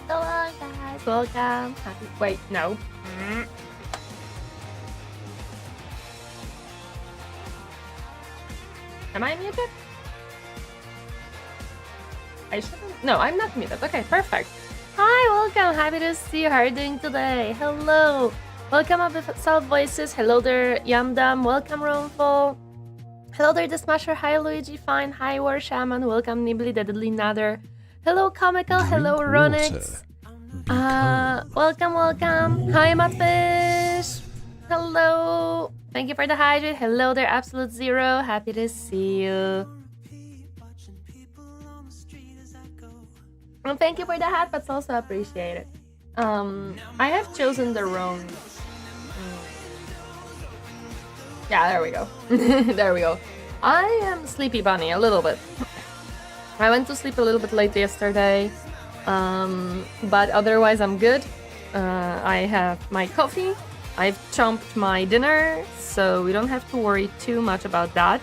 Hello guys, welcome. Wait, no. Am I muted? I shouldn't. No, I'm not muted. Okay, perfect. Hi, welcome. Happy to see you. How are you doing today? Hello. Welcome up with Self Voices. Hello there, Yamdam. Welcome, Roomful. Hello there, The Smasher. Hi, Luigi Fine. Hi, War Shaman. Welcome, Nibbly, Deadly Nather. Hello, Comical. Hello, Ronix. Welcome, welcome. Hi, Matfish. Hello. Thank you for the hydrate. Hello there, Absolute Zero. Happy to see you. And thank you for the hat, but also appreciate it. I have chosen the wrong. Yeah, there we go. There we go. I am Sleepy Bunny a little bit. I went to sleep a little bit late yesterday, but otherwise I'm good. I have my coffee. I've chomped my dinner, so we don't have to worry too much about that.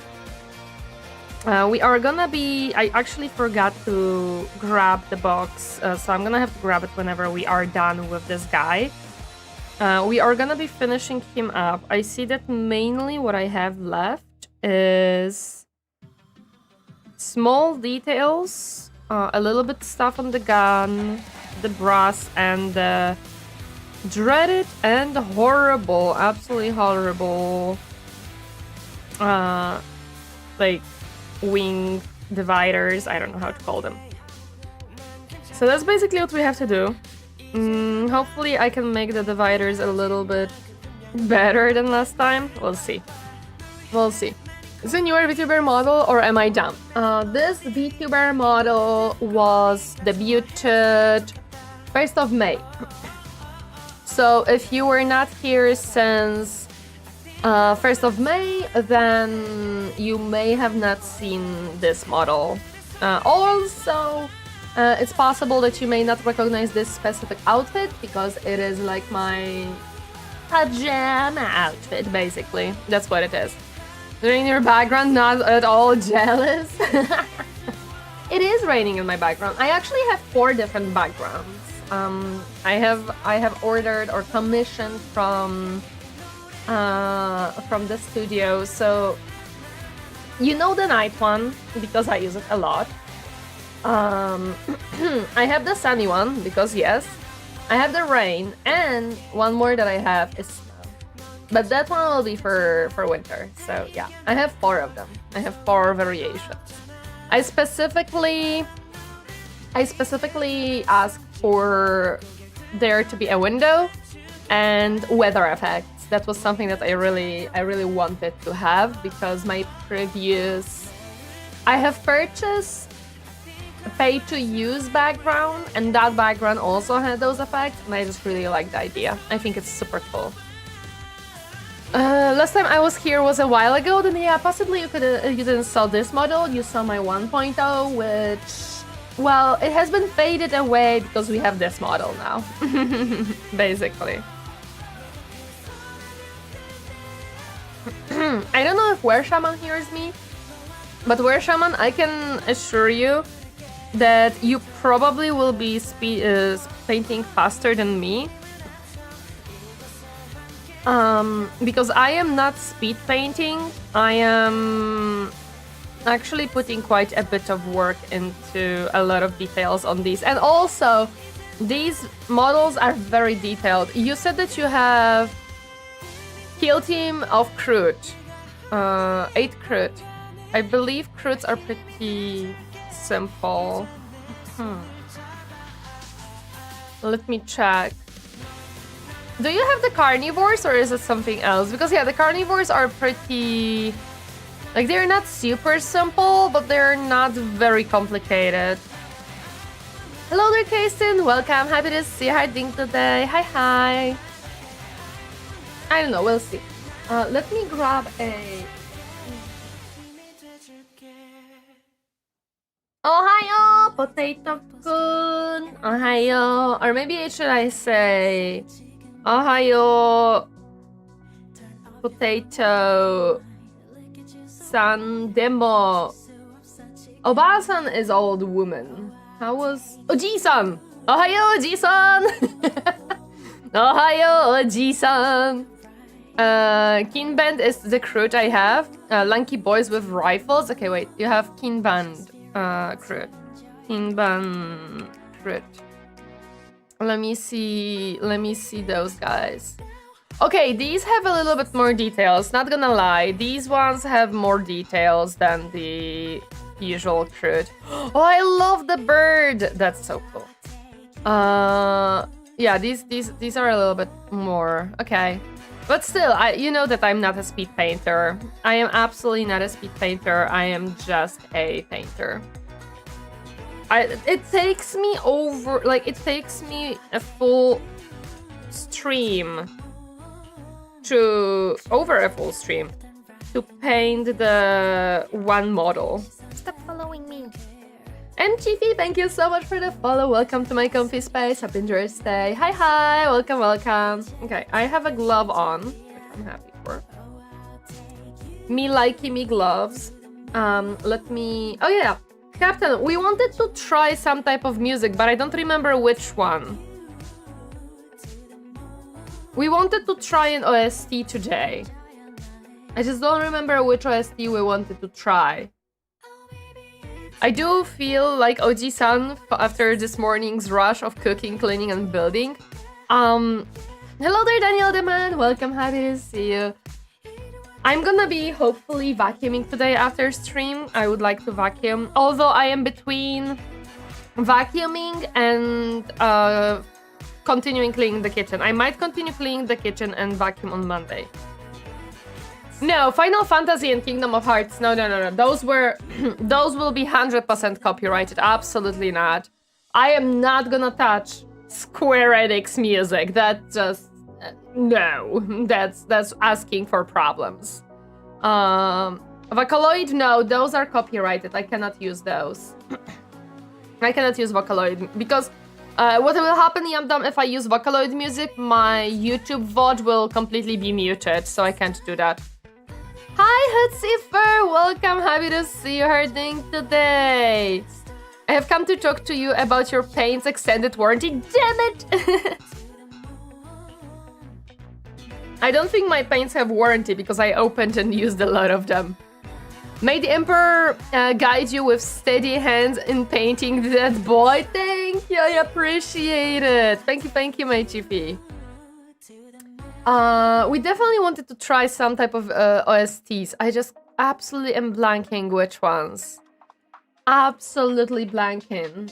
We are gonna be... I actually forgot to grab the box, so I'm gonna have to grab it whenever we are done with this guy. We are gonna be finishing him up. I see that mainly what I have left is small details, a little bit stuff on the gun, the brass, and the dreaded and horrible, absolutely horrible, like wing dividers. I don't know how to call them. So that's basically what we have to do. Hopefully I can make the dividers a little bit better than last time. We'll see. We'll see. Is it a newer VTuber model or am I dumb? This VTuber model was debuted 1st of May. So if you were not here since 1st of May, then you may have not seen this model. Also, it's possible that you may not recognize this specific outfit because it is like my pajama outfit, basically. That's what it is. During your background, not at all jealous. It is raining in my background. I actually have 4 different backgrounds. I have ordered or commissioned from the studio. So you know the night one because I use it a lot. I have the sunny one because yes, I have the rain, and one more that I have is snow. But that one will be for winter. So yeah, I have 4 of them. I have 4 variations. I specifically asked for there to be a window and weather effects. That was something that I really wanted to have because my previous... I have purchased a pay-to-use background, and that background also had those effects, and I just really like the idea. I think it's super cool. Last time I was here was a while ago, then yeah, possibly you didn't saw this model, you saw my 1.0, which, well, it has been faded away because we have this model now, basically. I don't know if Were Shaman hears me, but Were Shaman, I can assure you that you probably will be painting faster than me. Because I am not speed painting, I am actually putting quite a bit of work into a lot of details on these. And also, these models are very detailed. You said that you have kill team of Crute, 8 Crute. I believe Crutes are pretty simple. Let me check. Do you have the carnivores or is it something else? Because yeah, the carnivores are pretty... like, they're not super simple, but they're not very complicated. Hello there, Kasten. Welcome. Happy to see you. How are you doing today? Hi. I don't know. We'll see. Let me grab a... Ohayo, potato-kun. Ohayo. Or maybe should I say... Ohayo, potato... san demo. Oba-san is old woman. How was... Oji-san! Ohayo, Oji-san! Ohayo, Oji-san! Kinband is the Crute I have. Lanky boys with rifles. Okay, wait. You have Kinband Crute. Kinband Crute. Let me see those guys. Okay, these have a little bit more details. Not gonna lie. These ones have more details than the usual Crute. Oh, I love the bird! That's so cool. Yeah, these are a little bit more. Okay. But still, you know that I'm not a speed painter. I am absolutely not a speed painter. I am just a painter. It takes me a full stream over a full stream to paint the one model. Stop following me. And Chiefy, thank you so much for the follow. Welcome to my comfy space. Hope you enjoy your stay. Hi. Welcome. Okay, I have a glove on, which I'm happy for. Me likey me gloves. Let me... Oh yeah, Captain, we wanted to try some type of music, but I don't remember which one. We wanted to try an OST today. I just don't remember which OST we wanted to try. I do feel like Oji-san after this morning's rush of cooking, cleaning, and building. Hello there, Daniel the man. Welcome, happy to see you. I'm gonna be hopefully vacuuming today after stream. I would like to vacuum, although I am between vacuuming and continuing cleaning the kitchen. I might continue cleaning the kitchen and vacuum on Monday. No, Final Fantasy and Kingdom of Hearts. No. Those will be 100% copyrighted. Absolutely not. I am not gonna touch Square Enix music. That just no. That's asking for problems. Vocaloid, no, those are copyrighted. I cannot use those. I cannot use Vocaloid because what will happen, Yamdam, if I use Vocaloid music? My YouTube VOD will completely be muted, so I can't do that. Hi, Hootsifer! Welcome, happy to see you. How are you doing today? I have come to talk to you about your paint's extended warranty. Damn it! I don't think my paints have warranty because I opened and used a lot of them. May the Emperor guide you with steady hands in painting that boy. Thank you, I appreciate it. Thank you, my chiefy. We definitely wanted to try some type of OSTs. I just absolutely am blanking which ones. Absolutely blanking.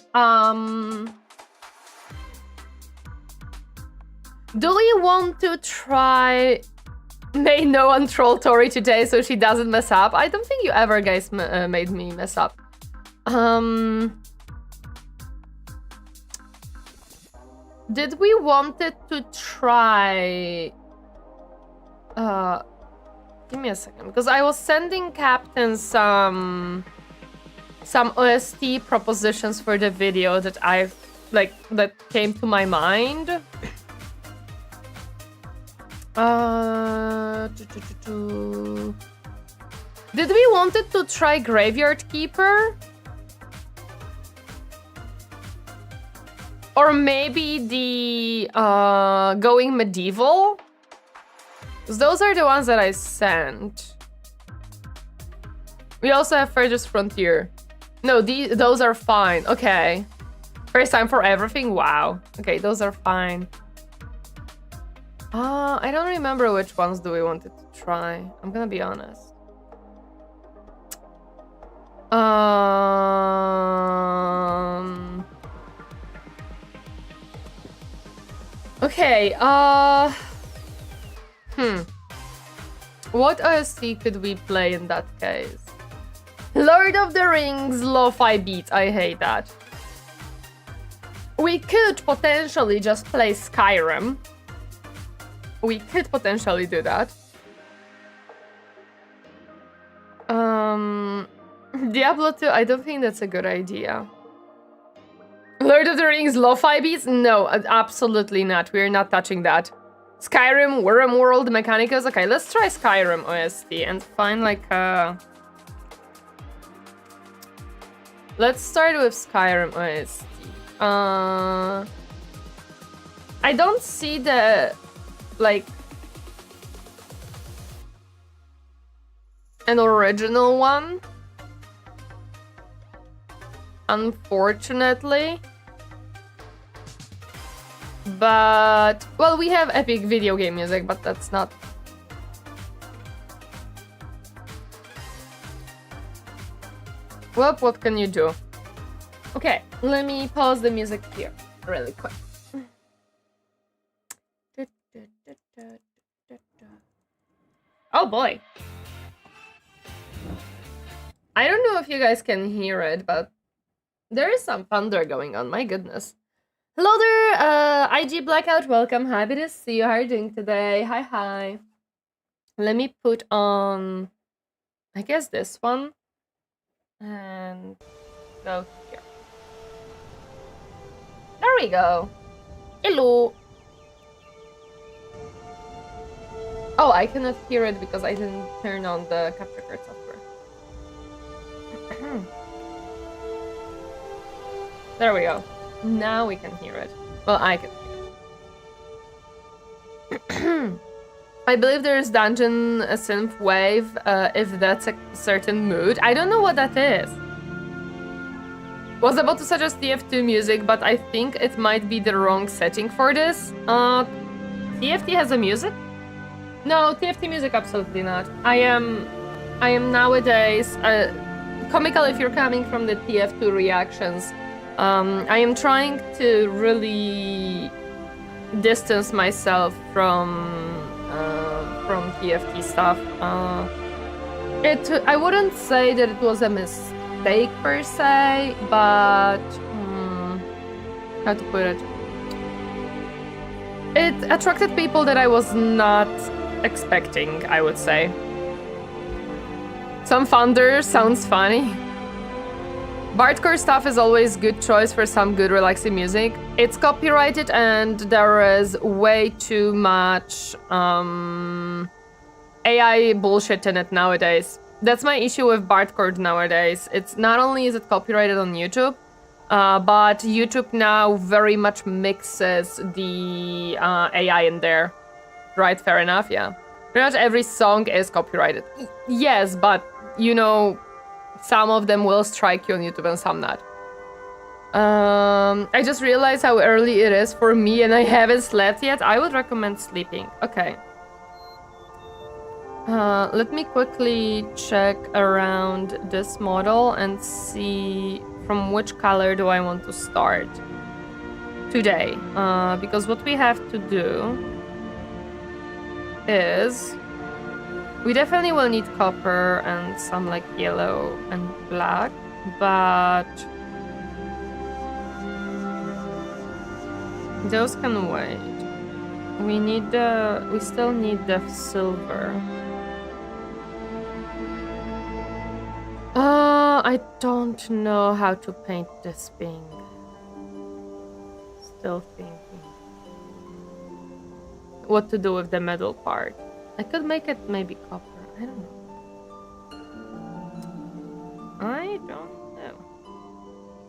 Do we want to try May no one troll Tori today so she doesn't mess up? I don't think you ever guys made me mess up. Did we wanted to try Give me a second, because I was sending Captain some OST propositions for the video that that came to my mind. Did we wanted to try Graveyard Keeper? Or maybe the Going Medieval? Those are the ones that I sent. We also have Furthest Frontier. No, those are fine. Okay. First time for everything? Wow. Okay, those are fine. I don't remember which ones do we wanted to try. I'm gonna be honest. Okay, what OST could we play in that case? Lord of the Rings lo-fi beats. I hate that. We could potentially just play Skyrim. We could potentially do that. Diablo 2, I don't think that's a good idea. Lord of the Rings lo-fi beats? No, absolutely not. We're not touching that. Skyrim, Rimworld, Mechanicus. Okay, let's try Skyrim OST and find like let's start with Skyrim OST. I don't see the like an original one, unfortunately. But well, we have epic video game music, but that's not. Well, what can you do? Okay, let me pause the music here really quick. Oh boy. I don't know if you guys can hear it, but there is some thunder going on, my goodness. Hello there, IG Blackout, welcome, happy to see you, how are you doing today? Hi, hi. Let me put on, I guess this one, and go here. There we go. Hello. Oh, I cannot hear it because I didn't turn on the capture card software. There we go. Now we can hear it. Well, I can hear it. I believe there is dungeon a synth wave if that's a certain mood. I don't know what that is. Was about to suggest TF2 music, but I think it might be the wrong setting for this. TFT has a music? No, TFT music absolutely not. I am nowadays comical if you're coming from the TF2 reactions. I am trying to really distance myself from TFT stuff. I wouldn't say that it was a mistake per se, but how to put it? It attracted people that I was not expecting, I would say. Some thunder sounds funny. Bardcore stuff is always good choice for some good relaxing music. It's copyrighted and there is way too much AI bullshit in it nowadays. That's my issue with Bardcore nowadays. It's not only is it copyrighted on YouTube, but YouTube now very much mixes the AI in there. Right, fair enough, yeah. Pretty much every song is copyrighted. Yes, but you know, some of them will strike you on YouTube and some not. I just realized how early it is for me and I haven't slept yet. I would recommend sleeping. Okay. Let me quickly check around this model and see from which color do I want to start today. Because what we have to do is we definitely will need copper and some like yellow and black, but those can wait. We still need the silver. I don't know how to paint this thing. Still thinking. What to do with the metal part. I could make it maybe copper. I don't know. I don't know.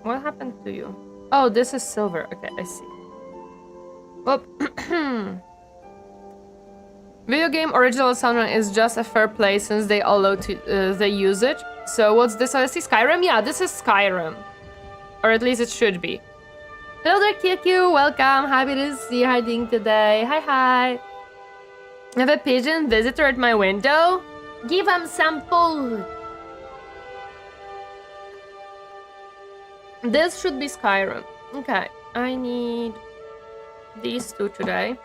What happened to you? Oh, this is silver. Okay, I see. Well, video game original soundtrack is just a fair play since they allow to they use it. So what's this OST? Skyrim? Yeah, this is Skyrim. Or at least it should be. Hello there, QQ. Welcome. Happy to see you hiding today. Hi, hi. I have a pigeon visitor at my window. Give him some food. This should be Skyrim. Okay, I need these two today.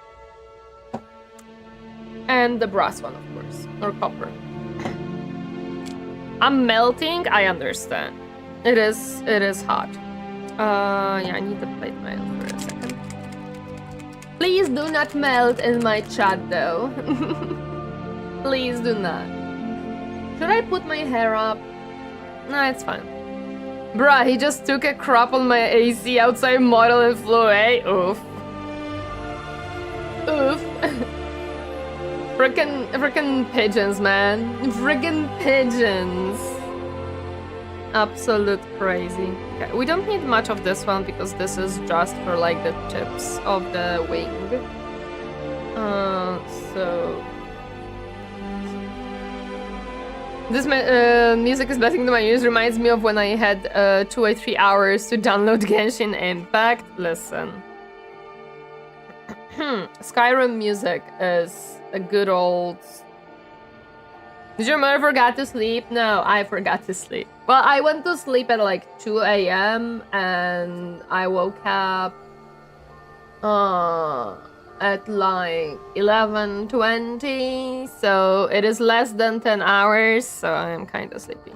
And the brass one, of course. Or copper. I'm melting, I understand. It is hot. Yeah, I need the plate mail for a second. Please do not melt in my chat though. Please do not. Should I put my hair up? No, it's fine. Bruh, he just took a crap on my AC outside model and flew away. Oof. Oof. Frickin' pigeons, man. Frickin' pigeons. Absolute crazy. Okay, we don't need much of this one because this is just for like the tips of the wing. So this music is blessing to my ears. Reminds me of when I had 2 or 3 hours to download Genshin Impact. Listen. Skyrim music is a good old... Did your mother forget to sleep? No, I forgot to sleep. Well, I went to sleep at like 2 a.m. and I woke up at like 11:20, so it is less than 10 hours, so I'm kind of sleepy.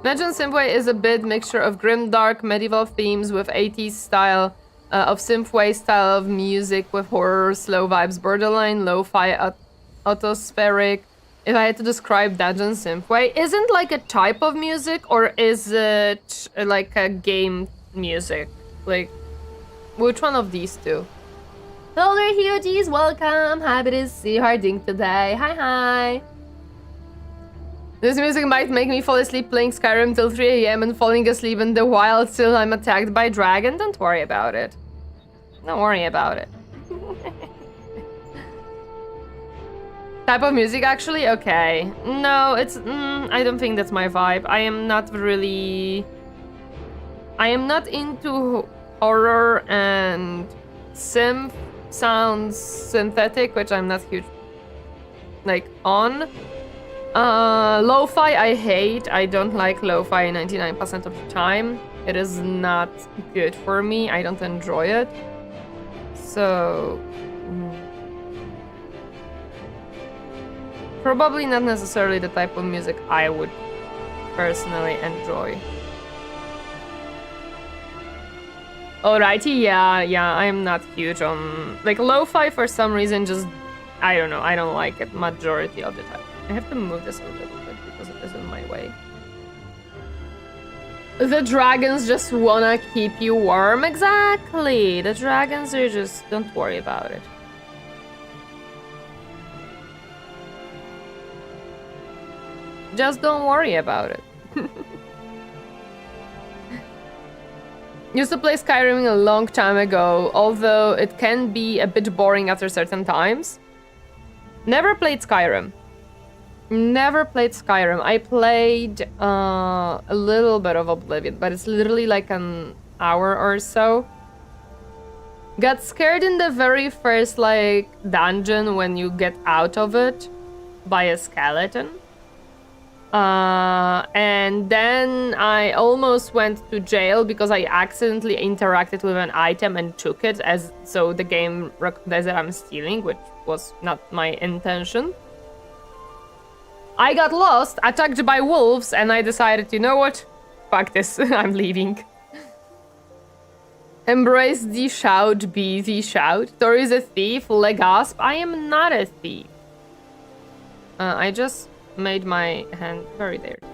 Imagine Synthwave is a bit mixture of grim dark medieval themes with 80s style of synthwave style of music with horror, slow vibes, borderline, lo-fi, atmospheric. If I had to describe Dungeon Synthwave, isn't like a type of music or is it like a game music? Like, which one of these two? Hello there, Hugies, welcome. Happy to see you harding today. Hi, hi. This music might make me fall asleep playing Skyrim till 3 a.m. and falling asleep in the wild till I'm attacked by a dragon. Don't worry about it. Don't worry about it. Type of music, actually? Okay. No, it's... I don't think that's my vibe. I am not really... I am not into horror and synth sounds synthetic, which I'm not huge... like, on. Lo-fi I hate. I don't like lo-fi 99% of the time. It is not good for me. I don't enjoy it. So... probably not necessarily the type of music I would personally enjoy. Alrighty, yeah, I'm not huge on... like, lo-fi for some reason just... I don't know, I don't like it majority of the time. I have to move this a little bit because it is in my way. The dragons just wanna keep you warm, exactly! The dragons are just... don't worry about it. Just don't worry about it. Used to play Skyrim a long time ago, although it can be a bit boring after certain times. Never played Skyrim. Never played Skyrim. I played a little bit of Oblivion, but it's literally like an hour or so. Got scared in the very first like dungeon when you get out of it by a skeleton. And then I almost went to jail because I accidentally interacted with an item and took it, as so the game recognized that I'm stealing, which was not my intention. I got lost, attacked by wolves, and I decided, you know what? Fuck this, I'm leaving. Embrace the shout, be the shout. Tori is a thief, legasp. I am not a thief. I just made my hand very dirty.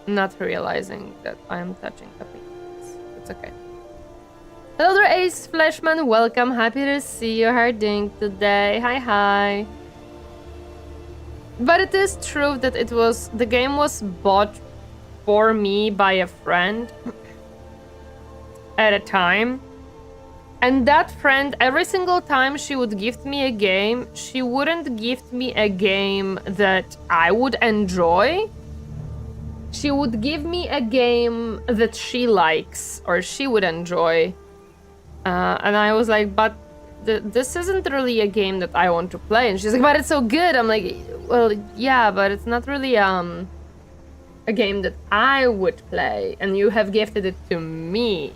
Not realizing that I am touching the penis. It's okay. Hello there, Ace Fleshman. Welcome. Happy to see you. How are you doing today? Hi. But it is true that the game was bought for me by a friend at a time. And that friend, every single time she would gift me a game, she wouldn't gift me a game that I would enjoy. She would give me a game that she likes or she would enjoy. And I was like, but this isn't really a game that I want to play. And she's like, but it's so good. I'm like, well, yeah, but it's not really a game that I would play. And you have gifted it to me.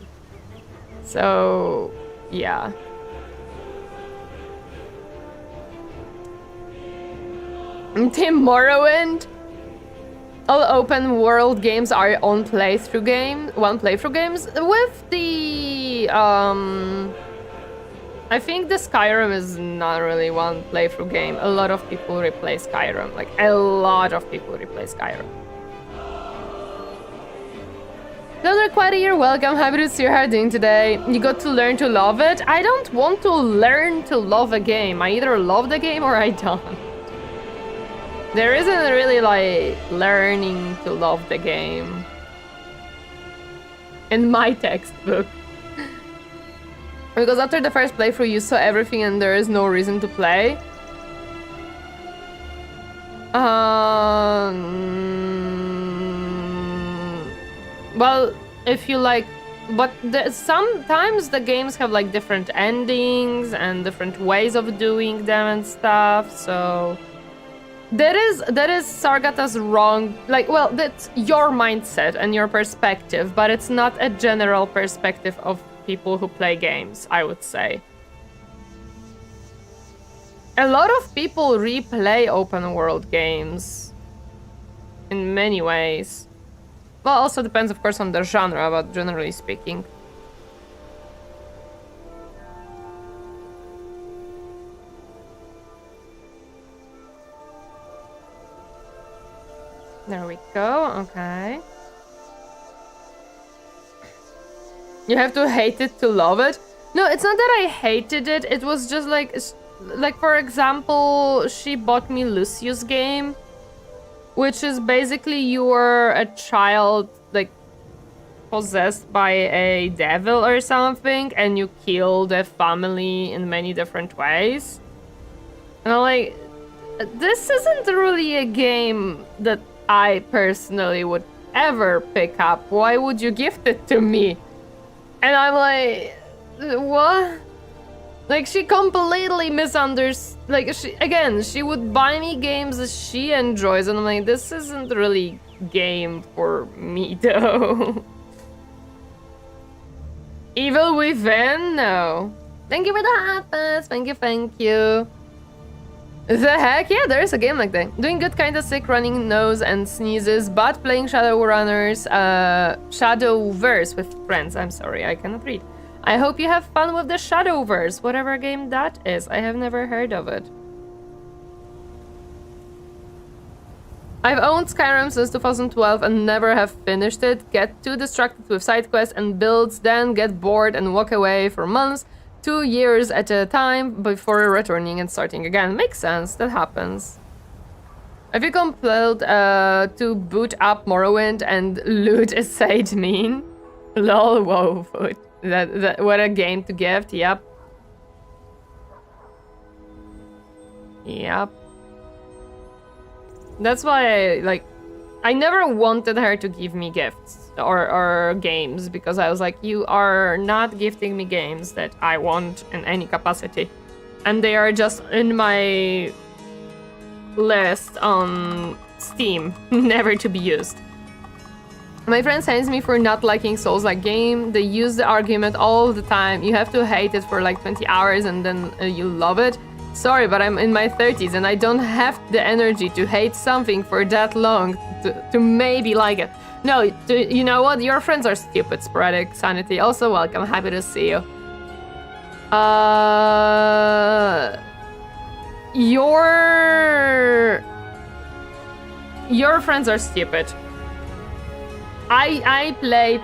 So, yeah. Team Morrowind. All open world games are on playthrough games. With the I think the Skyrim is not really one playthrough game. A lot of people replay Skyrim. Like a lot of people replay Skyrim. Another quite a year, welcome. Happy to see you. How are you doing today? You got to learn to love it. I don't want to learn to love a game. I either love the game or I don't. There isn't really like learning to love the game in my textbook. Because after the first playthrough you saw everything and there is no reason to play. Well, if you like, but sometimes the games have like different endings and different ways of doing them and stuff, so that is Sargata's wrong, like, well, that's your mindset and your perspective, but it's not a general perspective of people who play games, I would say. A lot of people replay open world games in many ways. Well, also depends, of course, on the genre, but generally speaking. There we go, okay. You have to hate it to love it? No, it's not that I hated it, it was just like for example, she bought me Lucius game, which is basically you are a child, like, possessed by a devil or something, and you kill the family in many different ways. And I'm like, this isn't really a game that I personally would ever pick up. Why would you gift it to me? And I'm like, what? Like, she completely misunderstood. Like, she would buy me games that she enjoys, and I'm like, this isn't really game for me, though. Evil Within? No. Thank you for the happiness. Thank you. The heck? Yeah, there is a game like that. Doing good, kinda sick, running nose and sneezes, but playing Shadowrunners, Shadowverse with friends. I'm sorry, I cannot read. I hope you have fun with the Shadowverse, whatever game that is. I have never heard of it. I've owned Skyrim since 2012 and never have finished it. Get too distracted with side quests and builds, then get bored and walk away for months, 2 years at a time before returning and starting again. Makes sense, that happens. Have you compelled to boot up Morrowind and loot a Sage mean? Lol, Wofoot. That what a game to gift, yep. Yep. That's why I never wanted her to give me gifts or games, because I was like, you are not gifting me games that I want in any capacity. And they are just in my list on Steam, never to be used. My friend hates me for not liking Souls-like game. They use the argument all the time. You have to hate it for like 20 hours and then you love it. Sorry, but I'm in my 30s and I don't have the energy to hate something for that long to maybe like it. No, you know what? Your friends are stupid, Sporadic Sanity. Also welcome, happy to see you. Your friends are stupid. I played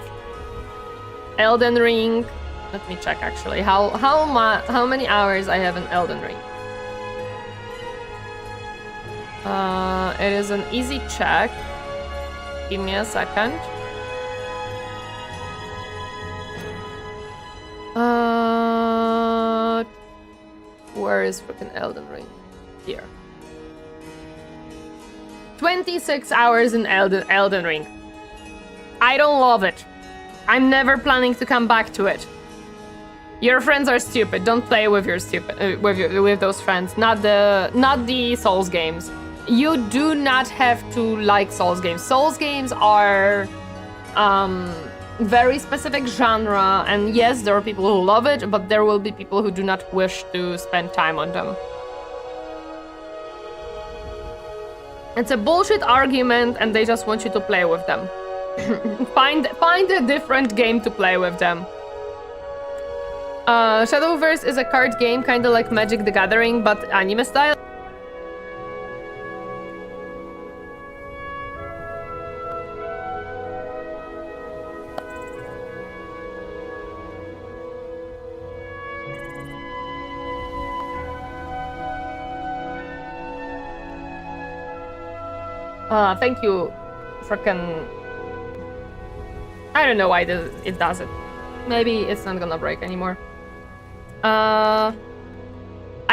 Elden Ring. Let me check actually how many hours I have in Elden Ring. It is an easy check. Give me a second. Where is freaking Elden Ring? Here. 26 hours in Elden Ring. I don't love it. I'm never planning to come back to it. Your friends are stupid. Don't play with your stupid with those friends. Not the Souls games. You do not have to like Souls games. Souls games are very specific genre, and yes, there are people who love it, but there will be people who do not wish to spend time on them. It's a bullshit argument, and they just want you to play with them. Find a different game to play with them. Shadowverse is a card game, kind of like Magic the Gathering, but anime style. Thank you, frickin'... I don't know why it does it. Maybe it's not gonna break anymore. I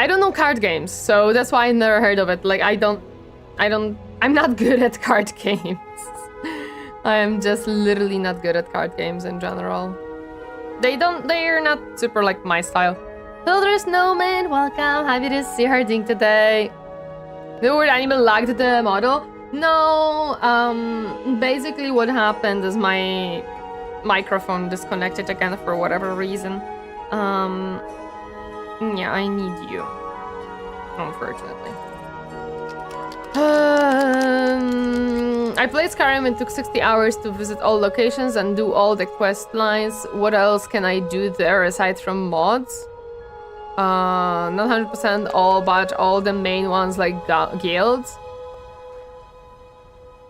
don't know card games, so that's why I never heard of it. Like, I'm not good at card games. I am just literally not good at card games in general. They're not super like my style. Hilder Snowman, welcome, happy to see her ding today. The word anime lagged the model. No, basically what happened is my microphone disconnected again for whatever reason. Yeah, I need you, unfortunately. I played Skyrim and took 60 hours to visit all locations and do all the quest lines. What else can I do there aside from mods? Not 100% all, but all the main ones like guilds.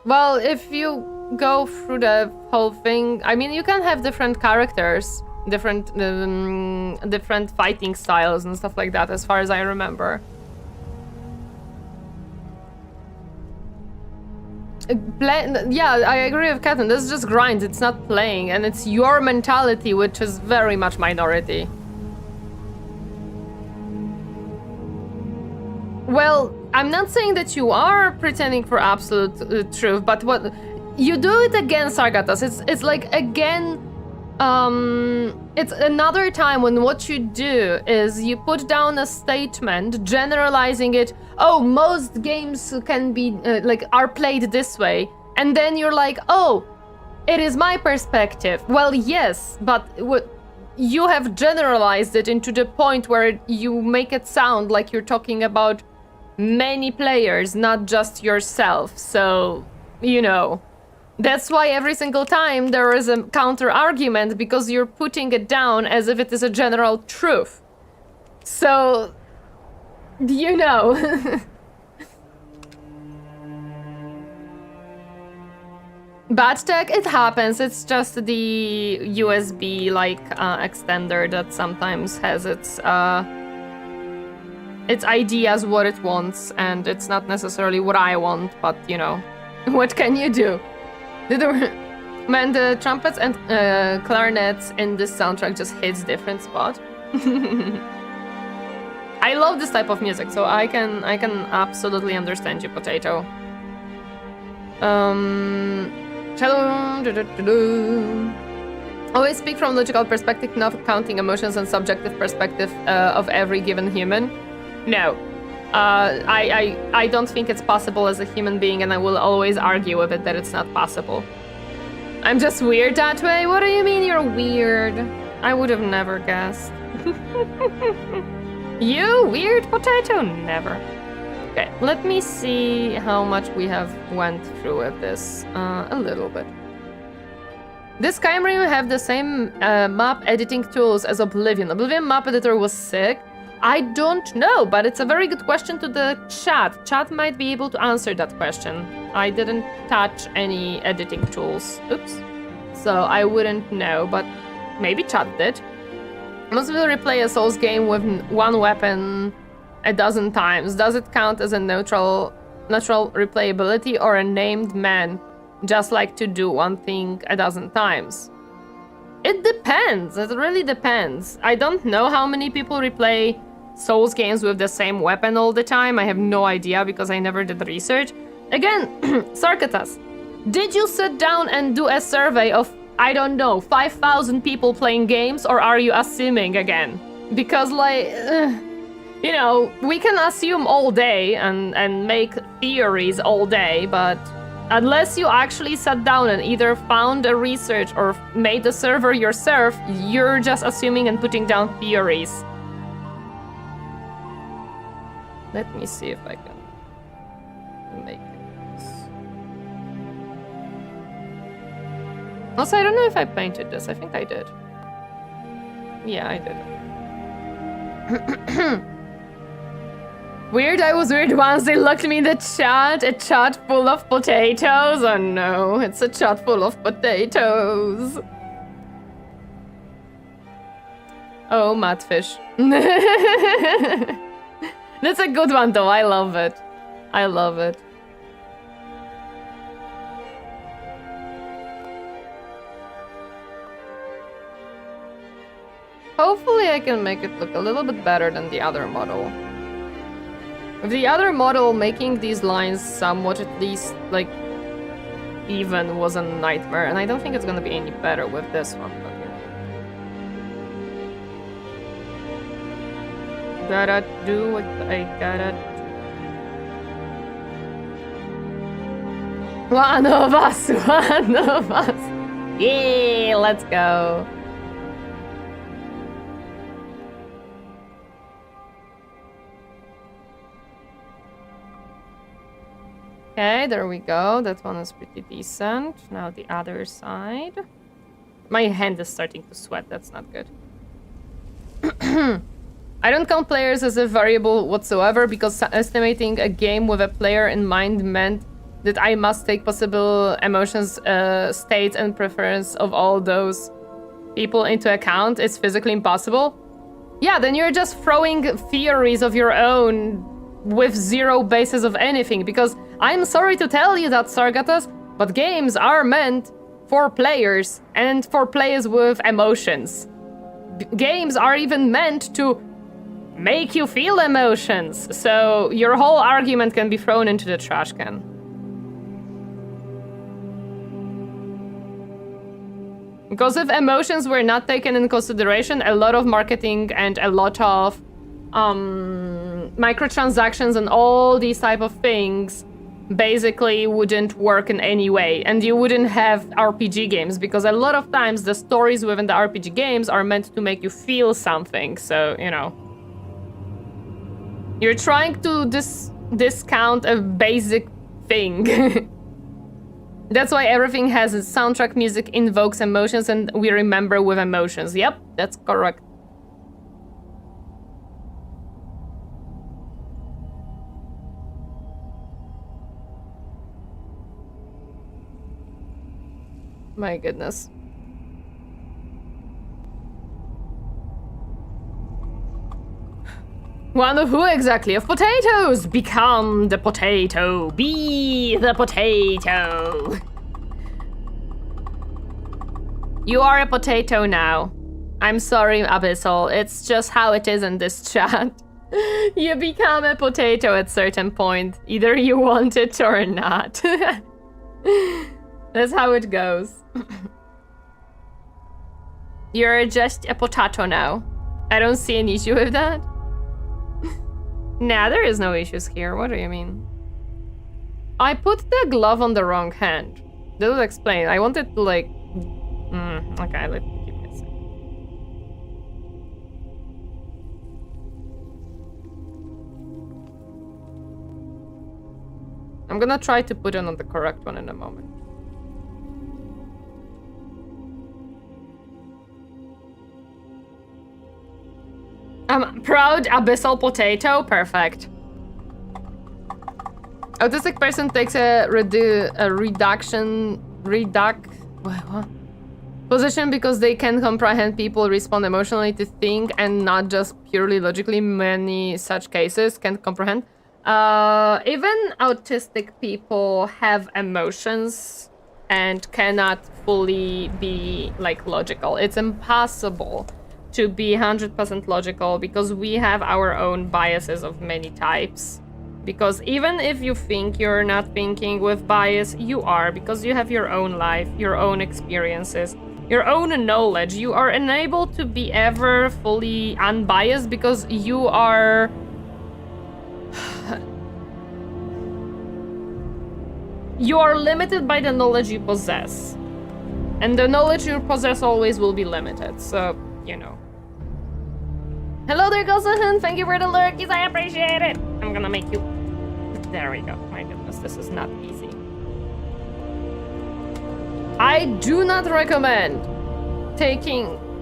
Well, if you go through the whole thing, I mean, you can have different characters, different fighting styles and stuff like that, as far as I remember. Yeah, I agree with Captain. This is just grind. It's not playing, and it's your mentality, which is very much minority. Well, I'm not saying that you are pretending for absolute truth, but what you do it again, Sargatas. It's like again. It's another time when what you do is you put down a statement generalizing it. Oh, most games can be are played this way, and then you're like, oh, it is my perspective. Well, yes, but you have generalized it into the point where you make it sound like you're talking about many players, not just yourself. So, you know. That's why every single time there is a counter argument, because you're putting it down as if it is a general truth. So, you know. Bad tech, it happens. It's just the USB extender that sometimes has its ideas what it wants, and it's not necessarily what I want, but you know, what can you do? Man, the trumpets and clarinets in this soundtrack just hits different spot. I love this type of music, so I can absolutely understand you, Potato. Always speak from logical perspective, not counting emotions and subjective perspective of every given human. No. I don't think it's possible as a human being, and I will always argue with it that it's not possible. I'm just weird that way? What do you mean you're weird? I would have never guessed. You weird potato, never. Okay, let me see how much we have went through with this. A little bit. Does Skyrim have the same map editing tools as Oblivion? Oblivion map editor was sick. I don't know, but it's a very good question to the chat. Chat might be able to answer that question. I didn't touch any editing tools. Oops. So I wouldn't know, but maybe chat did. Most people replay a Souls game with one weapon a dozen times. Does it count as a natural replayability or a named man just like to do one thing a dozen times? It depends. It really depends. I don't know how many people replay Souls games with the same weapon all the time. I have no idea because I never did research. Again, Sarkatas, did you sit down and do a survey of, I don't know, 5,000 people playing games, or are you assuming again? Because, like, you know, we can assume all day and make theories all day, but unless you actually sat down and either found a research or made the server yourself, you're just assuming and putting down theories. Let me see if I can make it. Also, I don't know if I painted this. I think I did. Yeah, I did. Weird, I was weird once. They looked me in the chat. A chat full of potatoes. Oh no, it's a chat full of potatoes. Oh, Matfish. That's a good one though. I love it. I love it. Hopefully I can make it look a little bit better than the other model. With the other model, making these lines somewhat at least, like, even was a nightmare, and I don't think it's gonna be any better with this one, but you know. Gotta do what I gotta do. One of us! One of us! Yeah, let's go! Okay, there we go. That one is pretty decent. Now the other side. My hand is starting to sweat. That's not good. I don't count players as a variable whatsoever because estimating a game with a player in mind meant that I must take possible emotions, states, and preference of all those people into account. It's physically impossible. Yeah, then you're just throwing theories of your own with zero basis of anything, because I'm sorry to tell you that, Sargatas, but games are meant for players and for players with emotions. Games are even meant to make you feel emotions, so your whole argument can be thrown into the trash can. Because if emotions were not taken in consideration, a lot of marketing and a lot of microtransactions and all these type of things basically wouldn't work in any way, and you wouldn't have RPG games, because a lot of times the stories within the RPG games are meant to make you feel something, so, you know. You're trying to discount a basic thing. That's why everything has a soundtrack. Music invokes emotions and we remember with emotions. Yep, that's correct. My goodness. One of who exactly? Of potatoes! Become the potato. Be the potato. You are a potato now. I'm sorry, Abyssal. It's just how it is in this chat. You become a potato at certain point. Either you want it or not. That's how it goes. You're just a potato now. I don't see an issue with that. Nah, there is no issues here. What do you mean? I put the glove on the wrong hand. That will explain. I wanted to, like... okay, let me keep it. I'm gonna try to put it on the correct one in a moment. Proud abyssal potato, perfect. Autistic person takes a position because they can comprehend people, respond emotionally to think, and not just purely logically. Many such cases can't comprehend. Even autistic people have emotions and cannot fully be like logical. It's impossible to be 100% logical because we have our own biases of many types. Because even if you think you're not thinking with bias, you are, because you have your own life, your own experiences, your own knowledge. You are unable to be ever fully unbiased because you are... you are limited by the knowledge you possess. And the knowledge you possess always will be limited, so, you know. Hello there, Gozahan. Thank you for the lurkies. I appreciate it. I'm gonna make you... There we go. My goodness, this is not easy. I do not recommend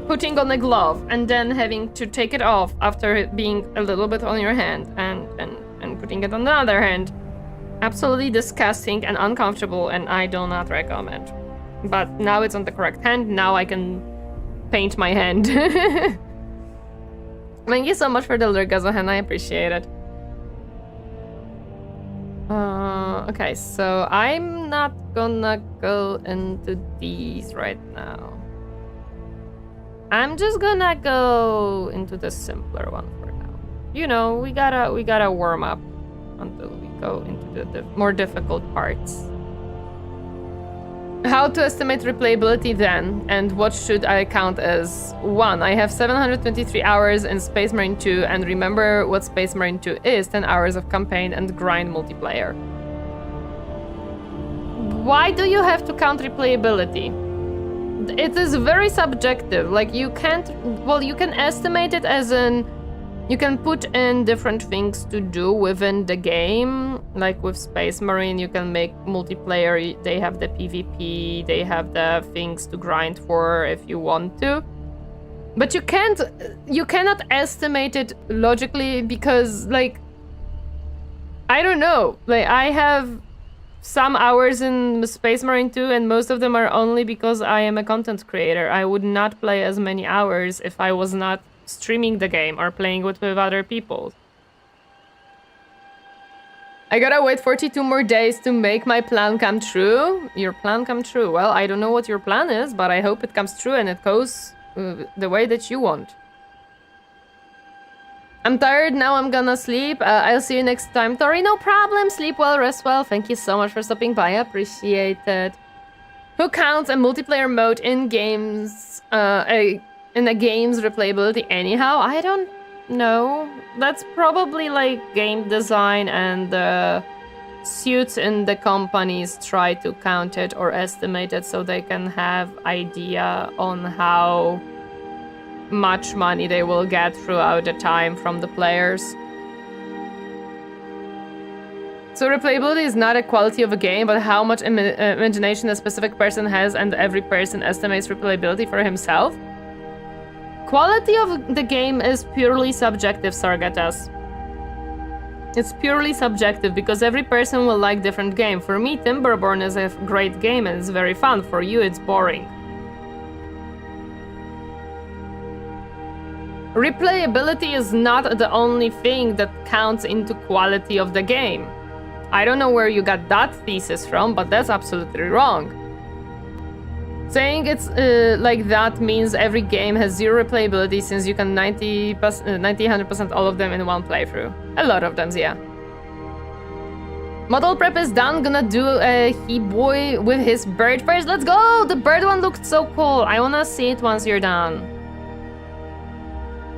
putting on a glove and then having to take it off after it being a little bit on your hand and putting it on the other hand. Absolutely disgusting and uncomfortable, and I do not recommend. But now it's on the correct hand. Now I can paint my hand. Thank you so much for the lurk, Gazohan. I appreciate it. Okay, so I'm not gonna go into these right now. I'm just gonna go into the simpler one for now. You know, we gotta warm up until we go into the more difficult parts. How to estimate replayability then, and what should I count as? 1. I have 723 hours in Space Marine 2, and remember what Space Marine 2 is: 10 hours of campaign and grind multiplayer. Why do you have to count replayability? It is very subjective. Like, you can't... Well, you can estimate it as in... You can put in different things to do within the game. Like with Space Marine, you can make multiplayer. They have the PvP, they have the things to grind for if you want to. But you cannot estimate it logically because, like, I don't know. Like, I have some hours in Space Marine 2 and most of them are only because I am a content creator. I would not play as many hours if I was not streaming the game or playing with other people. I gotta wait 42 more days to make my plan come true. Your plan come true? Well, I don't know what your plan is, but I hope it comes true and it goes the way that you want. I'm tired now, I'm gonna sleep. I'll see you next time, Tori. No problem. Sleep well, rest well. Thank you so much for stopping by. I appreciate it. Who counts a multiplayer mode in games? In a game's replayability anyhow? I don't know. That's probably like game design and the suits in the companies try to count it or estimate it so they can have idea on how much money they will get throughout the time from the players. So replayability is not a quality of a game, but how much imagination a specific person has, and every person estimates replayability for himself. Quality of the game is purely subjective, Sargatas. It's purely subjective because every person will like different game. For me, Timberborn is a great game and it's very fun. For you, it's boring. Replayability is not the only thing that counts into quality of the game. I don't know where you got that thesis from, but that's absolutely wrong. Saying it's like that means every game has zero replayability since you can 100% all of them in one playthrough. A lot of them, yeah. Model prep is done. Gonna do a he-boy with his bird first. Let's go! The bird one looked so cool. I wanna see it once you're done.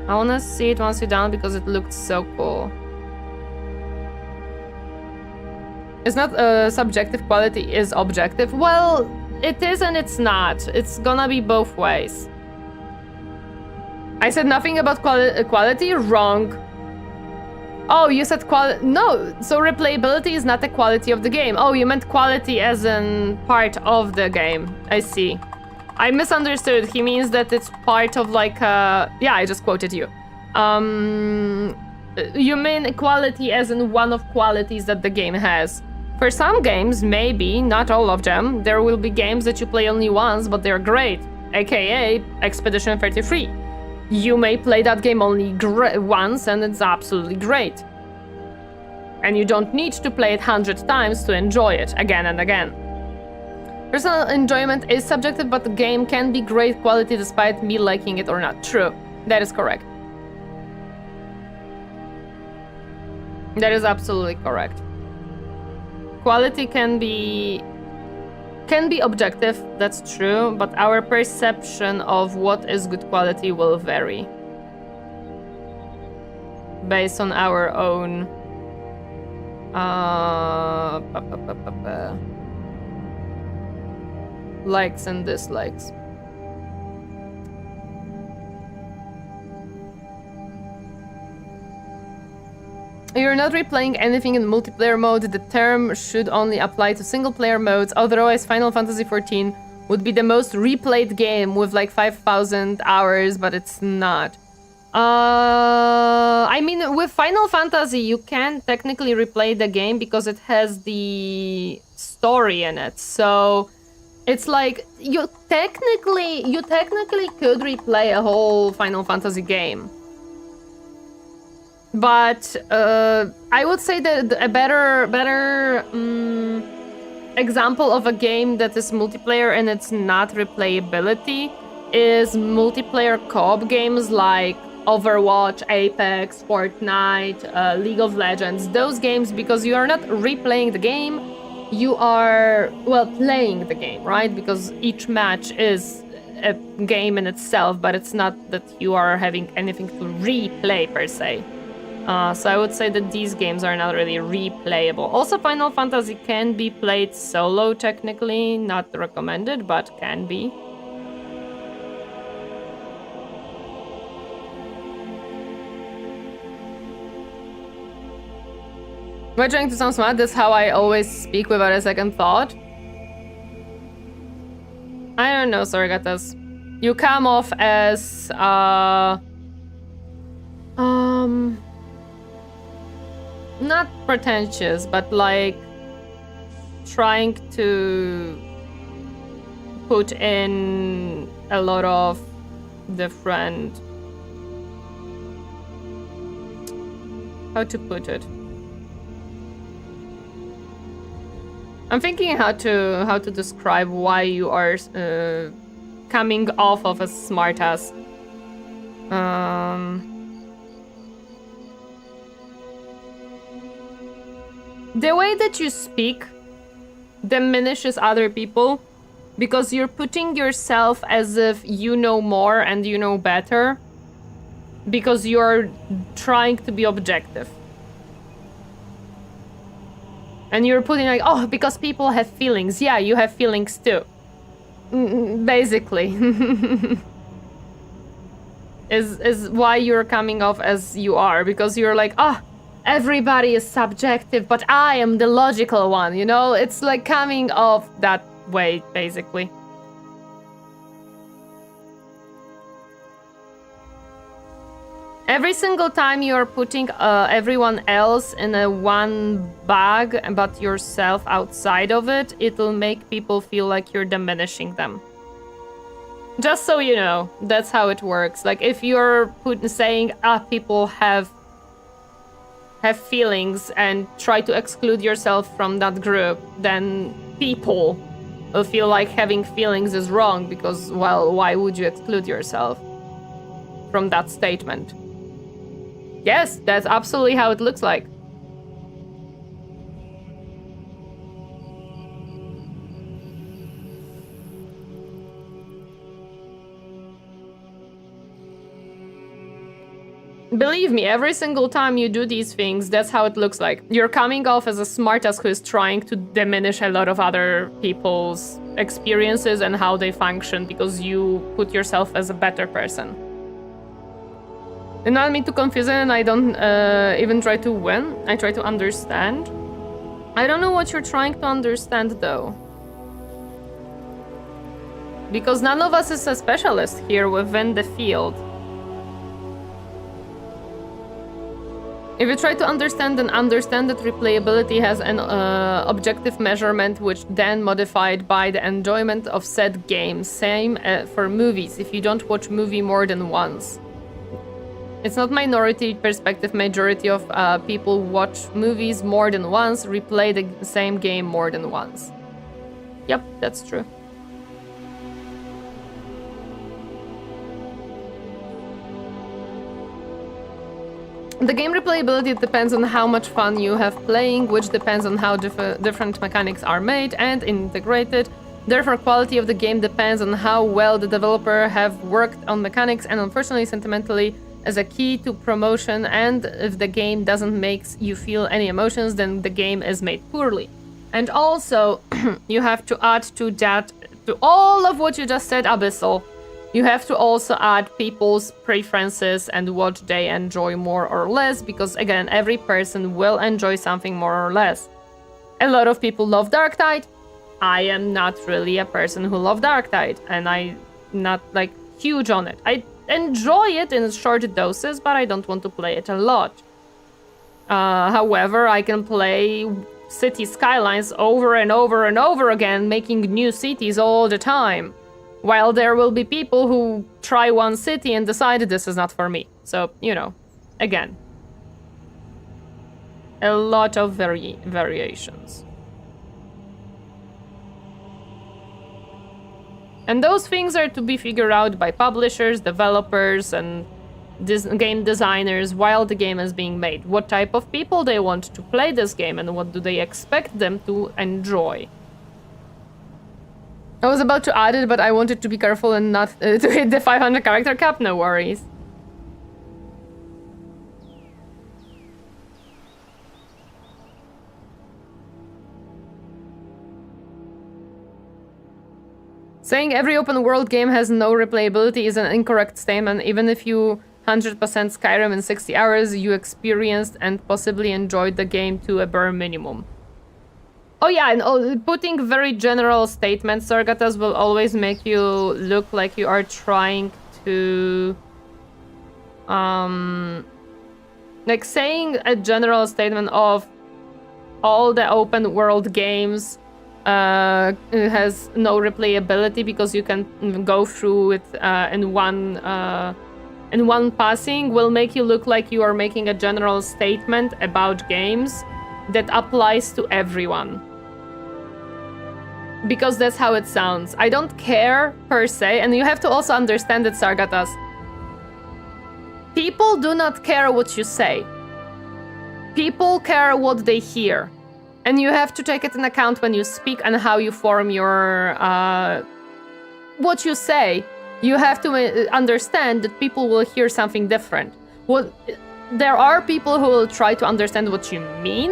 I wanna see it once you're done because it looked so cool. It's not subjective, quality is objective. Well, it is and it's not. It's gonna be both ways. I said nothing about quality. Wrong. Oh, you said quality. No, so replayability is not the quality of the game. Oh, you meant quality as in part of the game. I see. I misunderstood. He means that it's part of like yeah, I just quoted you. You mean quality as in one of qualities that the game has. For some games, maybe, not all of them, there will be games that you play only once, but they're great. AKA Expedition 33. You may play that game only once and it's absolutely great. And you don't need to play it 100 times to enjoy it again and again. Personal enjoyment is subjective, but the game can be great quality despite me liking it or not. True. That is correct. That is absolutely correct. Quality can be objective, that's true, but our perception of what is good quality will vary based on our own likes and dislikes. You're not replaying anything in multiplayer mode. The term should only apply to single player modes. Otherwise, Final Fantasy XIV would be the most replayed game with like 5,000 hours, but it's not. I mean, with Final Fantasy, you can technically replay the game because it has the story in it. So it's like you technically could replay a whole Final Fantasy game. But I would say that a better example of a game that is multiplayer and it's not replayability is multiplayer co-op games like Overwatch, Apex, Fortnite, League of Legends. Those games, because you are not replaying the game, you are, well, playing the game, right? Because each match is a game in itself, but it's not that you are having anything to replay per se. So I would say that these games are not really replayable. Also, Final Fantasy can be played solo technically, not recommended, but can be. Am I trying to sound smart? That's how I always speak without a second thought. I don't know, Sorgatas. You come off as not pretentious, but like trying to put in a lot of different, how to put it. I'm thinking how to describe why you are coming off of a smartass. The way that you speak diminishes other people because you're putting yourself as if you know more and you know better because you're trying to be objective. And you're putting like, oh, because people have feelings. Yeah, you have feelings too. Basically. is why you're coming off as you are. Because you're like, oh, everybody is subjective, but I am the logical one, you know? It's like coming off that way, basically. Every single time you're putting everyone else in a one bag, but yourself outside of it, it'll make people feel like you're diminishing them. Just so you know, that's how it works. Like if you're saying, people have feelings and try to exclude yourself from that group, then people will feel like having feelings is wrong because, well, why would you exclude yourself from that statement? Yes, that's absolutely how it looks like. Believe me, every single time you do these things, that's how it looks like. You're coming off as a smartass who is trying to diminish a lot of other people's experiences and how they function because you put yourself as a better person. Do not mean to confuse it, and I don't even try to win. I try to understand. I don't know what you're trying to understand, though. Because none of us is a specialist here within the field. If you try to understand, then understand that replayability has an objective measurement which then modified by the enjoyment of said game. Same for movies, if you don't watch movie more than once. It's not minority perspective, majority of people watch movies more than once, replay the same game more than once. Yep, that's true. The game replayability depends on how much fun you have playing, which depends on how different mechanics are made and integrated. Therefore, quality of the game depends on how well the developer have worked on mechanics and unfortunately, sentimentally, as a key to promotion. And if the game doesn't make you feel any emotions, then the game is made poorly. And also, you have to add to that, to all of what you just said, Abyssal, you have to also add people's preferences and what they enjoy more or less, because again, every person will enjoy something more or less. A lot of people love Darktide. I am not really a person who loves Darktide, and I'm not like huge on it. I enjoy it in short doses, but I don't want to play it a lot. However, I can play City Skylines over and over and over again, making new cities all the time. While there will be people who try one city and decide this is not for me. So, you know, again, a lot of variations. And those things are to be figured out by publishers, developers, and game designers while the game is being made. What type of people they want to play this game and what do they expect them to enjoy. I was about to add it, but I wanted to be careful and not to hit the 500 character cap. No worries. Saying every open world game has no replayability is an incorrect statement. Even if you 100% Skyrim in 60 hours, you experienced and possibly enjoyed the game to a bare minimum. Oh yeah, and putting very general statements, Sargatas, will always make you look like you are trying to... like saying a general statement of all the open world games has no replayability because you can go through it in one passing will make you look like you are making a general statement about games that applies to everyone. Because that's how it sounds. I don't care per se, and you have to also understand it, Sargatas. People do not care what you say. People care what they hear. And you have to take it in account when you speak and how you form your... what you say. You have to understand that people will hear something different. There are people who will try to understand what you mean,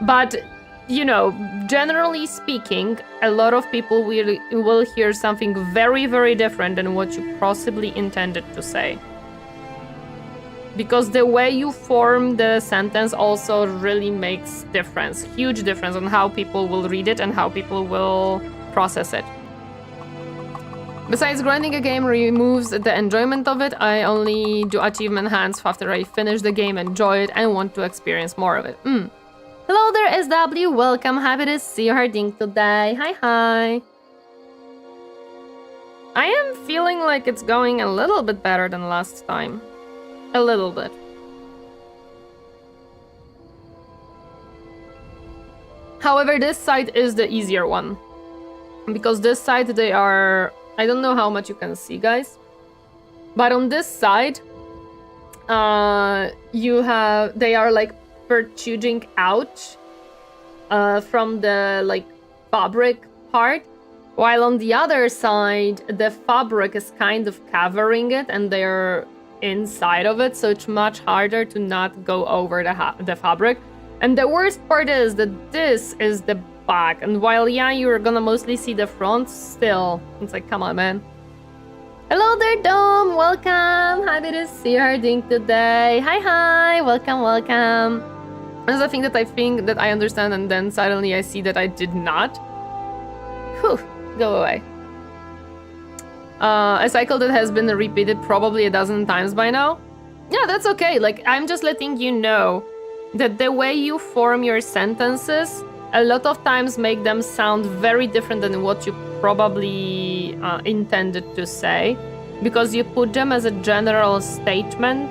but... you know, generally speaking, a lot of people will hear something very, very different than what you possibly intended to say. Because the way you form the sentence also really makes difference, huge difference on how people will read it and how people will process it. Besides, grinding a game removes the enjoyment of it. I only do achievement hunts after I finish the game, enjoy it, and want to experience more of it. Hello there, SW. Welcome. Happy to see you harding today. Hi. I am feeling like it's going a little bit better than last time. A little bit. However, this side is the easier one. Because this side, they are... I don't know how much you can see, guys. But on this side, they are like protruding out from the like fabric part, while on the other side the fabric is kind of covering it and they're inside of it, so it's much harder to not go over the fabric. And the worst part is that this is the back, and while yeah, you're gonna mostly see the front, still it's like, come on, man. Hello there, Dom. Welcome. Happy to see you doing today. Hi. Welcome. There's a thing that I think that I understand, and then suddenly I see that I did not. Whew. Go away. A cycle that has been repeated probably a dozen times by now. Yeah, that's okay. Like, I'm just letting you know that the way you form your sentences a lot of times make them sound very different than what you probably intended to say, because you put them as a general statement,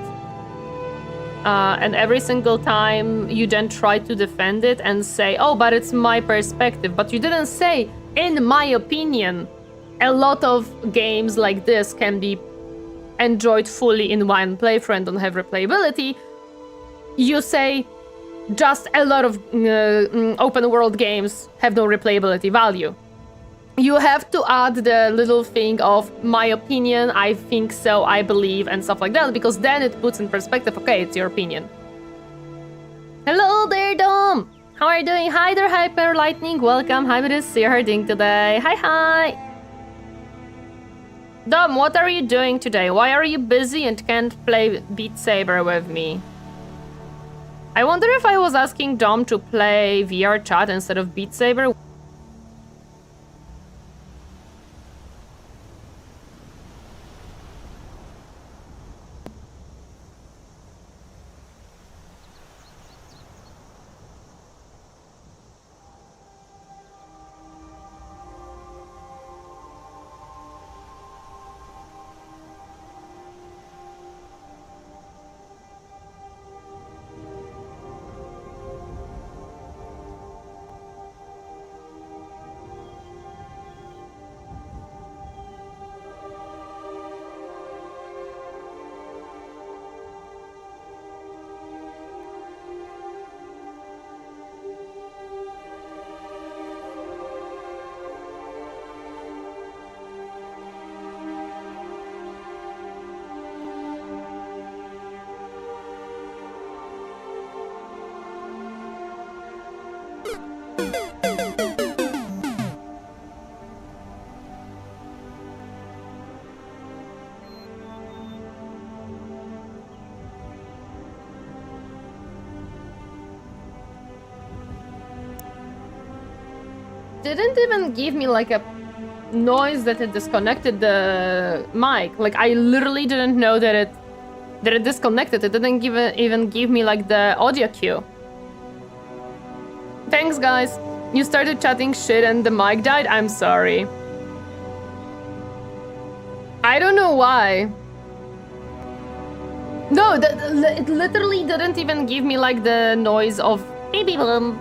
and every single time you then try to defend it and say, oh, but it's my perspective, but you didn't say, in my opinion. A lot of games like this can be enjoyed fully in one playthrough and don't have replayability. You say, just a lot of open world games have no replayability value. You have to add the little thing of my opinion, I think so, I believe, and stuff like that, because then it puts in perspective, okay, it's your opinion. Hello there, Dom! How are you doing? Hi there, Hyper Lightning, welcome, happy to see you doing today. Hi! Dom, what are you doing today? Why are you busy and can't play Beat Saber with me? I wonder if I was asking Dom to play VR chat instead of Beat Saber. Didn't even give me like a noise that it disconnected the mic. Like, I literally didn't know that it disconnected. It didn't even give me like the audio cue. Thanks, guys. You started chatting shit and the mic died? I'm sorry. I don't know why. No, it literally didn't even give me like the noise of beep beep boom.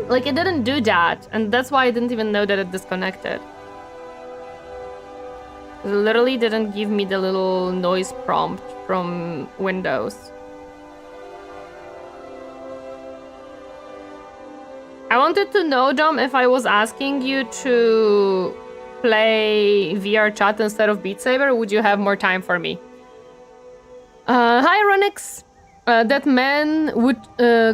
Like, it didn't do that, and that's why I didn't even know that it disconnected. It literally didn't give me the little noise prompt from Windows. I wanted to know, Dom, if I was asking you to play VR chat instead of Beat Saber, would you have more time for me? Hi, Ronix. That man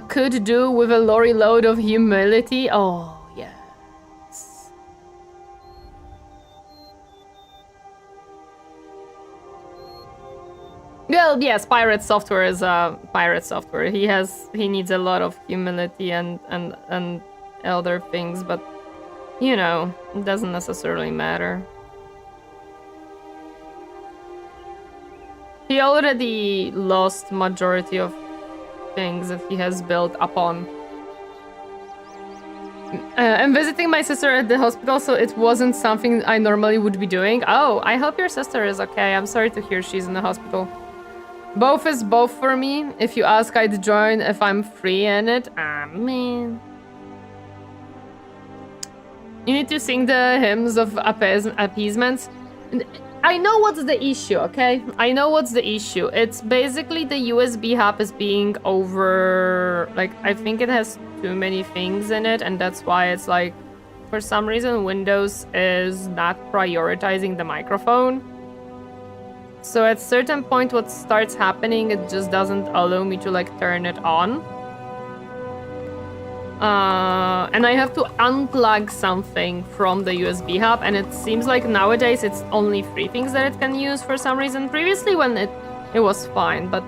could do with a lorry load of humility. Oh, yes. Well, yes, pirate software is pirate software. He needs a lot of humility and other things, but you know, it doesn't necessarily matter. He already lost majority of things that he has built upon. I'm visiting my sister at the hospital, so it wasn't something I normally would be doing. Oh, I hope your sister is okay. I'm sorry to hear she's in the hospital. Both is both for me. If you ask, I'd join if I'm free in it. Ah, man. You need to sing the hymns of appeasements. I know what's the issue, okay? I know what's the issue. It's basically the USB hub is being over... Like, I think it has too many things in it, and that's why it's like... For some reason, Windows is not prioritizing the microphone. So at certain point, what starts happening, it just doesn't allow me to, like, turn it on. and I have to unplug something from the USB hub, and it seems like nowadays it's only 3 things that it can use for some reason. Previously when it was fine, but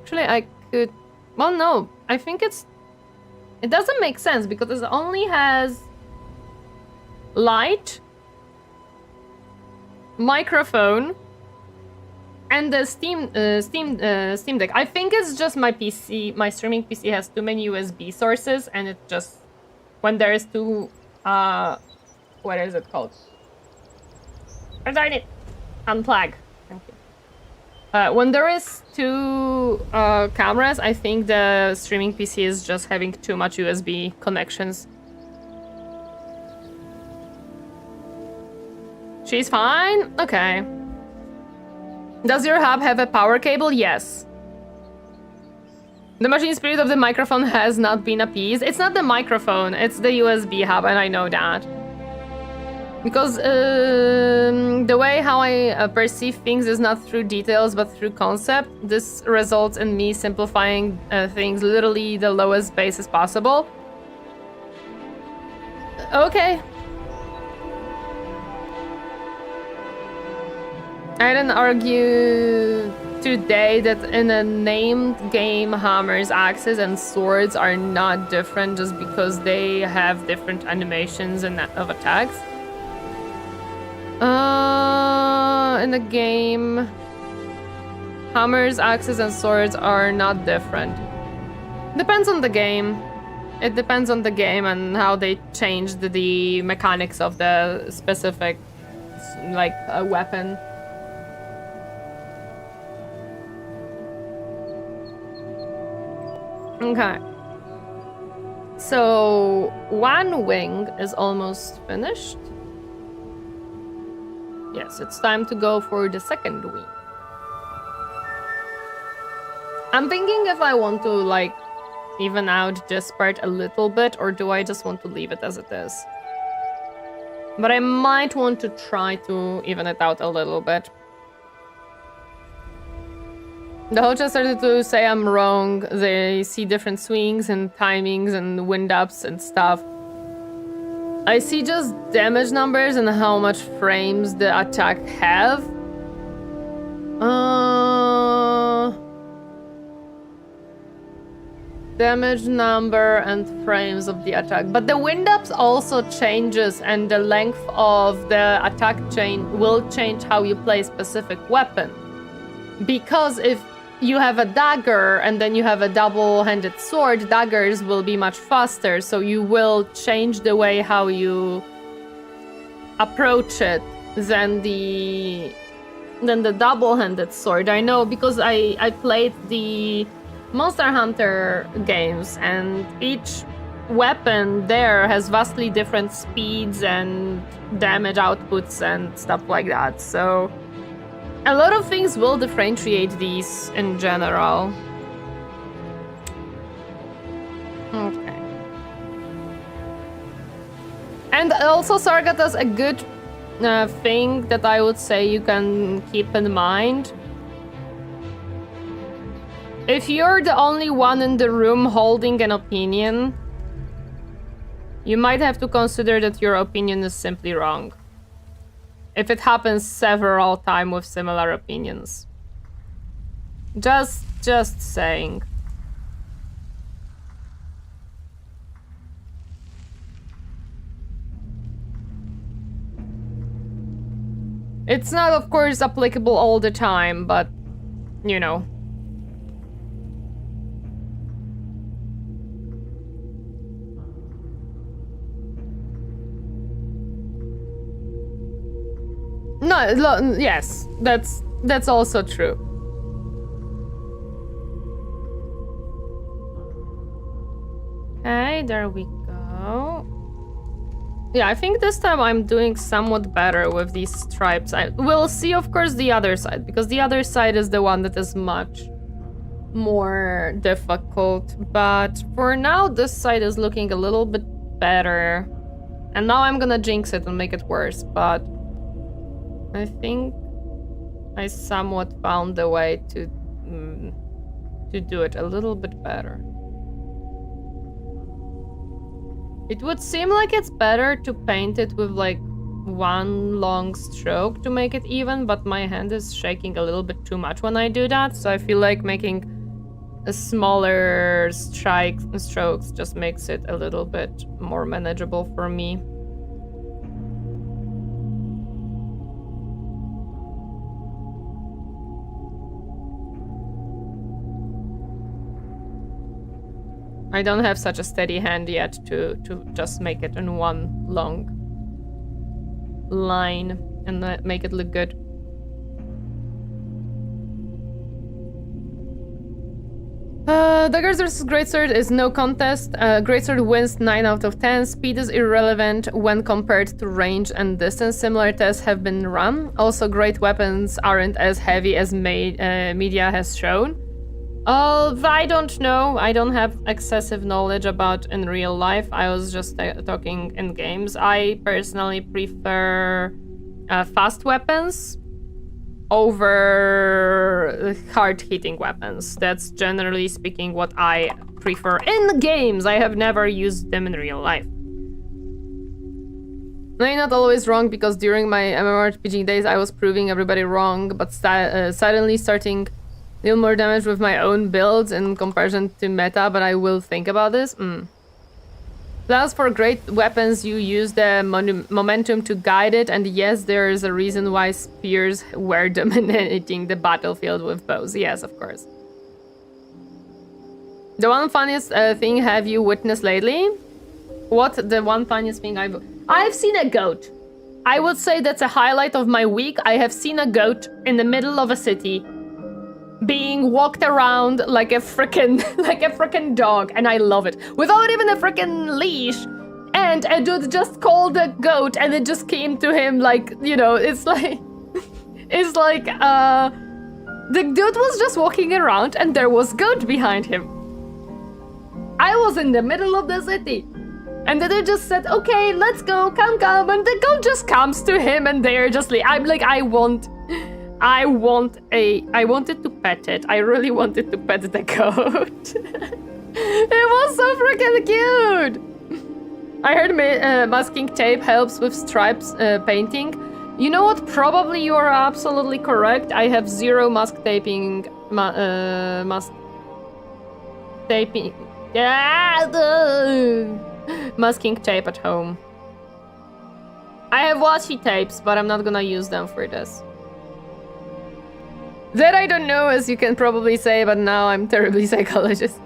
actually I could, well no, I think it doesn't make sense because it only has light, microphone, and the Steam Deck. I think it's just my PC, my streaming PC has too many USB sources, and it just, when there is too, what is it called? Darn it! Unplug. Thank you. When there is 2 cameras, I think the streaming PC is just having too much USB connections. She's fine? Okay. Does your hub have a power cable? Yes. The machine spirit of the microphone has not been appeased. It's not the microphone, it's the USB hub, and I know that. Because the way how I perceive things is not through details, but through concept. This results in me simplifying things literally the lowest basis possible. Okay. I didn't argue today that in a named game, hammers, axes, and swords are not different just because they have different animations and of attacks. In the game, hammers, axes, and swords are not different. Depends on the game. It depends on the game and how they changed the mechanics of the specific, like, weapon. Okay. So, one wing is almost finished. Yes, it's time to go for the second wing. I'm thinking if I want to, like, even out this part a little bit, or do I just want to leave it as it is? But I might want to try to even it out a little bit. The whole chat started to say I'm wrong. They see different swings and timings and wind ups and stuff. I see just damage numbers and how much frames the attack have. Damage number and frames of the attack. But the wind ups also changes, and the length of the attack chain will change how you play specific weapon. Because if you have a dagger and then you have a double-handed sword, daggers will be much faster, so you will change the way how you approach it than the double-handed sword. I know because I played the Monster Hunter games, and each weapon there has vastly different speeds and damage outputs and stuff like that, so a lot of things will differentiate these in general. Okay. And also Sarga does a good thing that I would say you can keep in mind. If you're the only one in the room holding an opinion, you might have to consider that your opinion is simply wrong. If it happens several times with similar opinions. Just saying. It's not, of course, applicable all the time, but, you know. No, yes, that's also true. Okay, there we go. Yeah, I think this time I'm doing somewhat better with these stripes. We'll see, of course, the other side, because the other side is the one that is much more difficult. But for now, this side is looking a little bit better. And now I'm gonna jinx it and make it worse, but I think I somewhat found a way to do it a little bit better. It would seem like it's better to paint it with like one long stroke to make it even, but my hand is shaking a little bit too much when I do that, so I feel like making a smaller strokes just makes it a little bit more manageable for me. I don't have such a steady hand yet to just make it in one long line and make it look good. Daggers vs Greatsword is no contest. Greatsword wins 9 out of 10. Speed is irrelevant when compared to range and distance. Similar tests have been run. Also, great weapons aren't as heavy as media has shown. I don't know. I don't have excessive knowledge about in real life. I was just talking in games. I personally prefer fast weapons over hard-hitting weapons. That's generally speaking what I prefer in games. I have never used them in real life. No, you're not always wrong, because during my MMORPG days I was proving everybody wrong, but suddenly starting a little more damage with my own builds in comparison to meta, but I will think about this. Plus, for great weapons, you use the momentum to guide it, and yes, there is a reason why spears were dominating the battlefield with bows. Yes, of course. The one funniest thing have you witnessed lately? What the one funniest thing I've seen a goat. I would say that's a highlight of my week. I have seen a goat in the middle of a city being walked around like a frickin' dog, and I love it. Without even a frickin' leash. And a dude just called the goat and it just came to him like, you know, it's like the dude was just walking around and there was goat behind him. I was in the middle of the city. And the dude just said, okay, let's go, come. And the goat just comes to him and they're just like, I'm like, I wanted to pet it. I really wanted to pet the goat. It was so freaking cute. I heard masking tape helps with stripes painting. You know what? Probably you are absolutely correct. I have zero mask taping. Masking tape at home. I have washi tapes, but I'm not gonna use them for this. That I don't know, as you can probably say, but now I'm terribly psychologist.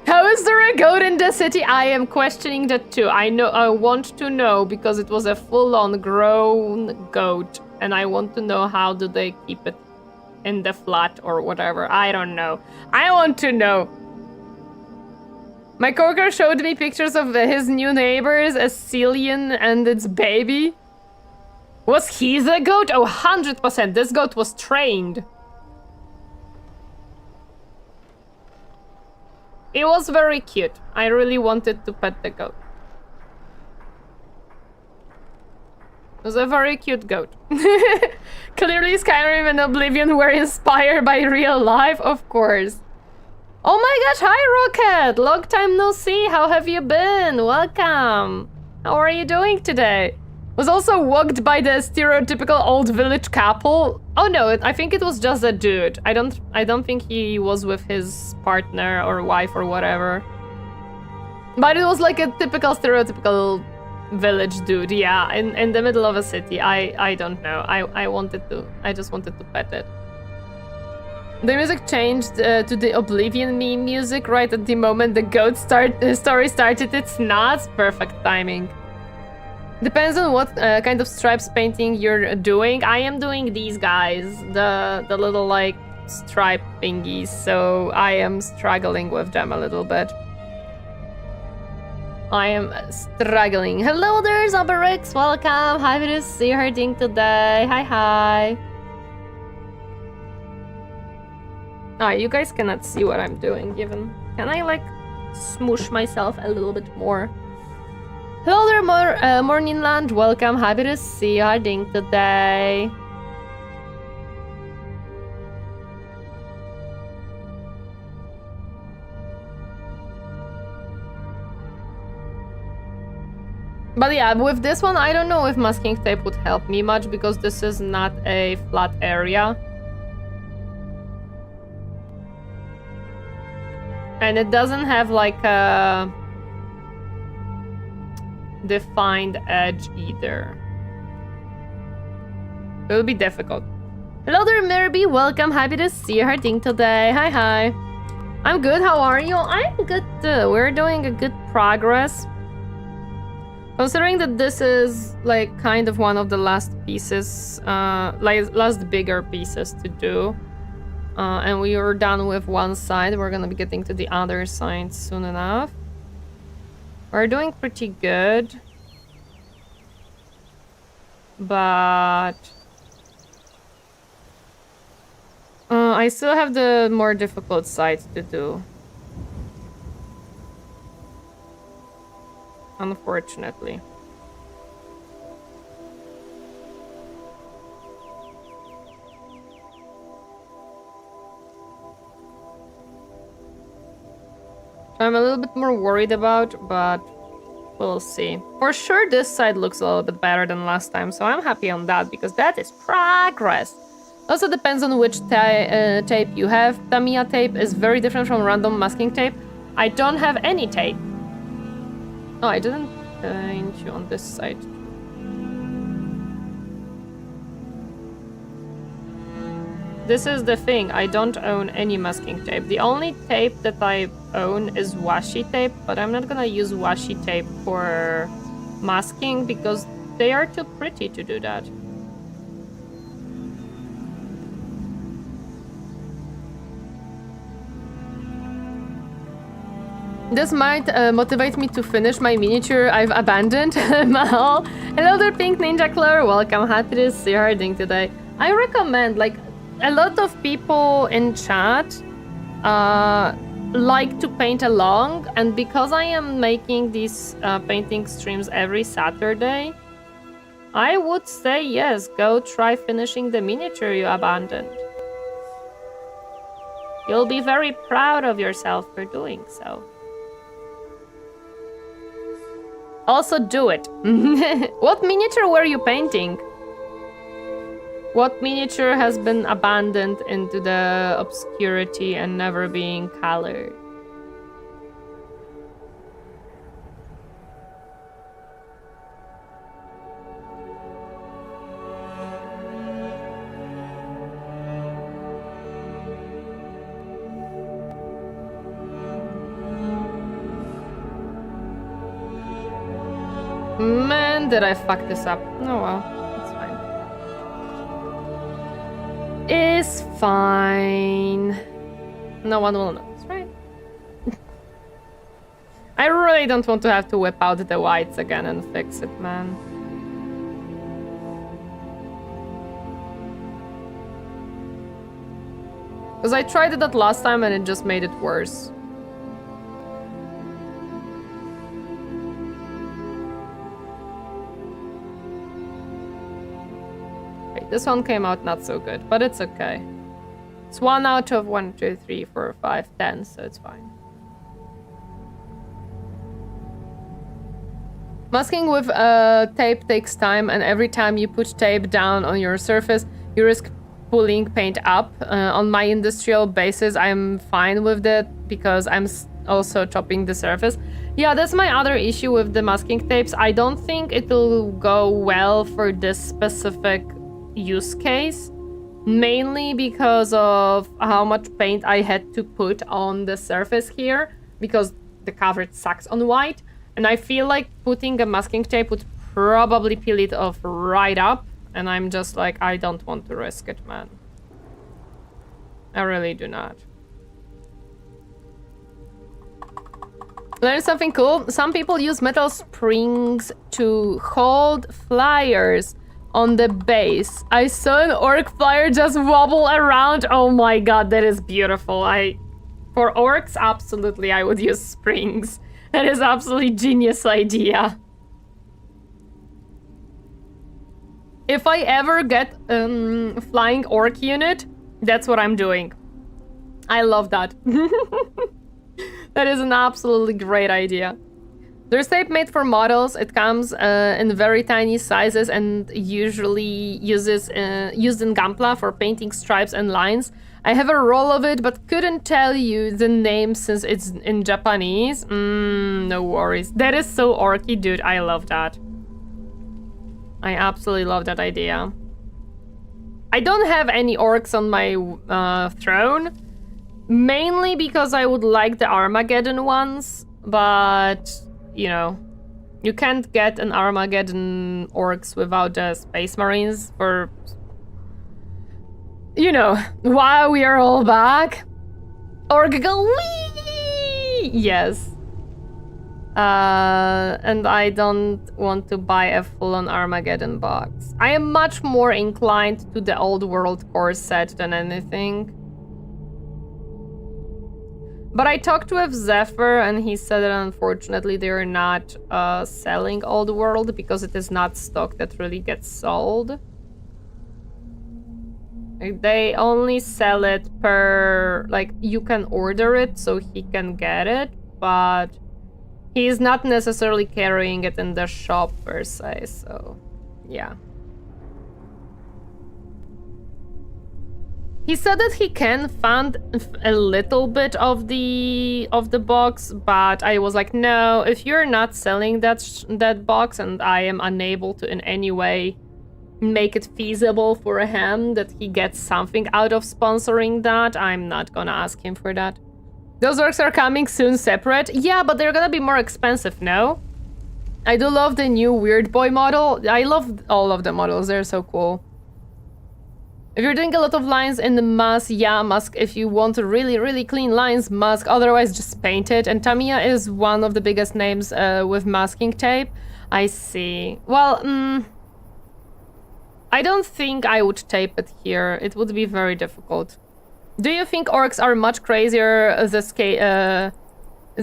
How is there a goat in the city? I am questioning that too. I want to know, because it was a full-on grown goat, and I want to know how do they keep it in the flat or whatever. I don't know. I want to know. My coworker showed me pictures of his new neighbors, a Cillian and its baby. Was he the goat? Oh, 100%. This goat was trained. It was very cute. I really wanted to pet the goat. It was a very cute goat. Clearly Skyrim and Oblivion were inspired by real life, of course. Oh my gosh, hi Rocket! Long time no see, how have you been? Welcome! How are you doing today? Was also walked by the stereotypical old village couple. Oh no, I think it was just a dude. I don't think he was with his partner or wife or whatever. But it was like a typical stereotypical village dude, yeah, in the middle of a city. I don't know. I just wanted to pet it. The music changed to the Oblivion meme music right at the moment the goat story started. It's nuts. Perfect timing. Depends on what kind of stripes painting you're doing. I am doing these guys, the little like stripe thingies, so I am struggling with them a little bit. I am struggling. Hello there, Zabarix, welcome. Happy to see you hurting today. Hi. You guys cannot see what I'm doing even. Can I like smoosh myself a little bit more? Hello there, Morningland. Welcome. Happy to see you harding today. But yeah, with this one, I don't know if masking tape would help me much because this is not a flat area. And it doesn't have like a defined edge either. It will be difficult. Hello there, Mirby. Welcome. Happy to see you harding today. Hi, hi. I'm good. How are you? I'm good too. We're doing a good progress. Considering that this is like kind of one of the last pieces, last bigger pieces to do. And we are done with one side. We're gonna be getting to the other side soon enough. We're doing pretty good. But... I still have the more difficult side to do. Unfortunately. I'm a little bit more worried about, but we'll see. For sure, this side looks a little bit better than last time, so I'm happy on that because that is progress. Also depends on which tape you have. Tamiya tape is very different from random masking tape. I don't have any tape. Oh, I didn't paint you on this side. This is the thing, I don't own any masking tape. The only tape that I own is washi tape, but I'm not gonna use washi tape for masking because they are too pretty to do that. This might motivate me to finish my miniature I've abandoned. Mahal. Hello there, Pink Ninja Claire. Welcome. Happy to see you harding today. I recommend, like, a lot of people in chat like to paint along, and because I am making these painting streams every Saturday, I would say yes, go try finishing the miniature you abandoned. You'll be very proud of yourself for doing so. Also do it. What miniature were you painting? What miniature has been abandoned into the obscurity and never being colored? Man, did I fuck this up. Oh well, it's fine. It's fine. No one will notice, right? I really don't want to have to whip out the whites again and fix it, man. Because I tried it that last time and it just made it worse. This one came out not so good, but it's okay. It's 1 out of 1, 2, 3, 4, 5, 10, so it's fine. Masking with tape takes time, and every time you put tape down on your surface, you risk pulling paint up. On my industrial basis, I'm fine with that because I'm also chopping the surface. Yeah, that's my other issue with the masking tapes. I don't think it will go well for this specific use case, mainly because of how much paint I had to put on the surface here because the coverage sucks on white, and I feel like putting a masking tape would probably peel it off right up, and I'm just like, I don't want to risk it, man. I really do not. Learn something cool. Some people use metal springs to hold flyers on the base. I saw an orc flyer just wobble around. Oh my god, that is beautiful. For orcs, absolutely, I would use springs. That is absolutely genius idea. If I ever get flying orc unit, that's what I'm doing. I love that. That is an absolutely great idea. There's tape made for models. It comes in very tiny sizes and usually used in Gunpla for painting stripes and lines. I have a roll of it, but couldn't tell you the name since it's in Japanese. No worries. That is so orky, dude. I love that. I absolutely love that idea. I don't have any orcs on my throne, mainly because I would like the Armageddon ones, but, you know, you can't get an Armageddon orcs without the Space Marines for... You know, while we are all back. Orc go wee! Yes. And I don't want to buy a full-on Armageddon box. I am much more inclined to the old world core set than anything. But I talked with Zephyr and he said that unfortunately they're not selling old world because it is not stock that really gets sold. They only sell it per, like, you can order it so he can get it, but he's not necessarily carrying it in the shop per se, so yeah. He said that he can fund a little bit of the box, but I was like, no, if you're not selling that box and I am unable to in any way make it feasible for him that he gets something out of sponsoring that, I'm not gonna ask him for that. Those orcs are coming soon separate. Yeah, but they're gonna be more expensive, no? I do love the new Weird Boy model. I love all of the models, they're so cool. If you're doing a lot of lines in the mask, yeah, mask. If you want really, really clean lines, mask. Otherwise, just paint it. And Tamiya is one of the biggest names with masking tape. I see. Well, I don't think I would tape it here. It would be very difficult. Do you think orcs are much crazier than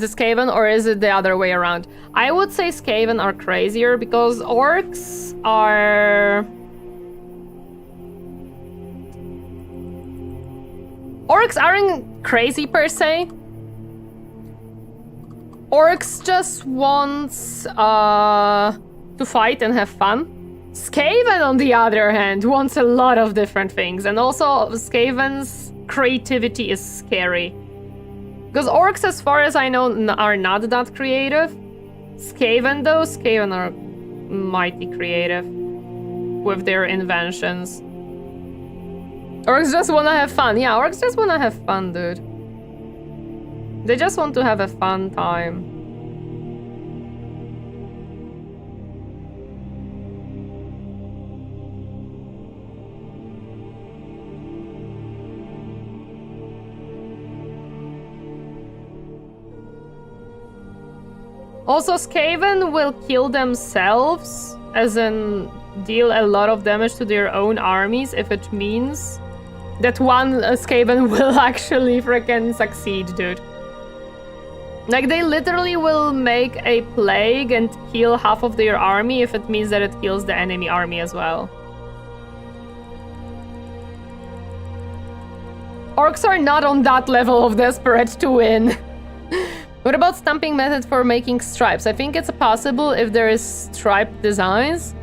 Skaven, or is it the other way around? I would say Skaven are crazier because orcs are... Orcs aren't crazy per se. Orcs just want to fight and have fun. Skaven, on the other hand, wants a lot of different things, and also Skaven's creativity is scary. Because orcs, as far as I know, are not that creative. Skaven, though, Skaven are mighty creative with their inventions. Orcs just wanna have fun. Yeah, orcs just wanna have fun, dude. They just want to have a fun time. Also, Skaven will kill themselves, as in deal a lot of damage to their own armies if it means that one Skaven will actually freaking succeed, dude. Like, they literally will make a plague and kill half of their army if it means that it kills the enemy army as well. Orcs are not on that level of desperate to win. What about stamping method for making stripes? I think it's possible if there is stripe designs.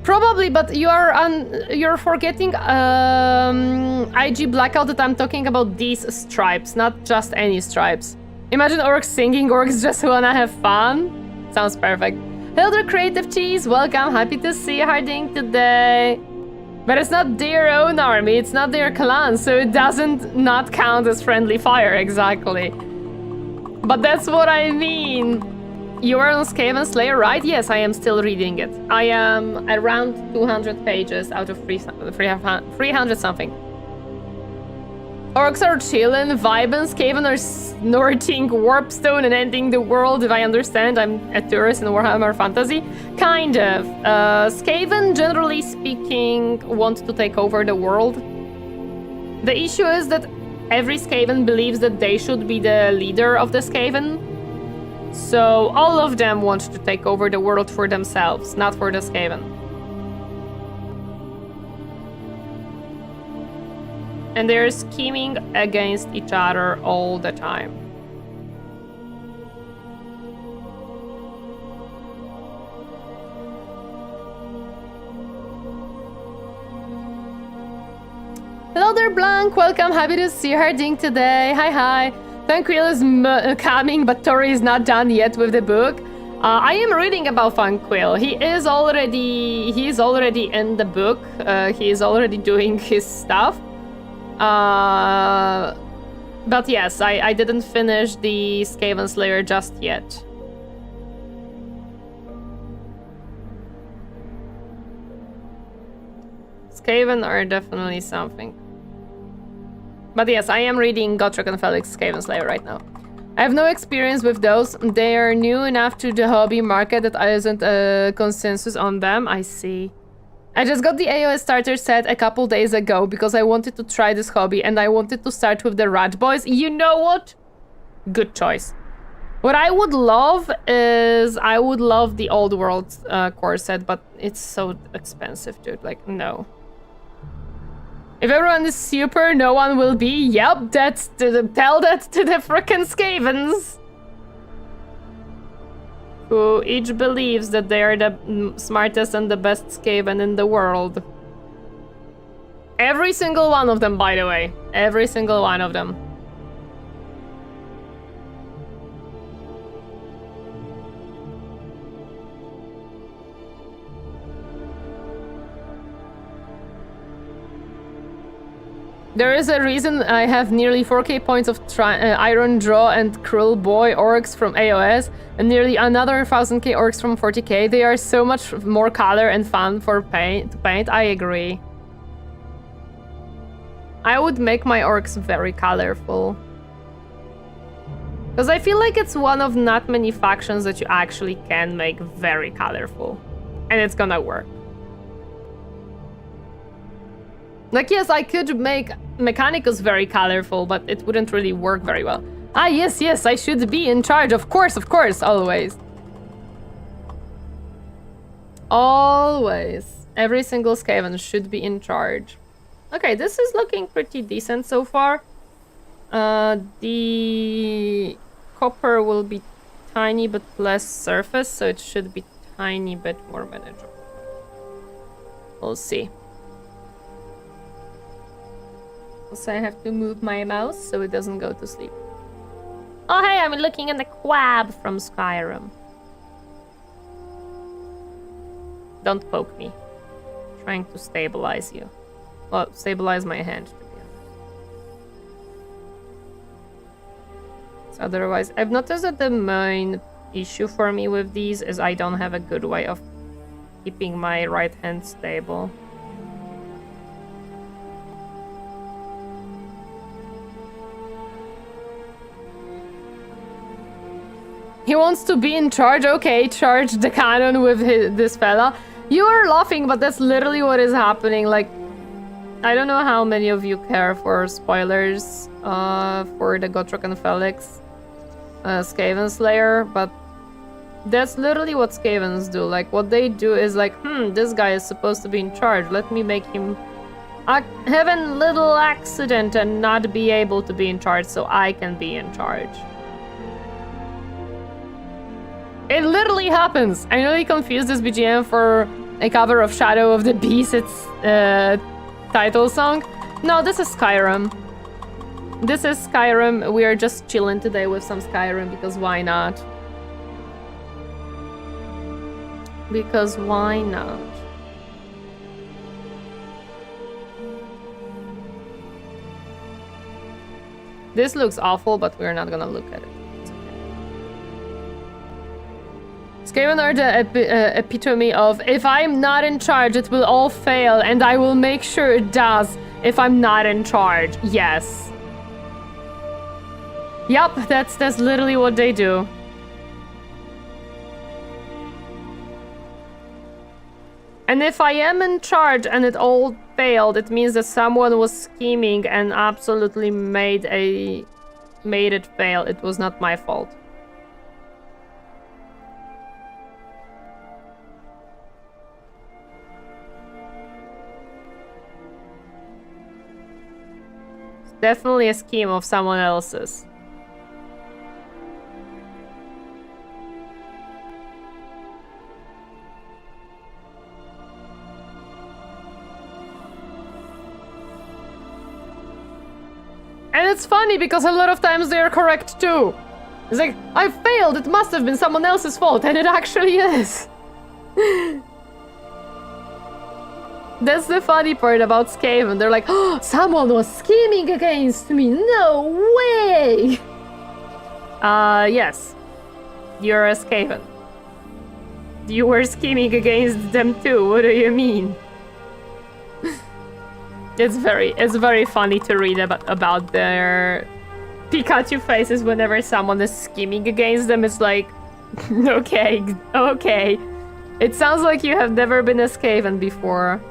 Probably, but you're forgetting IG Blackout that I'm talking about these stripes, not just any stripes. Imagine orcs singing, orcs just wanna have fun. Sounds perfect. Hello, Creative Cheese, welcome, happy to see you harding today. But it's not their own army, it's not their clan, so it doesn't not count as friendly fire, exactly. But that's what I mean. You are on Skaven Slayer, right? Yes, I am still reading it. I am around 200 pages out of 300 something. Orcs are chillin', vibin', Skaven are snorting warpstone and ending the world, if I understand. I'm a tourist in Warhammer Fantasy. Kind of. Skaven, generally speaking, want to take over the world. The issue is that every Skaven believes that they should be the leader of the Skaven. So all of them want to take over the world for themselves, not for the Skaven. And they're scheming against each other all the time. Hello there, Blanc. Welcome. Happy to see her doing today. Hi, hi. Funquill is coming, but Tori is not done yet with the book. I am reading about Funquill. He is already in the book. He is already doing his stuff. But yes, I didn't finish the Skaven Slayer just yet. Skaven are definitely something. But yes, I am reading Gotrek and Felix Skaven Slayer right now. I have no experience with those. They are new enough to the hobby market that I isn't a consensus on them. I see. I just got the AOS starter set a couple days ago because I wanted to try this hobby and I wanted to start with the Rat Boys. You know what? Good choice. What I would love is... I would love the Old World core set, but it's so expensive, dude. Like, no. If everyone is super, no one will be. Yep, that's... Tell that to the frickin' Skavens. Who each believes that they are the smartest and the best Skaven in the world. Every single one of them, by the way. Every single one of them. There is a reason I have nearly 4k points of Iron Draw and Cruel Boy orcs from AOS, and nearly another 1000k orcs from 40k. They are so much more color and fun for to paint. I agree. I would make my orcs very colorful. Because I feel like it's one of not many factions that you actually can make very colorful. And it's gonna work. Like, yes, I could make Mechanicus very colorful, but it wouldn't really work very well. Ah, yes, yes, I should be in charge. Of course, always. Always. Every single Skaven should be in charge. Okay, this is looking pretty decent so far. The copper will be tiny but less surface, so it should be tiny bit more manageable. We'll see. Also, I have to move my mouse so it doesn't go to sleep. Oh hey, I'm looking at the quab from Skyrim. Don't poke me. I'm trying to stabilize you. Well, stabilize my hand, to be honest. So otherwise, I've noticed that the main issue for me with these is I don't have a good way of keeping my right hand stable. He wants to be in charge. Okay, charge the cannon with this fella. You are laughing, but that's literally what is happening. Like, I don't know how many of you care for spoilers for the Gotrek and Felix Skaven Slayer, but that's literally what Skavens do. Like, what they do is like, this guy is supposed to be in charge. Let me make him have a little accident and not be able to be in charge so I can be in charge. It literally happens. I really confused this BGM for a cover of Shadow of the Beast, its title song. No, this is Skyrim. This is Skyrim. We are just chilling today with some Skyrim because why not? Because why not? This looks awful, but we're not gonna look at it. Skaven are the epitome of, if I'm not in charge, it will all fail, and I will make sure it does if I'm not in charge. Yes. Yup, that's literally what they do. And if I am in charge and it all failed, it means that someone was scheming and absolutely made it fail. It was not my fault. Definitely a scheme of someone else's. And it's funny because a lot of times they are correct too. It's like, I failed, it must have been someone else's fault, and it actually is. That's the funny part about Skaven. They're like, oh, someone was scheming against me. No way! Yes. You're a Skaven. You were scheming against them too. What do you mean? It's very funny to read about their Pikachu faces whenever someone is scheming against them. It's like, okay. It sounds like you have never been a Skaven before.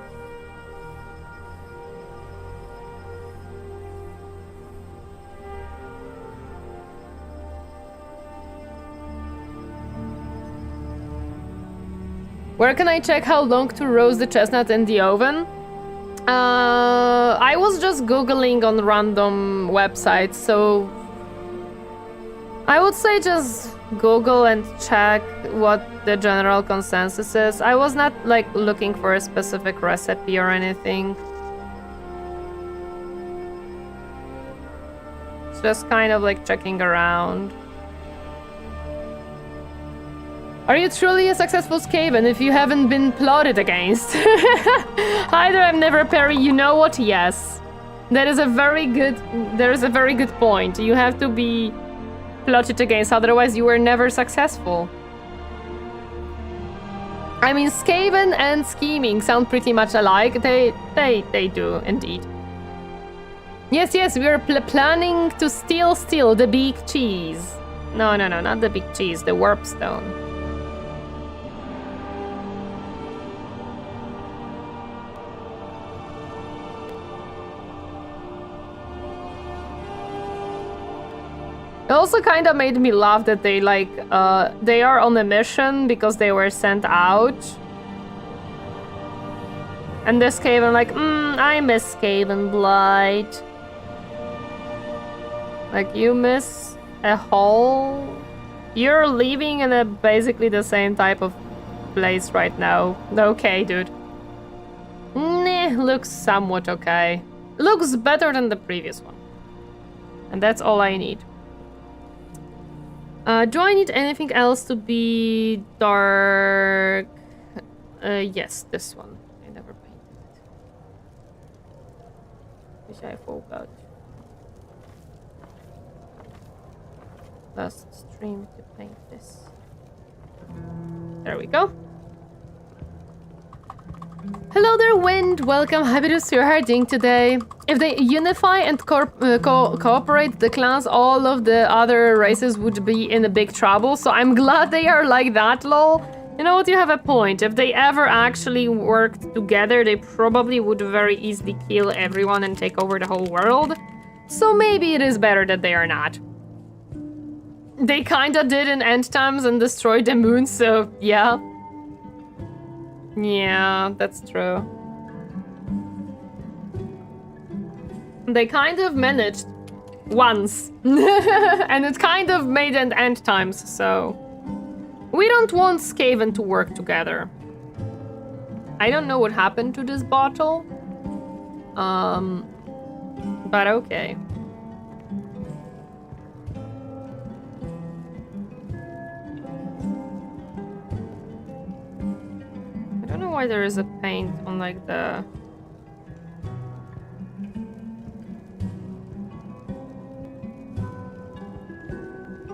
Where can I check how long to roast the chestnut in the oven? I was just googling on random websites, so I would say just Google and check what the general consensus is. I was not like looking for a specific recipe or anything. It's just kind of like checking around. Are you truly a successful Skaven if you haven't been plotted against? Hi there, I'm Never Perry. You know what? Yes. There is a very good point. You have to be plotted against, otherwise you were never successful. I mean, Skaven and scheming sound pretty much alike. They do, indeed. Yes, we are planning to steal the big cheese. No, not the big cheese, the warpstone. It also kind of made me laugh that they they are on a mission because they were sent out. And this Skaven like, I miss Skaven Blight. Like, you miss a hole? You're leaving in a basically the same type of place right now. Okay, dude. Nah, looks somewhat okay. Looks better than the previous one. And that's all I need. Do I need anything else to be dark? Yes, this one. I never painted it. Which I forgot. Last stream to paint this. There we go. Hello there, Wind. Welcome. Happy to see you harding today. If they unify and cooperate the clans, all of the other races would be in a big trouble. So I'm glad they are like that, lol. You know what? You have a point. If they ever actually worked together, they probably would very easily kill everyone and take over the whole world. So maybe it is better that they are not. They kinda did in End Times and destroyed the moon, so yeah. Yeah, that's true. They kind of managed once. And it kind of made an End Times, so... We don't want Skaven to work together. I don't know what happened to this bottle. But okay. I don't know why there is a paint on like the...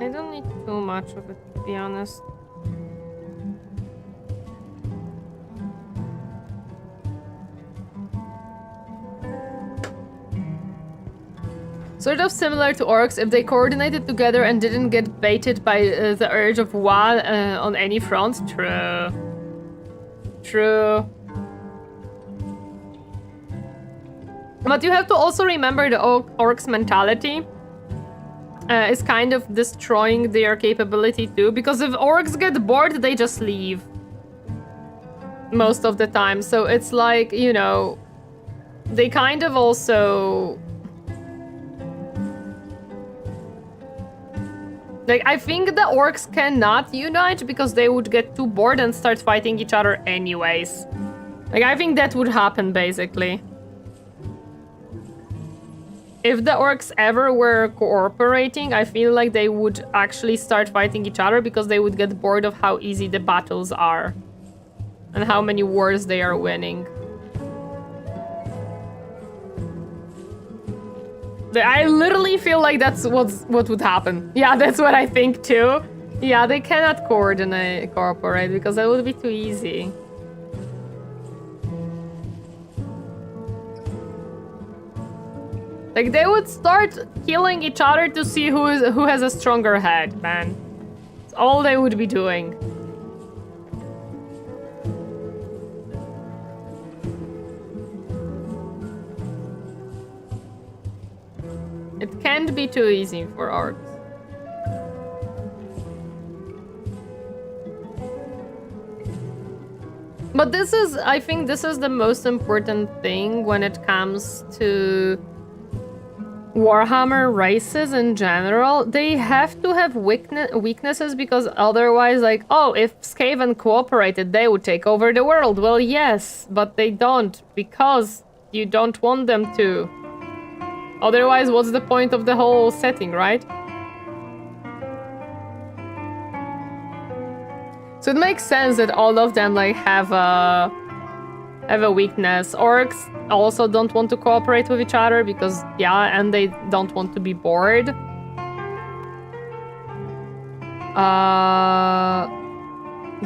I don't need too much of it, to be honest. Sort of similar to orcs, if they coordinated together and didn't get baited by the urge of one on any front. True. True. But you have to also remember the orcs' mentality is kind of destroying their capability too, because if orcs get bored, they just leave. Most of the time. So it's like, you know, they kind of also... Like, I think the orcs cannot unite because they would get too bored and start fighting each other anyways. Like, I think that would happen, basically. if the orcs ever were cooperating, I feel like they would actually start fighting each other because they would get bored of how easy the battles are and how many wars they are winning. I literally feel like that's what would happen. Yeah, that's what I think too. Yeah, they cannot cooperate because that would be too easy. Like, they would start killing each other to see who has a stronger head, man. That's all they would be doing. It can't be too easy for orcs. But this is, I think this is the most important thing when it comes to Warhammer races in general. They have to have weaknesses because otherwise, like, oh, if Skaven cooperated, they would take over the world. Well, yes, but they don't because you don't want them to. Otherwise, what's the point of the whole setting, right? So it makes sense that all of them like have a weakness. Orcs also don't want to cooperate with each other because, yeah, and they don't want to be bored.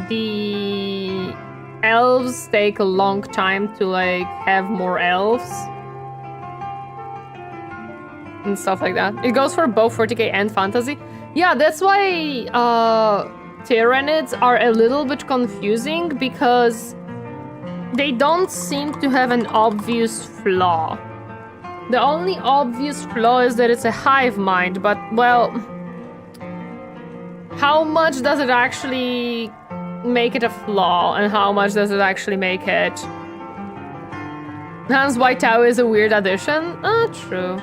The elves take a long time to like have more elves and stuff like that. It goes for both 40k and fantasy. Yeah, that's why Tyranids are a little bit confusing because they don't seem to have an obvious flaw. The only obvious flaw is that it's a hive mind, but, well, how much does it actually make it a flaw and how much does it actually make it? Hans White Tao is a weird addition? True.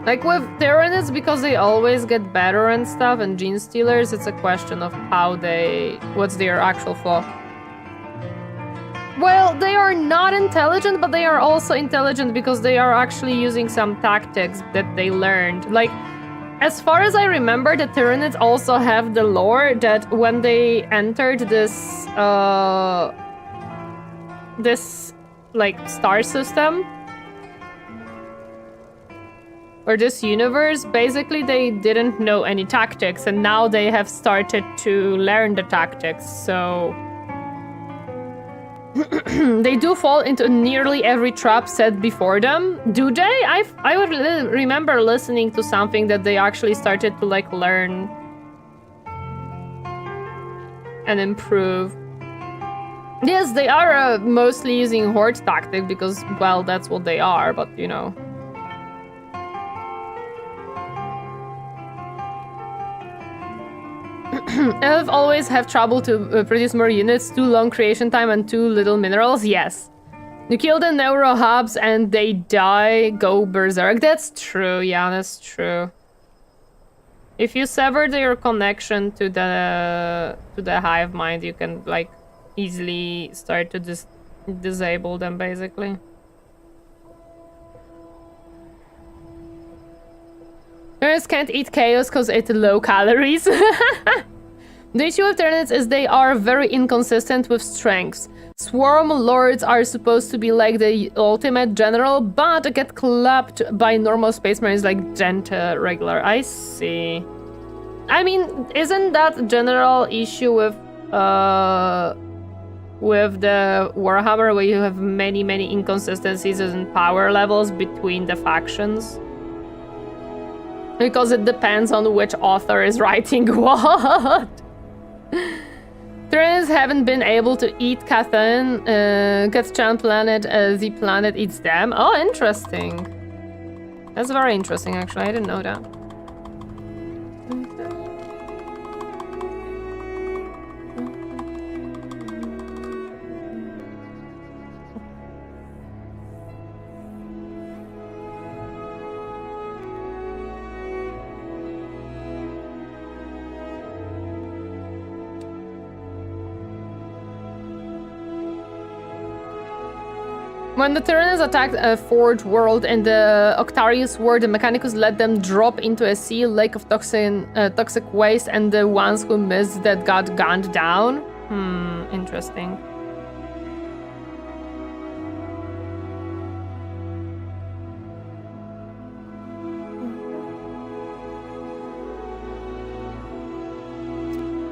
Like with Tyranids, because they always get better and stuff, and Gene Stealers, it's a question of what's their actual flaw. Well, they are not intelligent, but they are also intelligent because they are actually using some tactics that they learned. Like, as far as I remember, the Tyranids also have the lore that when they entered this, like, star system, or this universe, basically they didn't know any tactics, and now they have started to learn the tactics, so... They do fall into nearly every trap set before them. Do they? I would remember listening to something that they actually started to, like, learn and improve. Yes, they are mostly using horde tactic because, well, that's what they are, but, you know... Elf always have trouble to produce more units, too long creation time and too little minerals, yes. You kill the neuro hubs and they die, go berserk. That's true, yeah, that's true. If you sever their connection to the hive mind, you can like easily start to disable them basically. Tyranids can't eat chaos because it's low calories. The issue with Tyranids is they are very inconsistent with strengths. Swarm lords are supposed to be like the ultimate general, but get clapped by normal space marines like Genta regular. I see. I mean, isn't that a general issue with the Warhammer where you have many inconsistencies in power levels between the factions? Because it depends on which author is writing what. Tyranids haven't been able to eat Cathan, Catchan planet, the planet eats them. Oh, interesting. That's very interesting, actually. I didn't know that. When the Torineesan attacked a Forge world in the Octarius war, the Mechanicus let them drop into a sea lake of toxic waste, and the ones who missed that got gunned down. Interesting.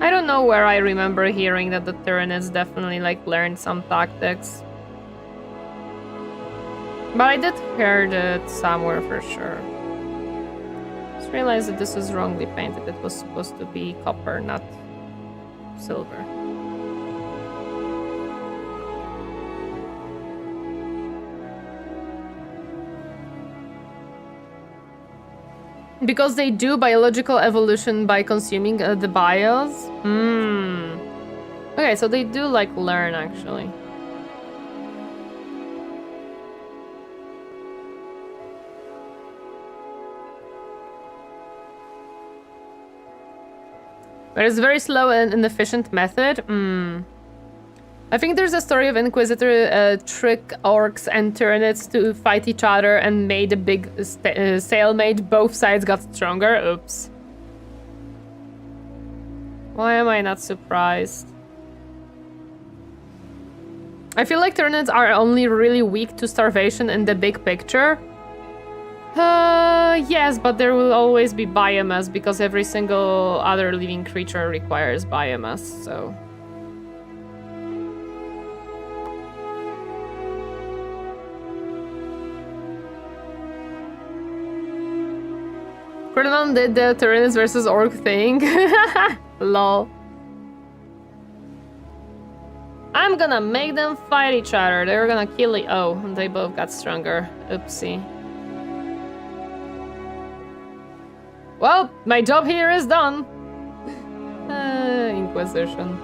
I don't know where I remember hearing that the Torineesan definitely like learned some tactics. But I did hear it somewhere for sure. Just realized that this was wrongly painted. It was supposed to be copper, not silver. Because they do biological evolution by consuming the bios? Okay, so they do like learn actually. But it's a very slow and inefficient method. I think there's a story of Inquisitor trick orcs and Tyranids to fight each other and made a big stalemate. Both sides got stronger. Oops. Why am I not surprised? I feel like Tyranids are only really weak to starvation in the big picture. Yes, but there will always be biomass because every single other living creature requires biomass, so... Ferdinand did the Tyranids versus Orc thing. Lol. I'm gonna make them fight each other. They're gonna kill each... Oh, and they both got stronger. Oopsie. Well, my job here is done. Inquisition.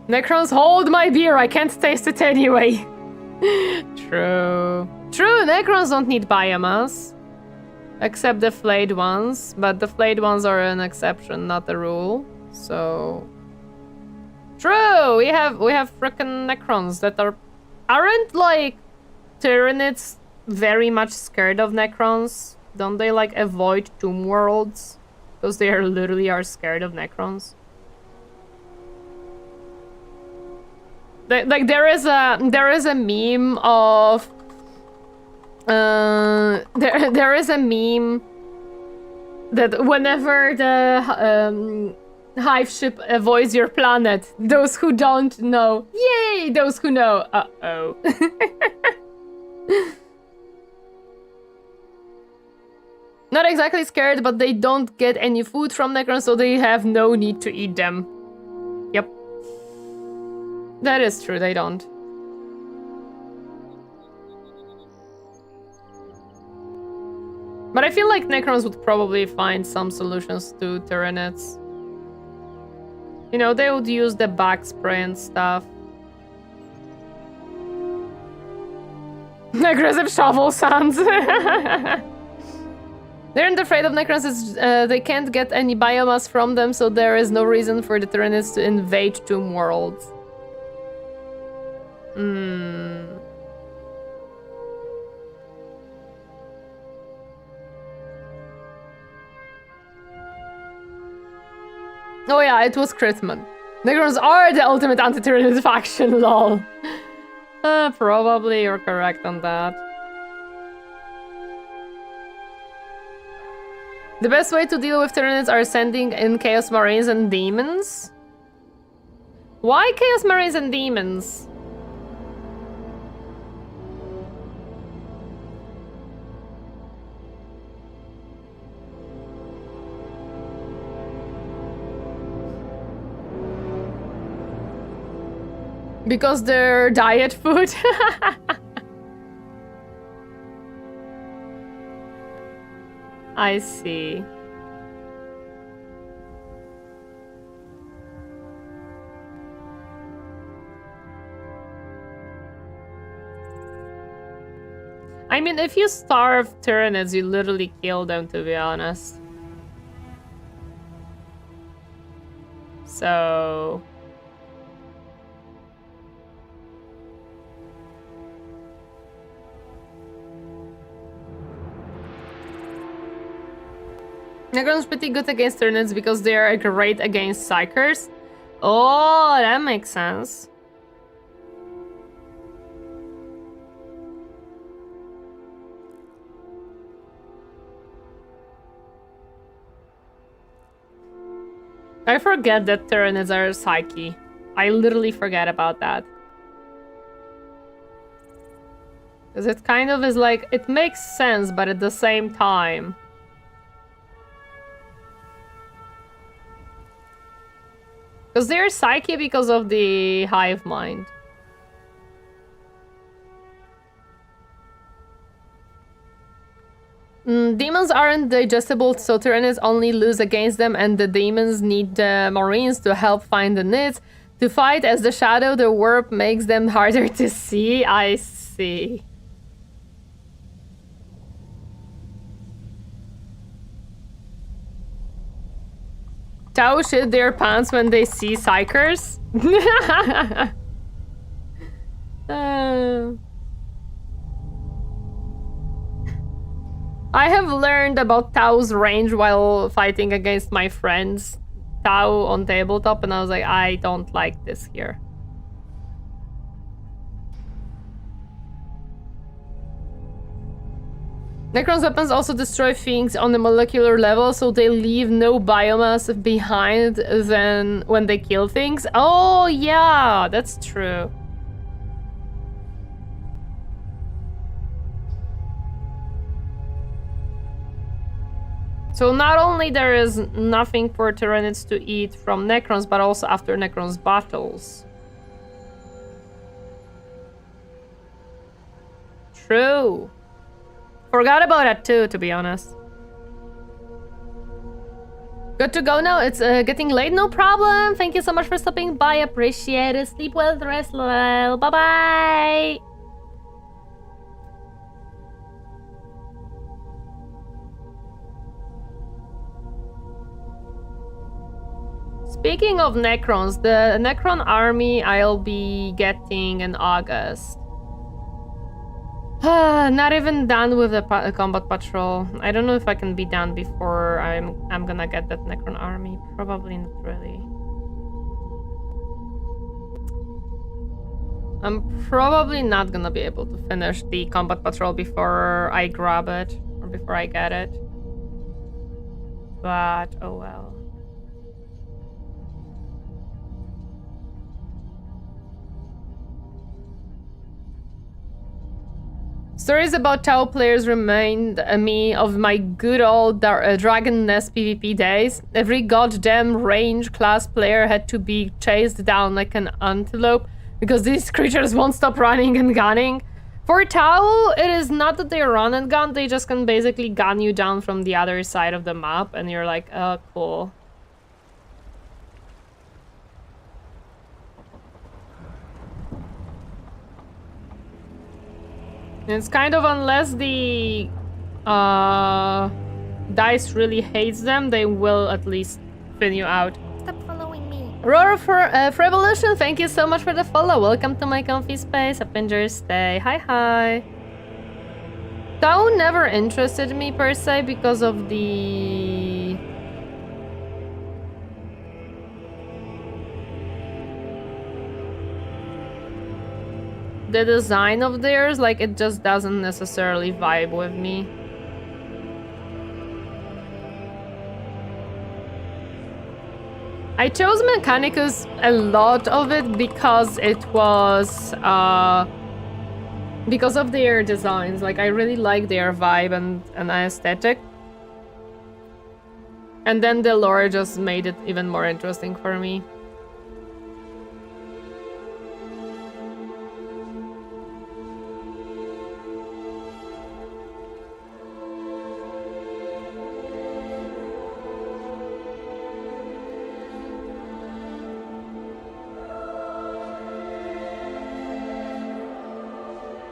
Necrons, hold my beer. I can't taste it anyway. True. True, Necrons don't need biomass. Except the flayed ones. But the flayed ones are an exception, not the rule. So... True! We have frickin' Necrons that aren't like Tyranids very much scared of Necrons? Don't they like avoid tomb worlds? Because they literally are scared of Necrons. Like there is a meme of there is a meme that whenever the hive ship avoids your planet, those who don't know, yay! Those who know, uh-oh. Not exactly scared, but they don't get any food from Necrons, so they have no need to eat them. Yep. That is true, they don't. But I feel like Necrons would probably find some solutions to Tyranids. You know, they would use the back spray and stuff. Aggressive shovel sounds. They're not afraid of Necrons. They can't get any biomass from them, so there is no reason for the Tyranids to invade tomb worlds. Oh yeah, it was Critman. Necrons are the ultimate anti-Tyranid faction, lol. Probably you're correct on that. The best way to deal with Tyranids are sending in Chaos Marines and Demons? Why Chaos Marines and Demons? Because they're diet food? I see. I mean, if you starve Tyranids, you literally kill them, to be honest. So... Necron's pretty good against Tyranids because they are great against Psychers. Oh, that makes sense. I forget that Tyranids are Psyche. I literally forget about that. Because it kind of is like, it makes sense, but at the same time... Because they're Psyche because of the hive mind. Demons aren't digestible, so Tyranids only lose against them, and the demons need the Marines to help find the nits. To fight as the shadow, the warp makes them harder to see. I see. Tau shit their pants when they see Psychers. I have learned about Tau's range while fighting against my friends Tau on tabletop, and I was like, I don't like this here. Necron's weapons also destroy things on the molecular level, so they leave no biomass behind then when they kill things. Oh yeah, that's true. So not only there is nothing for Tyranids to eat from Necrons, but also after Necrons battles. True. Forgot about that too, to be honest. Good to go now. It's getting late, no problem. Thank you so much for stopping by. Appreciate it. Sleep well, rest well. Bye-bye. Speaking of Necrons, the Necron army I'll be getting in August. Not even done with the combat patrol. I don't know if I can be done before I'm gonna get that Necron army. Probably not really. I'm probably not gonna be able to finish the combat patrol before I grab it or before I get it. But oh well. Stories about Tau players remind me of my good old Dragon Nest PvP days. Every goddamn range class player had to be chased down like an antelope because these creatures won't stop running and gunning. For Tau, it is not that they run and gun, they just can basically gun you down from the other side of the map and you're like, oh, cool. It's kind of, unless the dice really hates them, they will at least thin you out. Stop following me. Roar for Revolution, thank you so much for the follow. Welcome to my comfy space. Up in your stay. Hi, hi. Tau never interested me per se because of the... the design of theirs, like, it just doesn't necessarily vibe with me. I chose Mechanicus a lot of it because it was because of their designs. Like, I really like their vibe and aesthetic. And then the lore just made it even more interesting for me.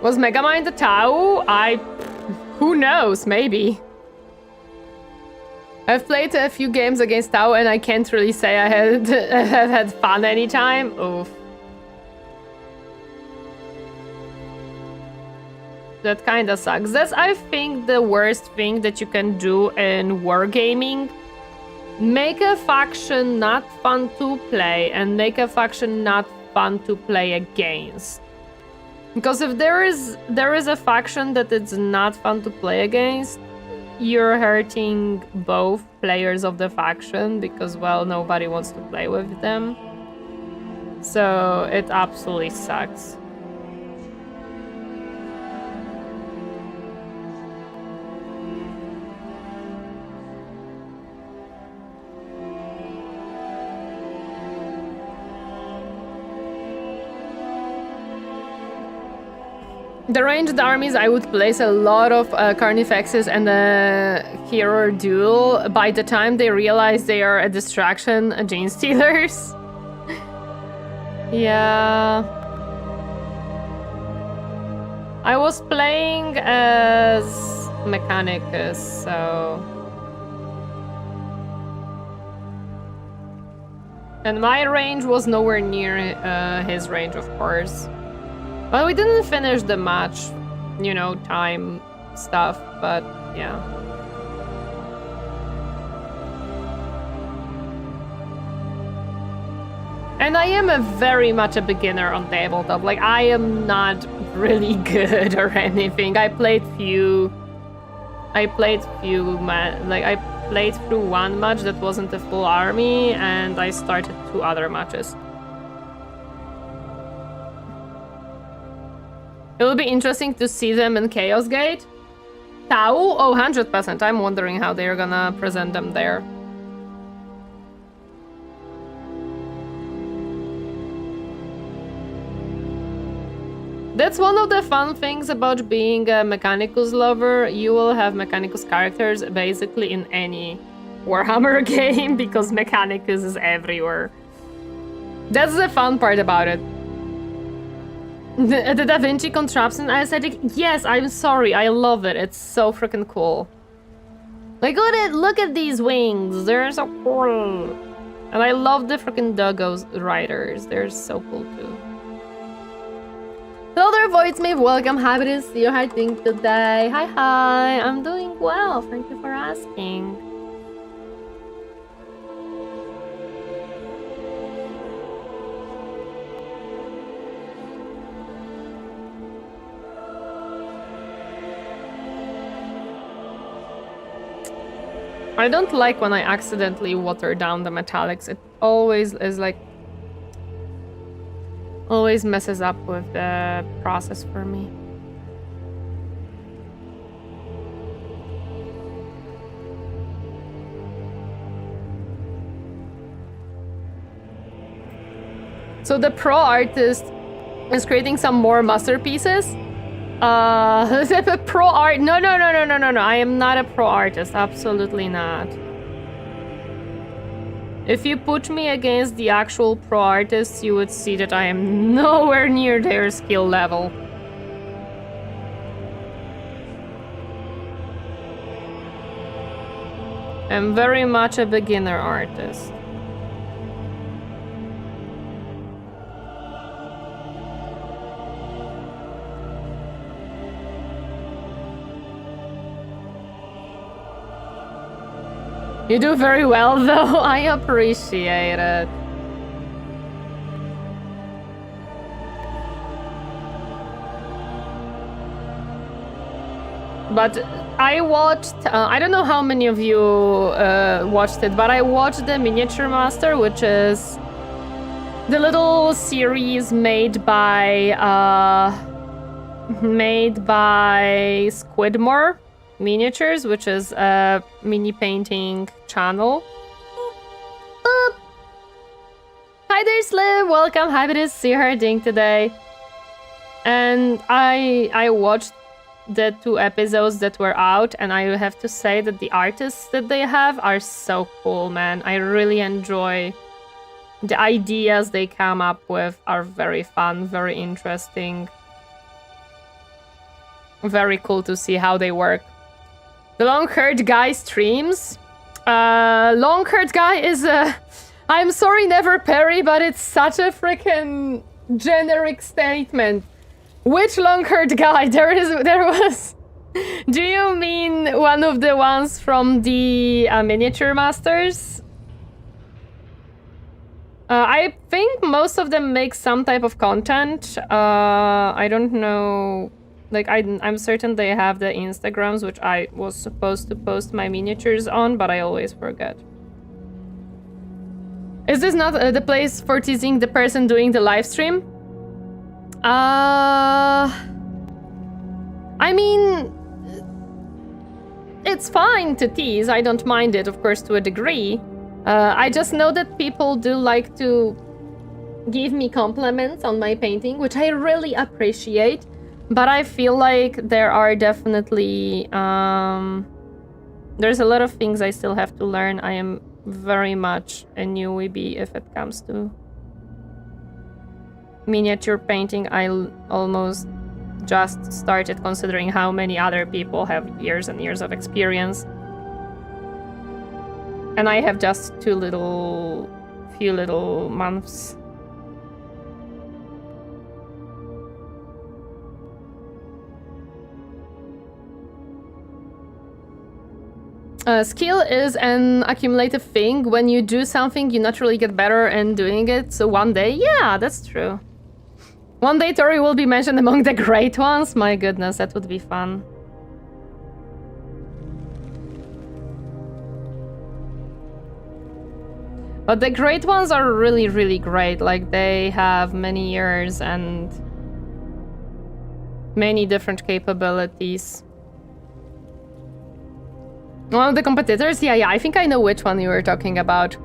Was Megamind the Tau? Who knows, maybe. I've played a few games against Tao and I can't really say I have had fun anytime. Oof. That kinda sucks. That's, I think, the worst thing that you can do in wargaming. Make a faction not fun to play and make a faction not fun to play against. Because if there is a faction that it's not fun to play against, you're hurting both players of the faction because, well, nobody wants to play with them. So it absolutely sucks. The ranged armies, I would place a lot of Carnifexes and a Hero Duel. By the time they realize they are a distraction, Gene Stealers. Yeah. I was playing as Mechanicus, so... And my range was nowhere near his range, of course. Well, we didn't finish the match, you know, time stuff, but yeah. And I am very much a beginner on tabletop. Like, I am not really good or anything. I played through one match that wasn't a full army, and I started 2 other matches. It will be interesting to see them in Chaos Gate. Tau? Oh, 100%. I'm wondering how they're gonna present them there. That's one of the fun things about being a Mechanicus lover. You will have Mechanicus characters basically in any Warhammer game because Mechanicus is everywhere. That's the fun part about it. The Da Vinci contraption aesthetic, yes, I'm sorry, I love it. It's so freaking cool. Like, look at these wings, they're so cool. And I love the freaking Doggos riders, they're so cool too. Hello there, Voidsmith, welcome, happy to see you, how are you doing today? Hi, I'm doing well, thank you for asking. I don't like when I accidentally water down the metallics. It always is like... always messes up with the process for me. So the pro artist is creating some more masterpieces. Pro art? No. I am not a pro artist. Absolutely not. If you put me against the actual pro artists, you would see that I am nowhere near their skill level. I'm very much a beginner artist. You do very well, though. I appreciate it. But I watched... I don't know how many of you watched it, but I watched the Miniature Master, which is the little series made by Squidmore Miniatures, which is a mini painting channel. Boop. Hi there, Sliv. Welcome. Happy to see her doing today. And I watched the 2 episodes that were out, and I have to say that the artists that they have are so cool, man. I really enjoy the ideas they come up with. Are very fun, very interesting, very cool to see how they work. The long-haired guy streams. Long-haired guy is I'm sorry, never Perry, but it's such a freaking generic statement. Which long-haired guy? There was... Do you mean one of the ones from the miniature masters? I think most of them make some type of content. I don't know... Like, I'm certain they have the Instagrams, which I was supposed to post my miniatures on, but I always forget. Is this not the place for teasing the person doing the live stream? I mean... It's fine to tease, I don't mind it, of course, to a degree. I just know that people do like to give me compliments on my painting, which I really appreciate. But I feel like there are definitely... there's a lot of things I still have to learn. I am very much a newbie if it comes to miniature painting. I almost just started, considering how many other people have years and years of experience. And I have just few little months. Skill is an accumulative thing. When you do something, you naturally get better in doing it. So one day, yeah, that's true. One day Tori will be mentioned among the great ones. My goodness, that would be fun. But the great ones are really, really great. Like, they have many years and many different capabilities. One of the competitors? Yeah, I think I know which one you were talking about.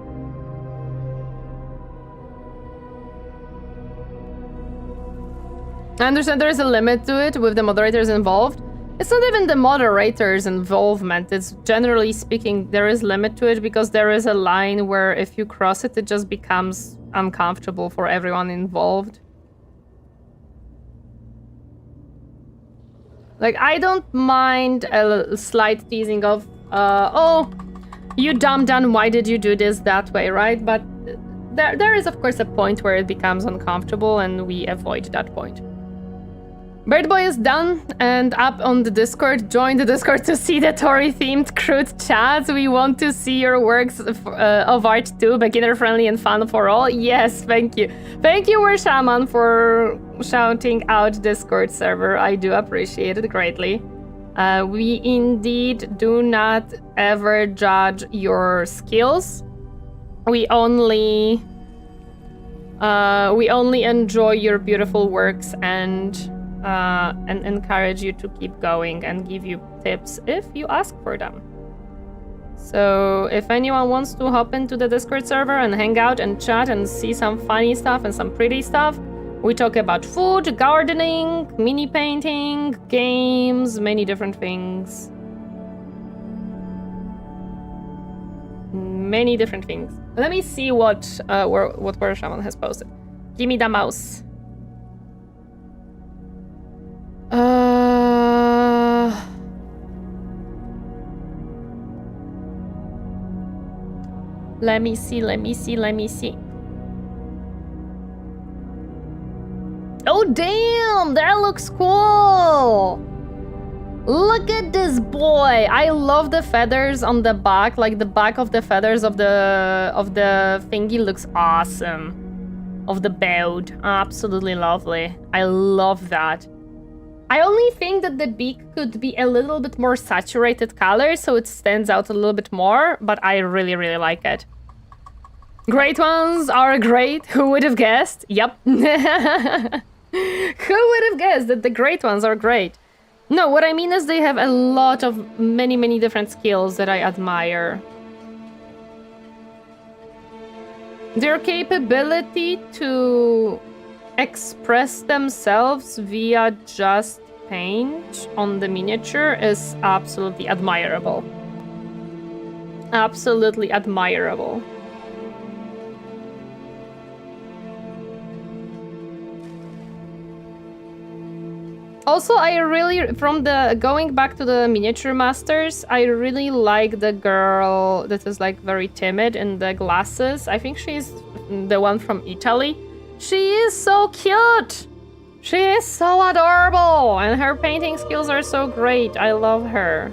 I understand there is a limit to it with the moderators involved. It's not even the moderator's involvement. It's generally speaking, there is limit to it because there is a line where if you cross it, it just becomes uncomfortable for everyone involved. Like, I don't mind a slight teasing of, oh, you dumb done, why did you do this that way, right? But there is, of course, a point where it becomes uncomfortable, and we avoid that point. Birdboy is done and up on the Discord. Join the Discord to see the Tori-themed crude chats. We want to see your works of art too, beginner-friendly and fun for all. Yes, thank you. Thank you, Shaman, for shouting out Discord server. I do appreciate it greatly. We indeed do not ever judge your skills. We only enjoy your beautiful works and encourage you to keep going and give you tips if you ask for them. So if anyone wants to hop into the Discord server and hang out and chat and see some funny stuff and some pretty stuff, we talk about food, gardening, mini painting, games, many different things. Many different things. Let me see what Shaman has posted. Give me the mouse. Let me see. Oh, damn! That looks cool! Look at this boy! I love the feathers on the back. Like, the back of the feathers of the thingy looks awesome. Of the belt. Absolutely lovely. I love that. I only think that the beak could be a little bit more saturated color, so it stands out a little bit more, but I really, really like it. Great ones are great. Who would have guessed? Yep. Who would have guessed that the great ones are great? No, what I mean is they have a lot of many different skills that I admire. Their capability to express themselves via just paint on the miniature is absolutely admirable. Absolutely admirable. Also, I really, from the going back to the miniature masters, I really like the girl that is like very timid in the glasses. I think she's the one from Italy. She is so cute. She is so adorable, and her painting skills are so great. I love her.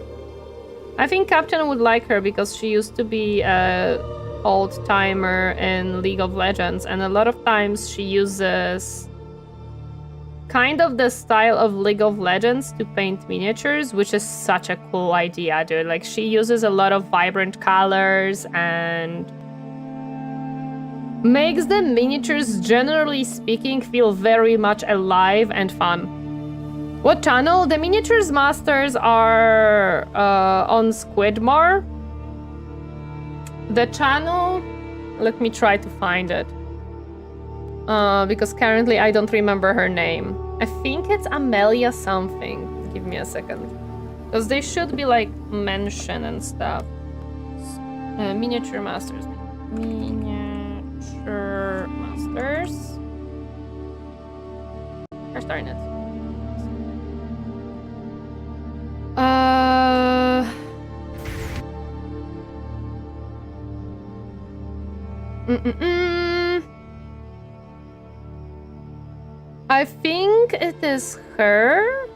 I think Captain would like her because she used to be a old-timer in League of Legends, and a lot of times she uses kind of the style of League of Legends to paint miniatures, which is such a cool idea, dude. Like, she uses a lot of vibrant colors and makes the miniatures, generally speaking, feel very much alive and fun. What channel? The Miniatures Masters are on Squidmore. The channel... Let me try to find it. Because currently I don't remember her name. I think it's Amelia something. Give me a second. Because they should be like mentioned and stuff. Miniature Masters. Miniature Masters. Where's darn it? I think it is her.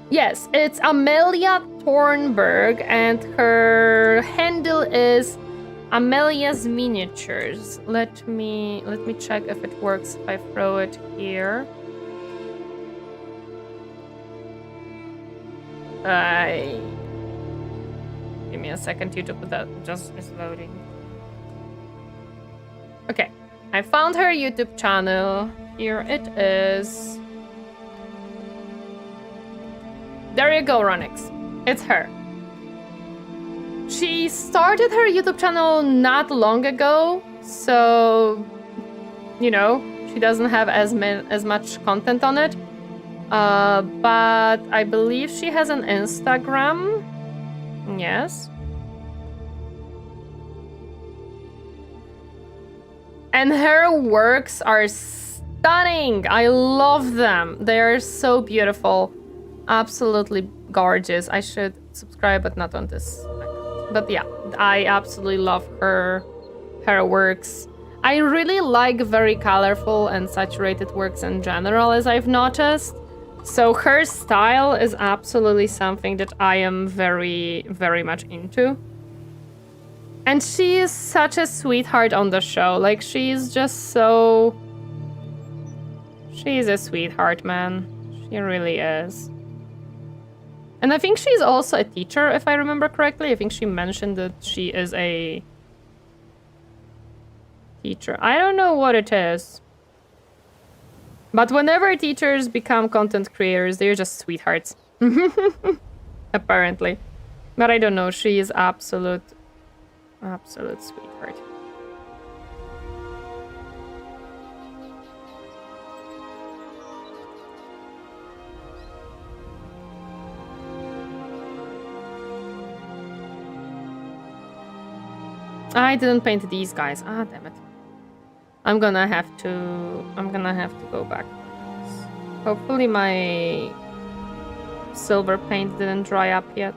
Yes, it's Amelia Thornburg, and her handle is Amelia's Miniatures. Let me check if it works if I throw it here. Give me a second, YouTube, that just is loading. Okay, I found her YouTube channel. Here it is. There you go, Ronix. It's her. She started her YouTube channel not long ago, so, you know, she doesn't have as much content on it. But I believe she has an Instagram. Yes. And her works are stunning. I love them. They are so beautiful. Absolutely gorgeous. I should subscribe, but not on this. But yeah, I absolutely love her works. I really like very colorful and saturated works in general, as I've noticed. So her style is absolutely something that I am very, very much into. And she is such a sweetheart on the show. Like, she's just so... She's a sweetheart, man. She really is. And I think she's also a teacher, if I remember correctly. I think she mentioned that she is a teacher. I don't know what it is. But whenever teachers become content creators, they're just sweethearts. Apparently. But I don't know, she is absolute sweetheart. I didn't paint these guys. Ah, damn it. I'm gonna have to go back. Hopefully my silver paint didn't dry up yet.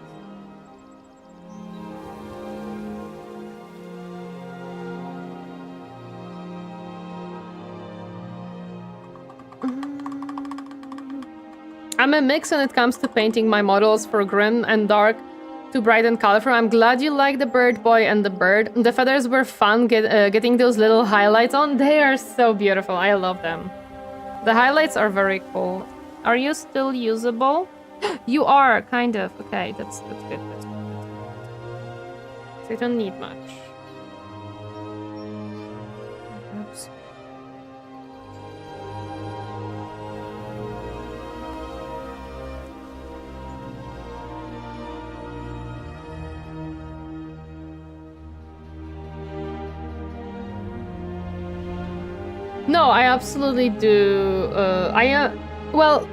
I'm a mix when it comes to painting my models, for grim and dark to bright and colorful. I'm glad you like the bird boy and the bird. The feathers were fun getting those little highlights on. They are so beautiful. I love them. The highlights are very cool. Are you still usable? You are, kind of. Okay, that's good. That's good. So you don't need much. Oops. No, I absolutely do. Well,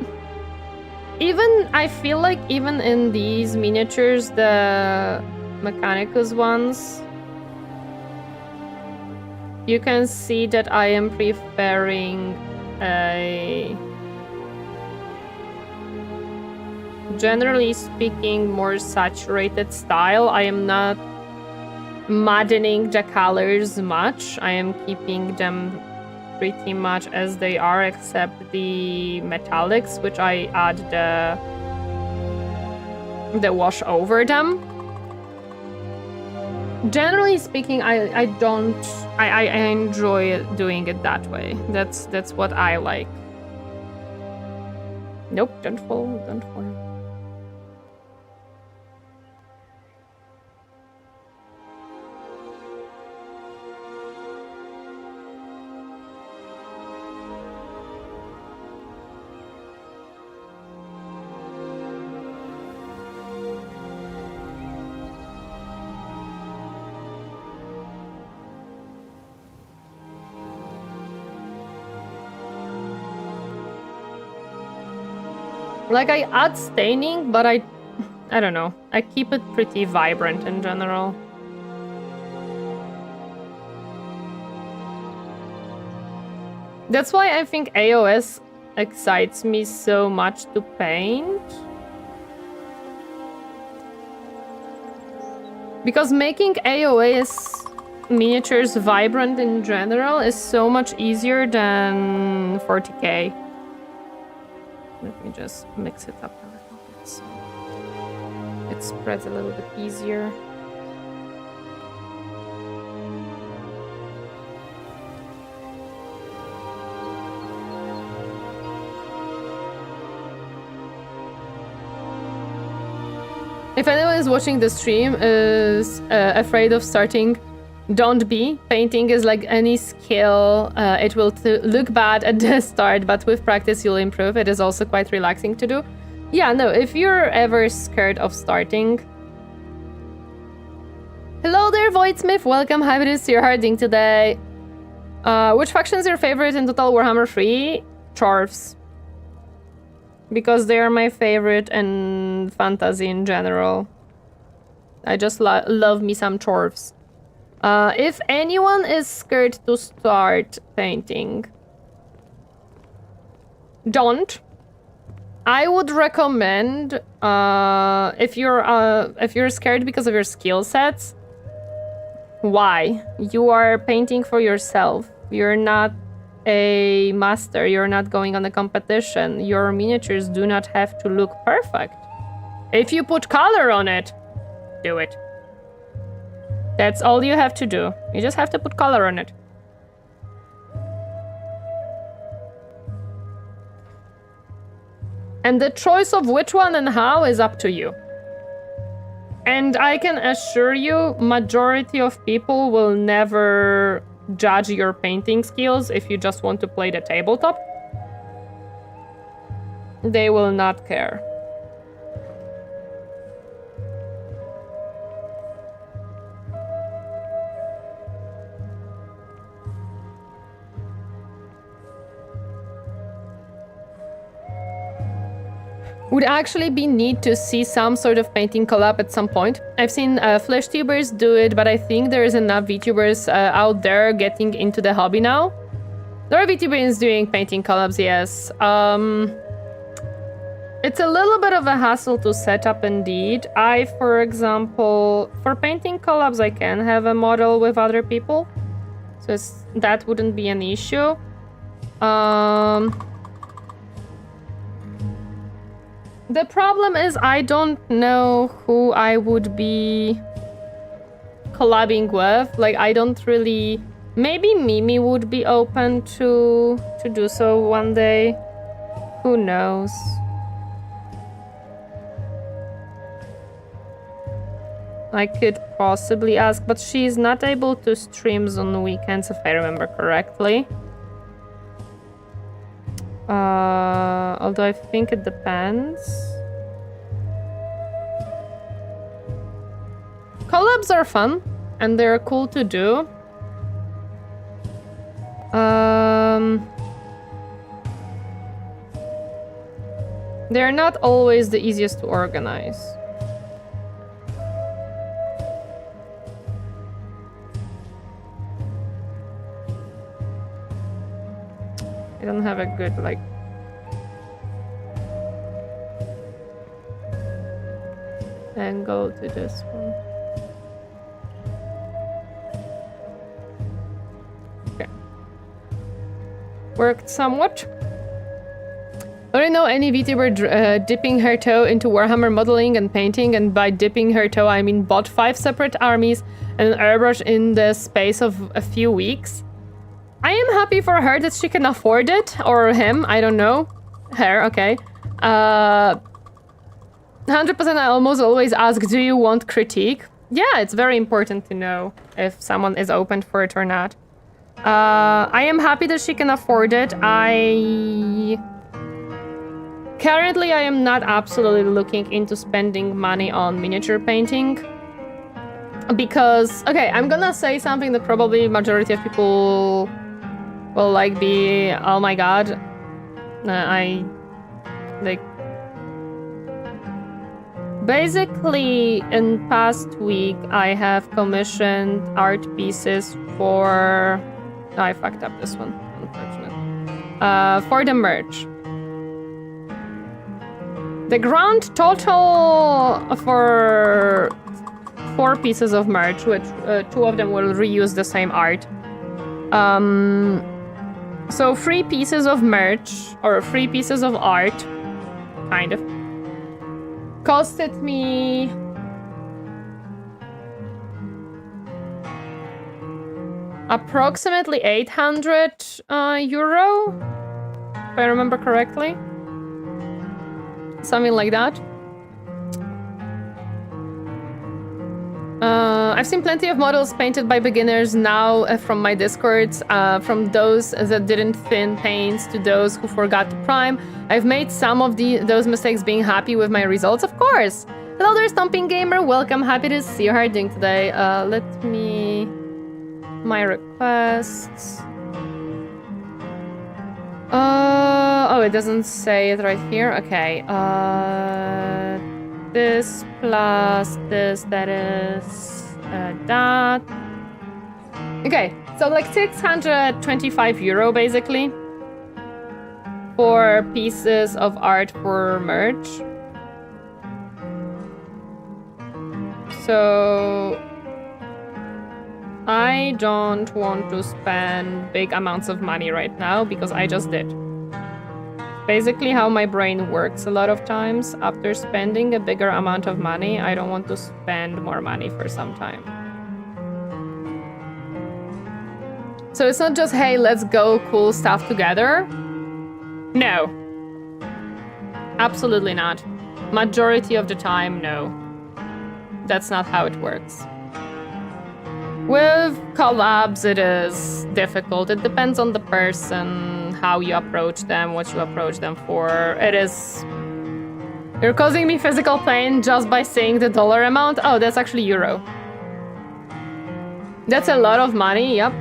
even I feel like even in these miniatures, the Mechanicus ones, you can see that I am preferring a generally speaking, more saturated style. I am not maddening the colors much. I am keeping them pretty much as they are, except the metallics, which I add the wash over them. Generally speaking, I enjoy doing it that way. That's what I like. Nope, don't fall, don't fall. Like, I add staining, but I don't know. I keep it pretty vibrant in general. That's why I think AOS excites me so much to paint. Because making AOS miniatures vibrant in general is so much easier than 40k. Let me just mix it up a little bit so it spreads a little bit easier. If anyone is watching the stream is afraid of starting, don't be. Painting is like any skill. It will look bad at the start, but with practice you'll improve. It is also quite relaxing to do. Yeah, no, if you're ever scared of starting... Hello there, Voidsmith. Welcome, happy to see your harding today. Which faction is your favorite in Total Warhammer 3? Chorfs. Because they are my favorite in fantasy in general. I just love me some Chorfs. If anyone is scared to start painting, don't. I would recommend if you're scared because of your skill sets. Why? You are painting for yourself. You're not a master. You're not going on a competition. Your miniatures do not have to look perfect. If you put color on it, do it. That's all you have to do. You just have to put color on it. And the choice of which one and how is up to you. And I can assure you, majority of people will never judge your painting skills if you just want to play the tabletop. They will not care. Would actually be neat to see some sort of painting collab at some point. I've seen fleshtubers do it, but I think there is enough VTubers out there getting into the hobby now. There are VTubers doing painting collabs, yes. It's a little bit of a hassle to set up indeed. I, for example, for painting collabs, I can have a model with other people. So that wouldn't be an issue. The problem is I don't know who I would be collabing with. Like, I don't really... Maybe Mimi would be open to do so one day. Who knows? I could possibly ask, but she's not able to stream on the weekends, if I remember correctly. Although I think it depends. Collabs are fun, and they're cool to do. They're not always the easiest to organize. I don't have a good, like... and go to this one. Okay. Worked somewhat. I don't know any VTuber dipping her toe into Warhammer modeling and painting, and by dipping her toe I mean bought 5 separate armies and an airbrush in the space of a few weeks. I am happy for her that she can afford it, or him, I don't know. Her, okay. 100% I almost always ask, do you want critique? Yeah, it's very important to know if someone is open for it or not. I am happy that she can afford it. Currently, I am not absolutely looking into spending money on miniature painting. Because, okay, I'm gonna say something that probably majority of people will like be, oh my god. Basically, in past week, I have commissioned art pieces for... Oh, I fucked up this one, unfortunately. For the merch. The grand total for 4 pieces of merch, which 2 of them will reuse the same art. So 3 pieces of merch, or 3 pieces of art, kind of, costed me approximately 800 euro, if I remember correctly. Something like that. I've seen plenty of models painted by beginners now from my discords, from those that didn't thin paints to those who forgot to prime. I've made some of those mistakes being happy with my results, of course. Hello there, Stomping Gamer. Welcome. Happy to see you. How are you doing today? Let me... My requests... oh, it doesn't say it right here. Okay. This plus this, that is... that. Okay, so like 625 euro basically for pieces of art for merch. So I don't want to spend big amounts of money right now because I just did. Basically how my brain works a lot of times. After spending a bigger amount of money, I don't want to spend more money for some time. So it's not just, hey, let's go cool stuff together. No. Absolutely not. Majority of the time, no. That's not how it works. With collabs, it is difficult. It depends on the person, how you approach them, what you approach them for. It is... You're causing me physical pain just by saying the dollar amount. Oh, that's actually euro. That's a lot of money, yep.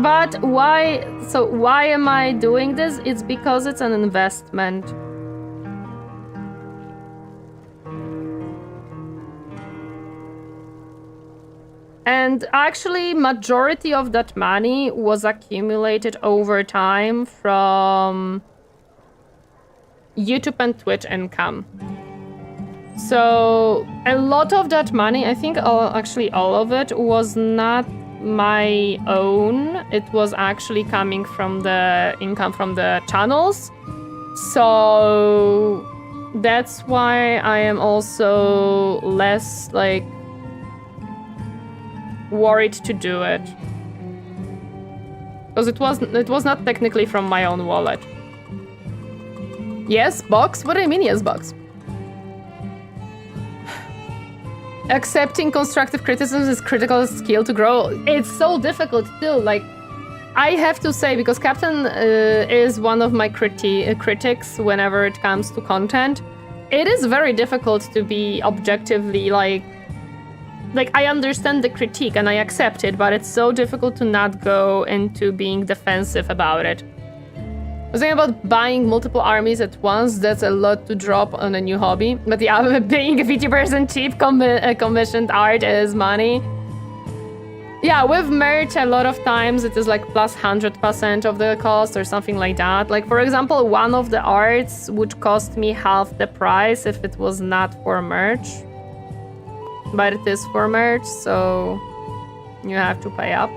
But why... So why am I doing this? It's because it's an investment. And actually, majority of that money was accumulated over time from YouTube and Twitch income. So a lot of that money, I think actually all of it, was not my own. It was actually coming from the income from the channels. So that's why I am also less like worried to do it, because it was not technically from my own wallet. Yes, box? What do you mean, yes, box? Accepting constructive criticism is critical skill to grow. It's so difficult to do. Like, I have to say, because Captain is one of my critics whenever it comes to content, it is very difficult to be objectively like I understand the critique and I accept it, but it's so difficult to not go into being defensive about it. I was thinking about buying multiple armies at once. That's a lot to drop on a new hobby. But yeah, being a VTuber and cheap commissioned art is money. Yeah, with merch, a lot of times it is like plus 100% of the cost or something like that. Like, for example, one of the arts would cost me half the price if it was not for merch. But it is for merch, so you have to pay up.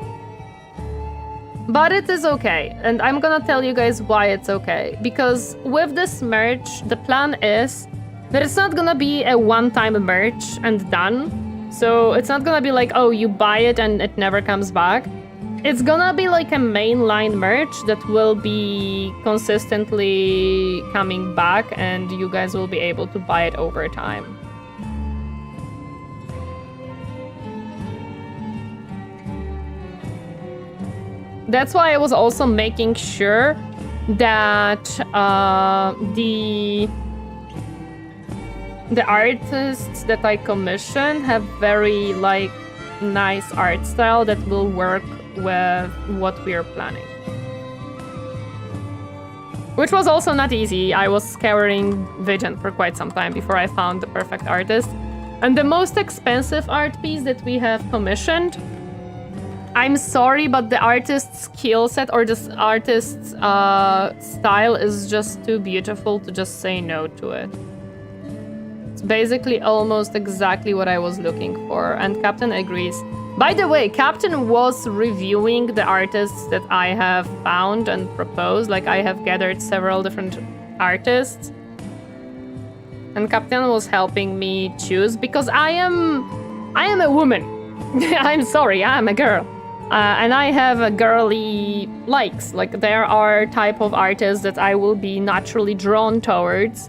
But it is okay, and I'm gonna tell you guys why it's okay. Because with this merch, the plan is that it's not gonna be a one-time merch and done. So it's not gonna be like, oh, you buy it and it never comes back. It's gonna be like a mainline merch that will be consistently coming back, and you guys will be able to buy it over time. That's why I was also making sure that the artists that I commission have very like nice art style that will work with what we're planning. Which was also not easy. I was scouring Vision for quite some time before I found the perfect artist. And the most expensive art piece that we have commissioned, I'm sorry, but the artist's skill set or this artist's style is just too beautiful to just say no to it. Basically almost exactly what I was looking for, and Captain agrees. By the way, Captain was reviewing the artists that I have found and proposed. Like, I have gathered several different artists, and Captain was helping me choose because I am a woman. I'm sorry, I'm a girl. And I have a girly likes. Like, there are type of artists that I will be naturally drawn towards.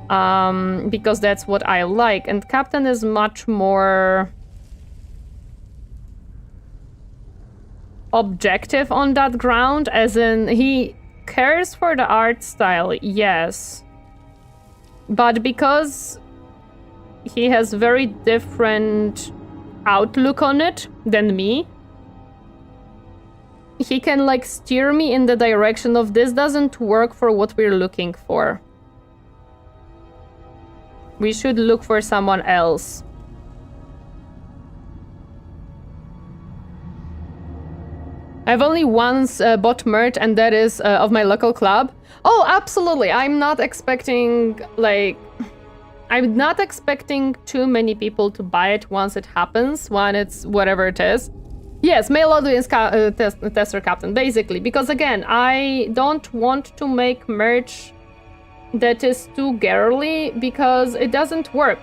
Because that's what I like. And Captain is much more objective on that ground, as in he cares for the art style, yes. But because he has very different outlook on it than me, he can like steer me in the direction of this doesn't work for what we're looking for. We should look for someone else. I've only once bought merch, and that is of my local club. Oh, absolutely. I'm not expecting, like... I'm not expecting too many people to buy it once it happens, when it's whatever it is. Yes, male audience tester captain, basically. Because again, I don't want to make merch that is too girly, because it doesn't work.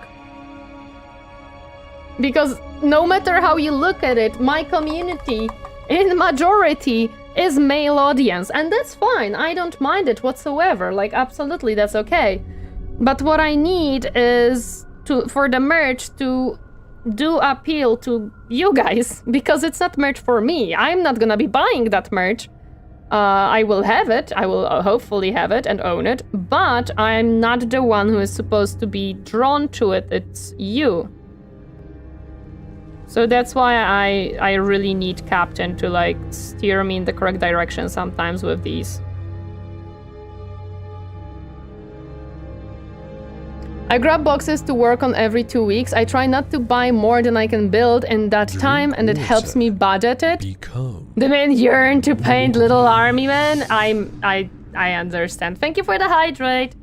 Because no matter how you look at it, my community in majority is male audience, and that's fine. I don't mind it whatsoever. Like, absolutely, that's okay. But what I need is for the merch to do appeal to you guys, because it's not merch for me. I'm not gonna be buying that merch. I will have it, I will hopefully have it and own it, but I'm not the one who is supposed to be drawn to it, it's you. So that's why I really need Captain to like steer me in the correct direction sometimes with these. I grab boxes to work on every 2 weeks. I try not to buy more than I can build in that time, and it helps me budget it. The men yearn to paint little army men. I understand. Thank you for the hydrate.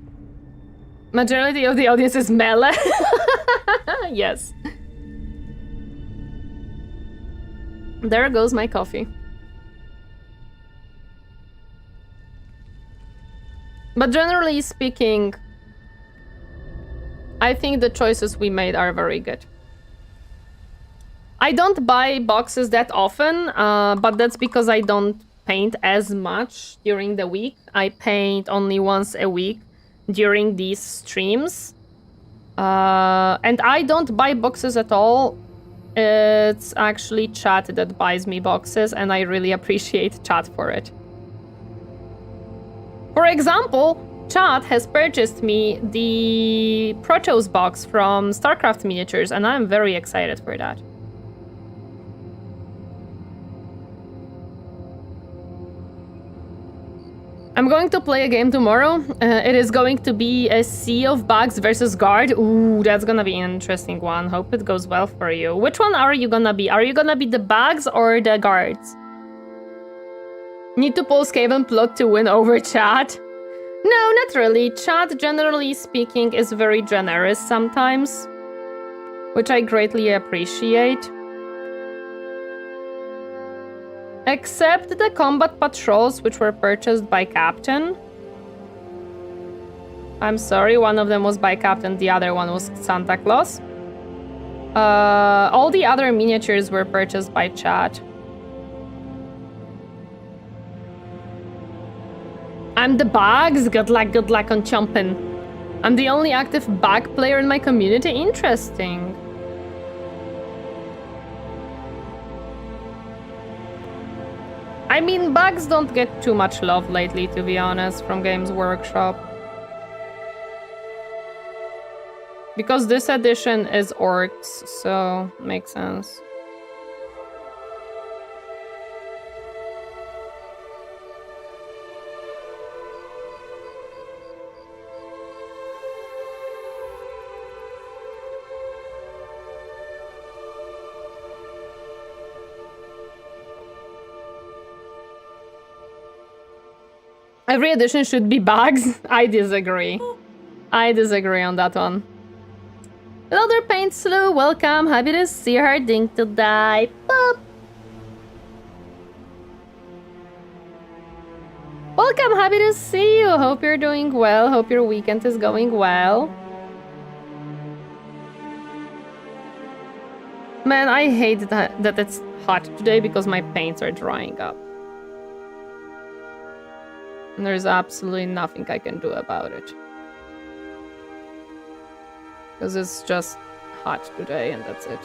Majority of the audience is melee. Yes. There goes my coffee. But generally speaking, I think the choices we made are very good. I don't buy boxes that often, but that's because I don't paint as much during the week. I paint only once a week during these streams. And I don't buy boxes at all. It's actually chat that buys me boxes, and I really appreciate chat for it. For example, chat has purchased me the Protoss box from StarCraft Miniatures, and I'm very excited for that. I'm going to play a game tomorrow. It is going to be a Sea of Bugs versus Guard. Ooh, that's gonna be an interesting one. Hope it goes well for you. Which one are you gonna be? Are you gonna be the Bugs or the Guards? Need to pull Skaven plot to win over chat? No, not really. Chat, generally speaking, is very generous sometimes, which I greatly appreciate. Except the combat patrols, which were purchased by Captain. I'm sorry, one of them was by Captain, the other one was Santa Claus. All the other miniatures were purchased by chat. I'm the Bugs. Good luck on chomping. I'm the only active Bug player in my community. Interesting. I mean, Bugs don't get too much love lately, to be honest, from Games Workshop. Because this edition is orcs, so makes sense. Every edition should be Bugs. I disagree. I disagree on that one. Another Paint Slew, welcome. Happy to see her. Dink to die. Boop. Welcome, happy to see you. Hope you're doing well. Hope your weekend is going well. Man, I hate that it's hot today because my paints are drying up. And there's absolutely nothing I can do about it. Because it's just hot today and that's it.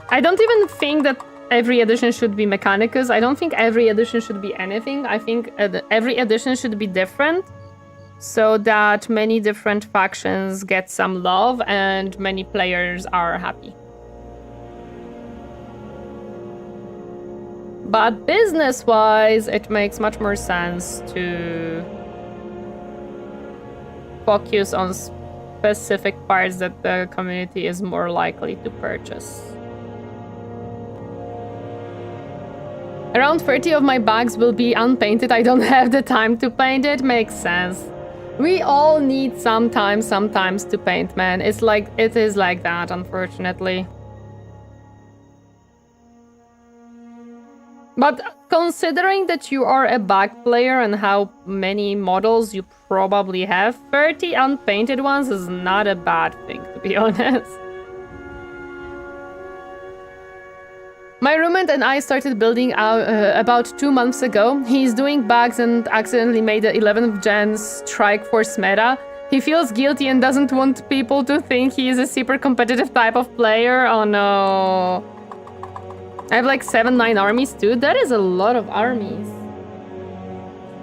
I don't even think that every edition should be Mechanicus. I don't think every edition should be anything. I think every edition should be different, so that many different factions get some love and many players are happy. But business-wise, it makes much more sense to focus on specific parts that the community is more likely to purchase. Around 30 of my bags will be unpainted. I don't have the time to paint it. Makes sense. We all need sometimes to paint, man. It is like that, unfortunately. But considering that you are a bug player and how many models you probably have, 30 unpainted ones is not a bad thing, to be honest. My roommate and I started building out about 2 months ago. He's doing bugs and accidentally made the 11th gen Strike Force meta. He feels guilty and doesn't want people to think he is a super competitive type of player. Oh no. I have like 7-9 armies too. That is a lot of armies.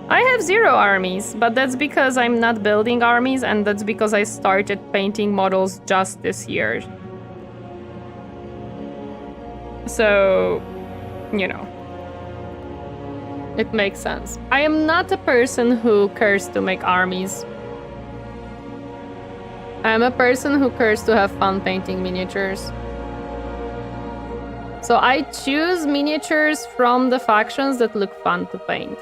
I have 0 armies, but that's because I'm not building armies and that's because I started painting models just this year. So, you know, it makes sense. I am not a person who cares to make armies. I'm a person who cares to have fun painting miniatures. So I choose miniatures from the factions that look fun to paint.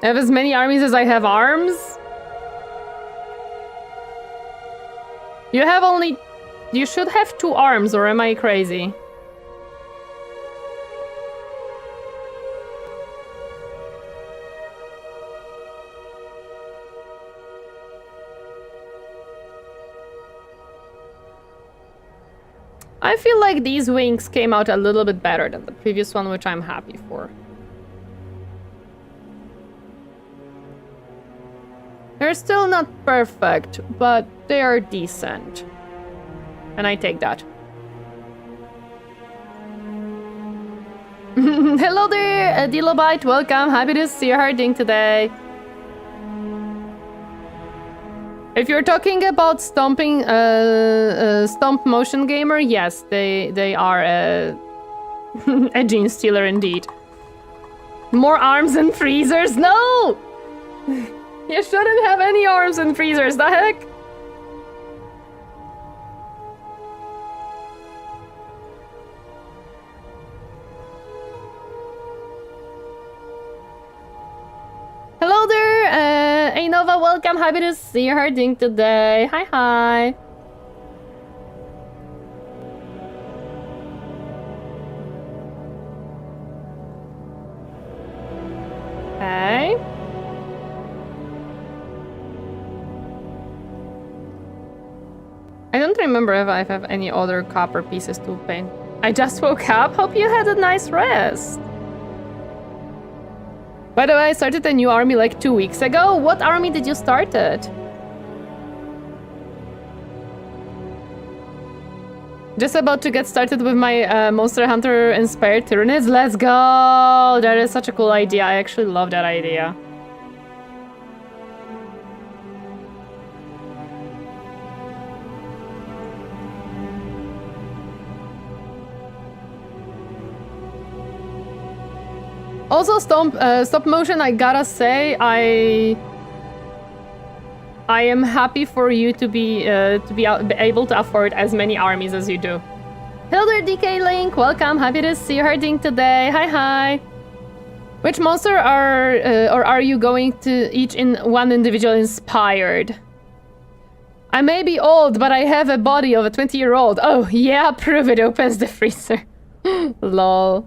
I have as many armies as I have arms. You should have 2 arms, or am I crazy? I feel like these wings came out a little bit better than the previous one, which I'm happy for. They're still not perfect, but they are decent. And I take that. Hello there, Dilobite, welcome. Happy to see you harding today. If you're talking about stomping, stomp motion gamer, yes, they are a gene stealer indeed. More arms and freezers? No! You shouldn't have any arms and freezers, the heck? Hello there, Ainova, welcome. Happy to see you harding today. Hi, hi. Hey. I don't remember if I have any other copper pieces to paint. I just woke up. Hope you had a nice rest. By the way, I started a new army like 2 weeks ago. What army did you start it? Just about to get started with my Monster Hunter inspired Torineesan. Let's go! That is such a cool idea. I actually love that idea. Also, stop motion, I gotta say, I am happy for you to be able to afford as many armies as you do. Hello there, DK Link, welcome, happy to see you harding today. Hi, hi. Which monster are you going to each in one individual inspired? I may be old, but I have a body of a 20-year-old. Oh, yeah, prove it, opens the freezer. Lol.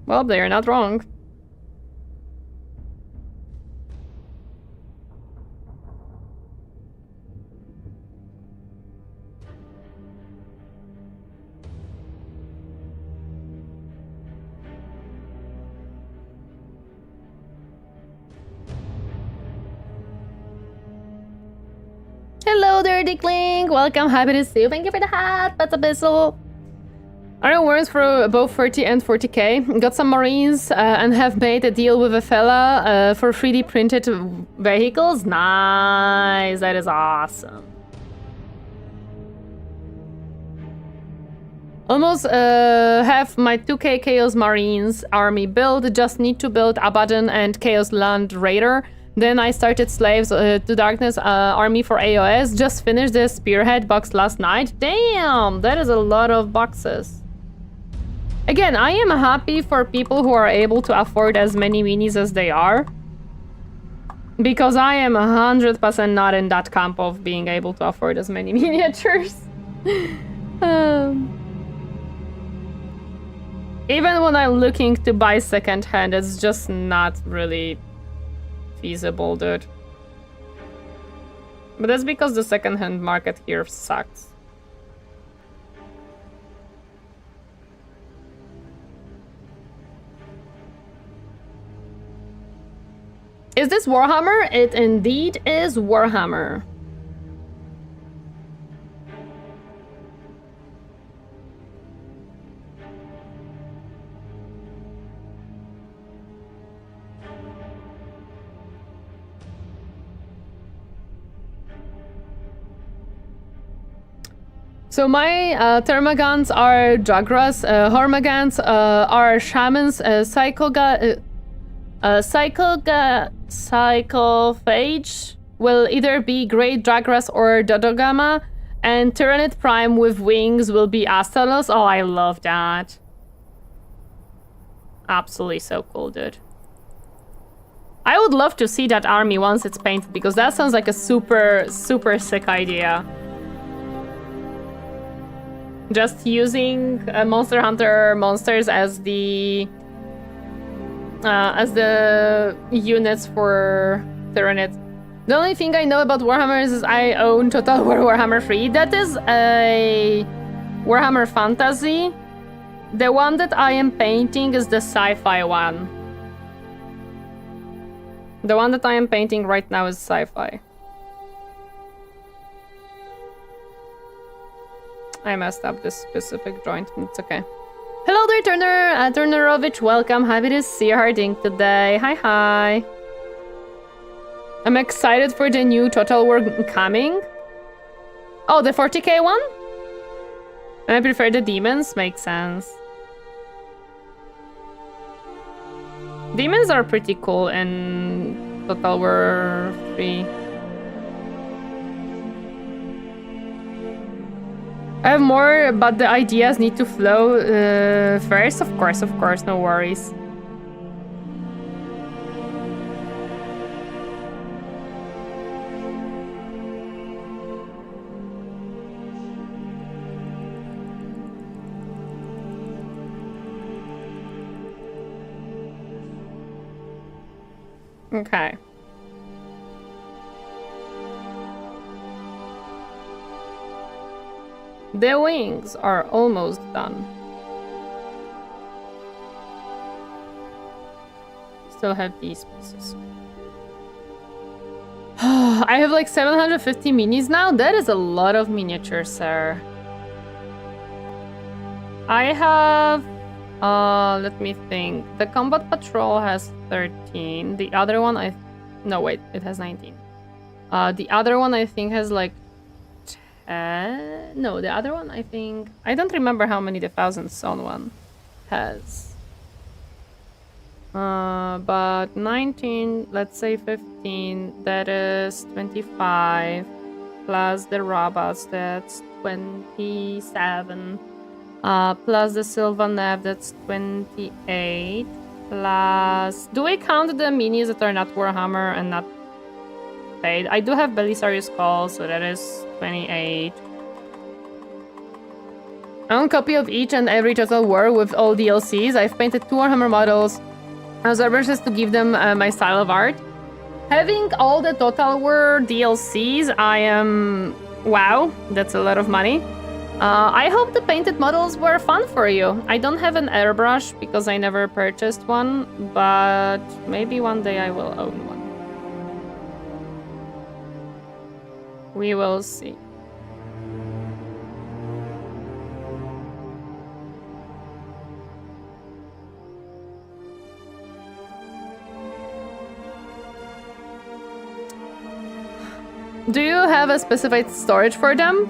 Well, they're not wrong. Hello there, Dickling! Welcome, happy to see you. Thank you for the hat, that's Abyssal. Iron Worms for both 30 and 40k. Got some Marines and have made a deal with a fella for 3D printed vehicles. Nice, that is awesome. Almost have my 2k Chaos Marines army built. Just need to build Abaddon and Chaos Land Raider. Then I started Slaves to Darkness army for AOS. Just finished the Spearhead box last night. Damn, that is a lot of boxes. Again, I am happy for people who are able to afford as many minis as they are. Because I am 100% not in that camp of being able to afford as many miniatures. Even when I'm looking to buy secondhand, it's just not really feasible, dude. But that's because the secondhand market here sucks. Is this Warhammer? It indeed is Warhammer. So my Thermagants are Jagras, Hormagants are Shamans, Psychophage will either be Great Dragras or Dodogama, and Tyranid Prime with wings will be Astalos. Oh, I love that. Absolutely so cool, dude. I would love to see that army once it's painted, because that sounds like a super, super sick idea. Just using Monster Hunter monsters as the units for Tyranid. The only thing I know about Warhammer is I own Total War Warhammer 3. That is a Warhammer Fantasy. The one that I am painting is the sci-fi one. The one that I am painting right now is sci-fi. I messed up this specific joint, it's okay. Hello there, Turnerovich. Welcome. Happy to see you harding today. Hi. I'm excited for the new Total War coming. Oh, the 40k one? I prefer the demons. Makes sense. Demons are pretty cool in Total War 3. I have more, but the ideas need to flow first. Of course, no worries. Okay. The wings are almost done. Still have these pieces. I have like 750 minis now. That is a lot of miniatures, sir. I have... let me think. The Combat Patrol has 13. The other one no, wait. It has 19. The other one I think has like... no, the other one I think... I don't remember how many the Thousand Son one has. But 19, let's say 15, that is 25. Plus the robots, that's 27. Plus the Sylvanev, that's 28. Plus... Do we count the minis that are not Warhammer and not paid? I do have Belisarius Call, so that is 28. I own a copy of each and every Total War with all DLCs. I've painted 2 Warhammer models. I was ambitious to give them my style of art. Having all the Total War DLCs, I am... Wow, that's a lot of money. I hope the painted models were fun for you. I don't have an airbrush because I never purchased one, but maybe one day I will own one. We will see. Do you have a specified storage for them?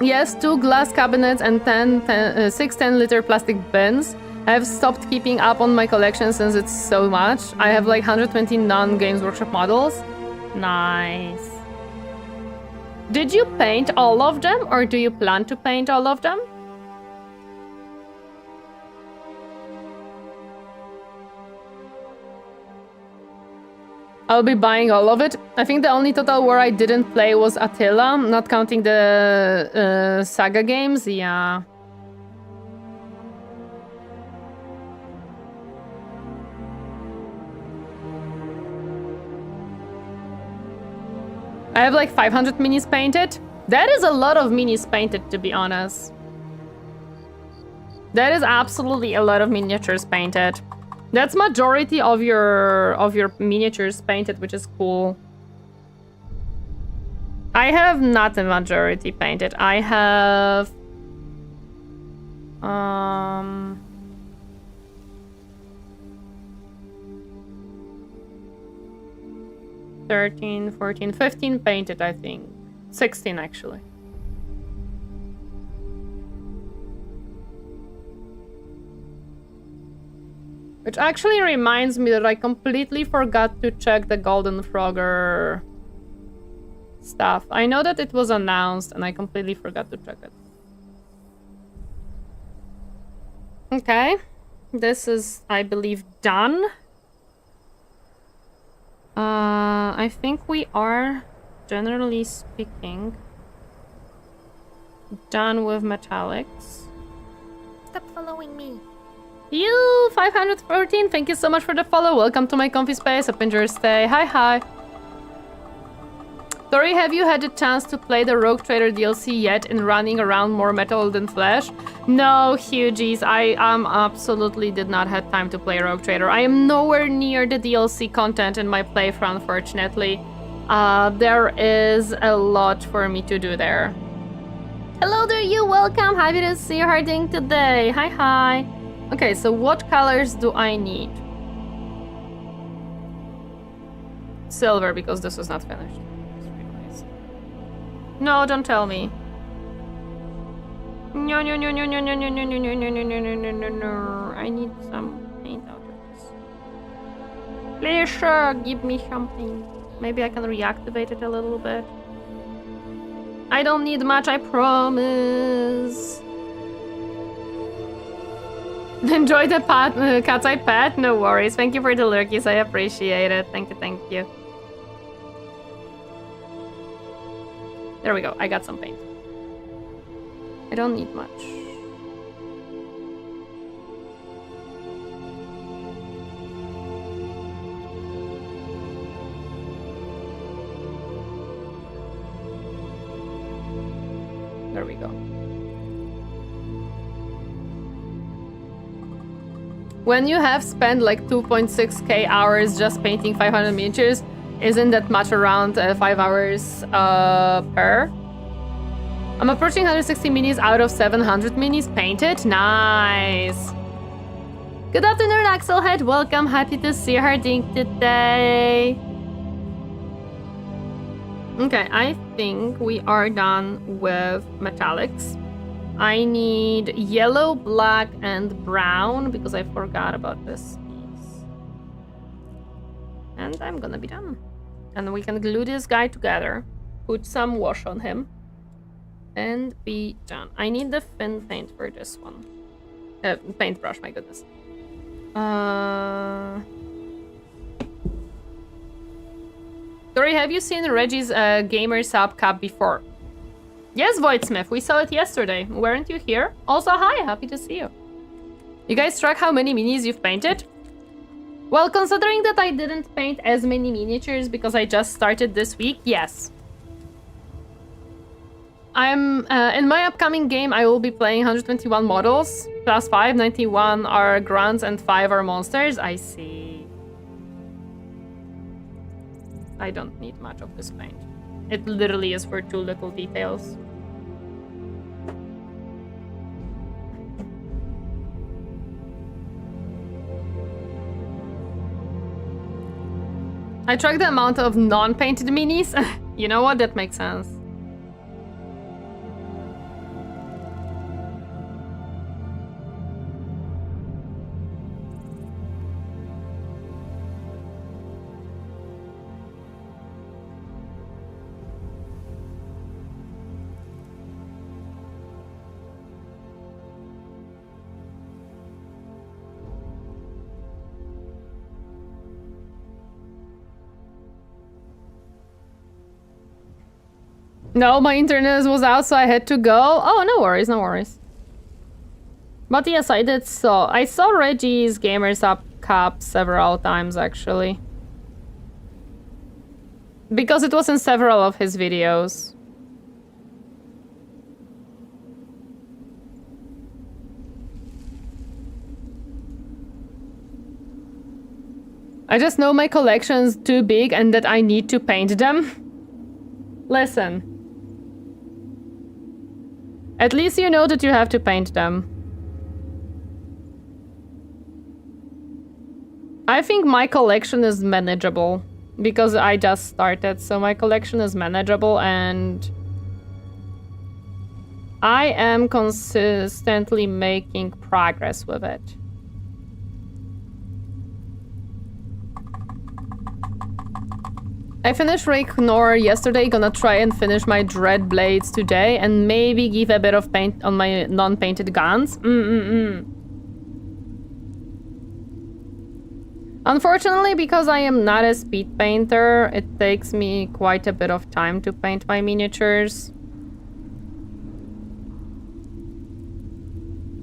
Yes, 2 glass cabinets and 6 10-liter plastic bins. I have stopped keeping up on my collection since it's so much. I have like 120 non-Games Workshop models. Nice. Did you paint all of them, or do you plan to paint all of them? I'll be buying all of it. I think the only Total War I didn't play was Attila, not counting the Saga games. Yeah. I have like 500 minis painted. That is a lot of minis painted, to be honest. That is absolutely a lot of miniatures painted. That's majority of your miniatures painted, which is cool. I have not a majority painted. I have 13, 14, 15 painted, I think. 16 actually. Which actually reminds me that I completely forgot to check the Golden Frogger stuff. I know that it was announced and I completely forgot to check it. Okay. This is, I believe, done. I think we are, generally speaking, done with metallics. Stop following me. You, 514, thank you so much for the follow. Welcome to my comfy space. Hope you enjoy your stay. Hi. Tori, have you had a chance to play the Rogue Trader DLC yet in running around more metal than flesh? No, Hugies. I absolutely did not have time to play Rogue Trader. I am nowhere near the DLC content in my playthrough, unfortunately. There is a lot for me to do there. Hello there, you. Welcome. Happy to see you harding today. Hi, hi. Okay, so what colors do I need? Silver, because this was not finished. No, don't tell me. No, no, no, no, no, no, no, no, no, no, no, no, no, no, no, no, no. I need some paint out of this. Please, give me something. Maybe I can reactivate it a little bit. I don't need much, I promise. Enjoy the cat's eye pet? No worries. Thank you for the lurkies, I appreciate it. Thank you, thank you. There we go, I got some paint. I don't need much. There we go. When you have spent like 2.6k hours just painting 500 miniatures, isn't that much, around 5 hours per? I'm approaching 160 minis out of 700 minis painted. Nice. Good afternoon, Axelhead. Welcome. Happy to see her ding today. Okay, I think we are done with metallics. I need yellow, black, and brown because I forgot about this piece. And I'm gonna be done. And we can glue this guy together, put some wash on him, and be done. I need the thin paint for this one. Paintbrush, my goodness. Tori, have you seen Reggie's gamer sub cup before? Yes, Voidsmith, we saw it yesterday. Weren't you here? Also, hi, happy to see you. You guys track how many minis you've painted? Well, considering that I didn't paint as many miniatures because I just started this week, yes. I'm in my upcoming game, I will be playing 121 models, plus 5, 91 are grunts and 5 are monsters. I see. I don't need much of this paint. It literally is for 2 little details. I track the amount of non-painted minis. You know what? That makes sense. No, my internet was out, so I had to go. Oh, no worries, no worries. But yes, I did so. I saw Reggie's Gamers Up Cup several times, actually. Because it was in several of his videos. I just know my collection's too big and that I need to paint them. Listen. At least you know that you have to paint them. I think my collection is manageable because I just started, so my collection is manageable and I am consistently making progress with it. I finished Rakenor yesterday, gonna try and finish my Dread Blades today and maybe give a bit of paint on my non-painted guns. Unfortunately, because I am not a speed painter, it takes me quite a bit of time to paint my miniatures.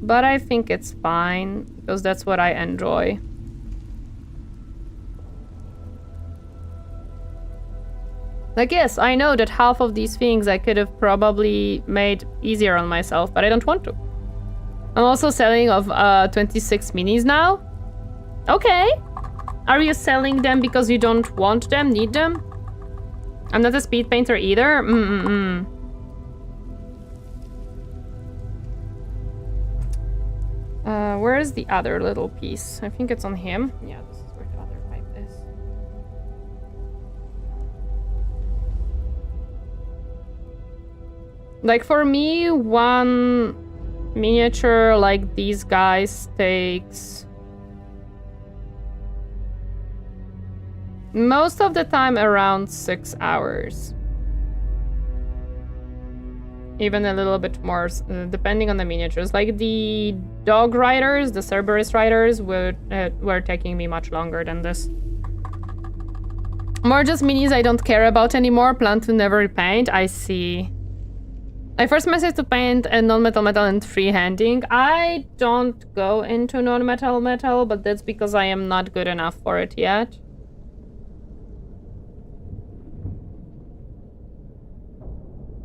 But I think it's fine, because that's what I enjoy. Like, yes, I know that half of these things I could have probably made easier on myself, but I don't want to. I'm also selling of 26 minis now. Okay. Are you selling them because you don't want them, need them? I'm not a speed painter either. Where is the other little piece? I think it's on him. Yeah, this is where the other pipe is. Like, for me, one miniature like these guys takes most of the time around 6 hours. Even a little bit more, depending on the miniatures. Like the dog riders, the Cerberus riders were taking me much longer than this. More just minis I don't care about anymore. Plan to never repaint. I see. I first message to paint a non-metal metal and freehanding. I don't go into non-metal metal, but that's because I am not good enough for it yet.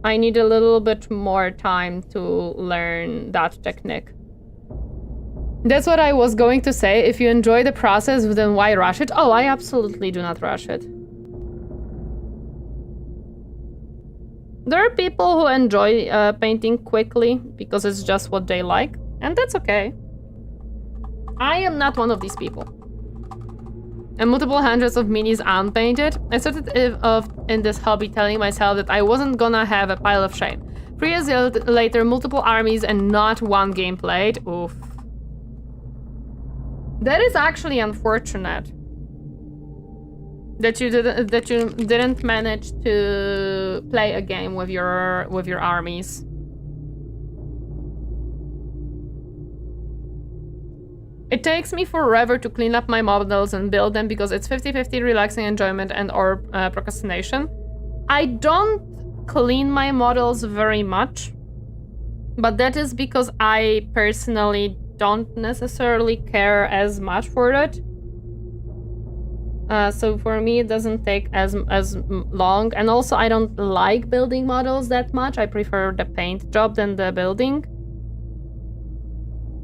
I need a little bit more time to learn that technique. That's what I was going to say. If you enjoy the process, then why rush it? Oh, I absolutely do not rush it. There are people who enjoy painting quickly because it's just what they like, and that's okay. I am not one of these people. And multiple hundreds of minis unpainted. I started in this hobby telling myself that I wasn't gonna have a pile of shame. 3 years later, multiple armies and not one game played. Oof. That is actually unfortunate. That you didn't manage to play a game with your armies. It takes me forever to clean up my models and build them because it's 50-50 relaxing enjoyment and or procrastination. I don't clean my models very much, but that is because I personally don't necessarily care as much for it. So for me, it doesn't take as long, and also I don't like building models that much. I prefer the paint job than the building.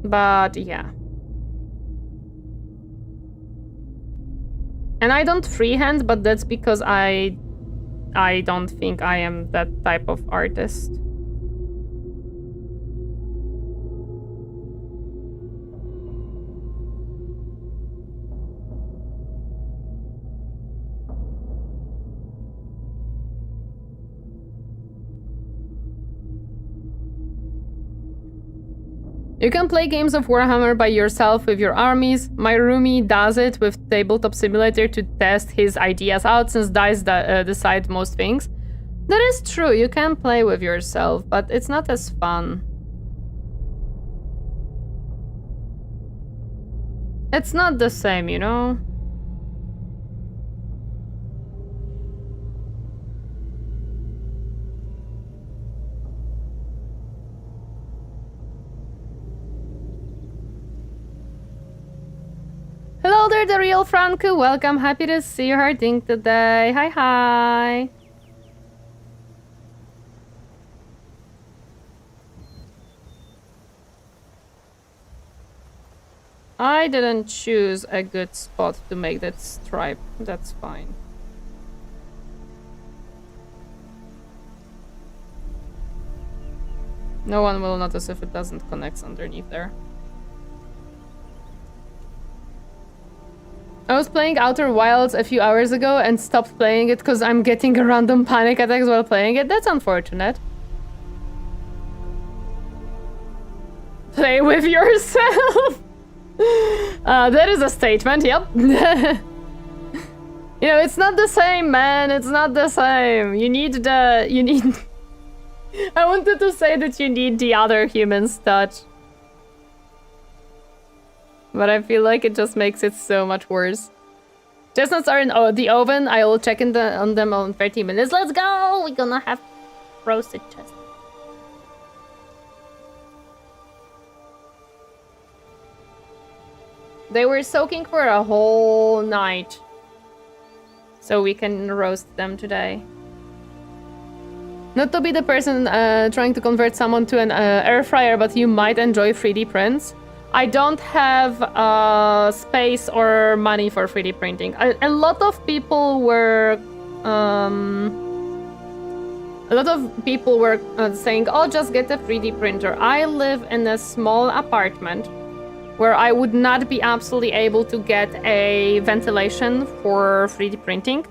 But yeah. And I don't freehand, but that's because I don't think I am that type of artist. You can play games of Warhammer by yourself with your armies. My roomie does it with Tabletop Simulator to test his ideas out, since dice decide most things. That is true, you can play with yourself, but it's not as fun. It's not the same, you know? Hello there, the real Franco. Welcome. Happy to see you hurting today. Hi, hi. I didn't choose a good spot to make that stripe. That's fine. No one will notice if it doesn't connect underneath there. I was playing Outer Wilds a few hours ago and stopped playing it because I'm getting a random panic attacks while playing it. That's unfortunate. Play with yourself! That is a statement, yep. You know, it's not the same, man. It's not the same. You need I wanted to say that you need the other human's touch. But I feel like it just makes it so much worse. Chestnuts are in the oven. I will check on them in 30 minutes. Let's go! We're gonna have roasted chestnuts. They were soaking for a whole night. So we can roast them today. Not to be the person trying to convert someone to an air fryer, but you might enjoy 3D prints. I don't have space or money for 3D printing. A lot of people were saying, "Oh, just get a 3D printer." I live in a small apartment where I would not be absolutely able to get a ventilation for 3D printing.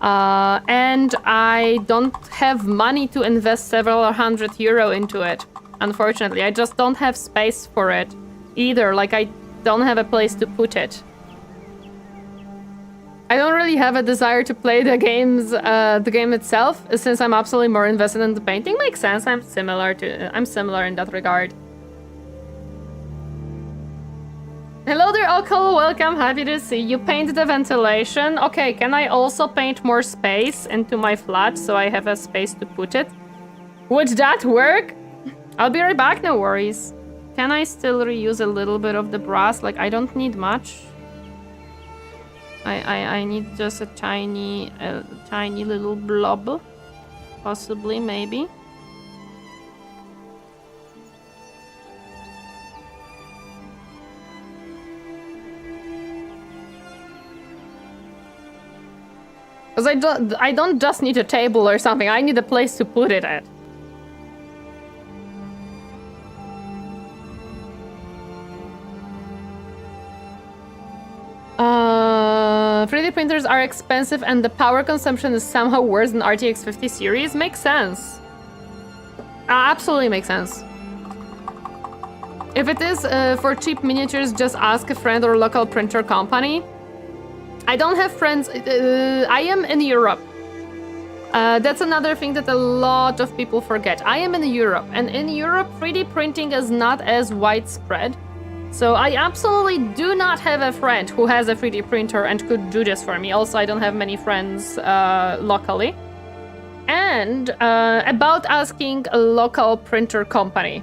And I don't have money to invest several €100 into it. Unfortunately, I just don't have space for it either. Like, I don't have a place to put it. I don't really have a desire to play the game itself, since I'm absolutely more invested in the painting. Makes sense. I'm similar in that regard. Hello there, Okal. Welcome. Happy to see you. Paint the ventilation. Okay, can I also paint more space into my flat so I have a space to put it? Would that work? I'll be right back. No worries. Can I still reuse a little bit of the brass? Like, I don't need much. I need just a tiny little blob, possibly, maybe. Because I don't just need a table or something. I need a place to put it at. Uh, 3D printers are expensive and the power consumption is somehow worse than RTX 50 series. Makes sense. Absolutely makes sense. If it is for cheap miniatures, just ask a friend or local printer company. I don't have friends. I am in Europe. That's another thing that a lot of people forget. I am in Europe, and in Europe, 3D printing is not as widespread. So I absolutely do not have a friend who has a 3D printer and could do this for me. Also, I don't have many friends locally. And about asking a local printer company.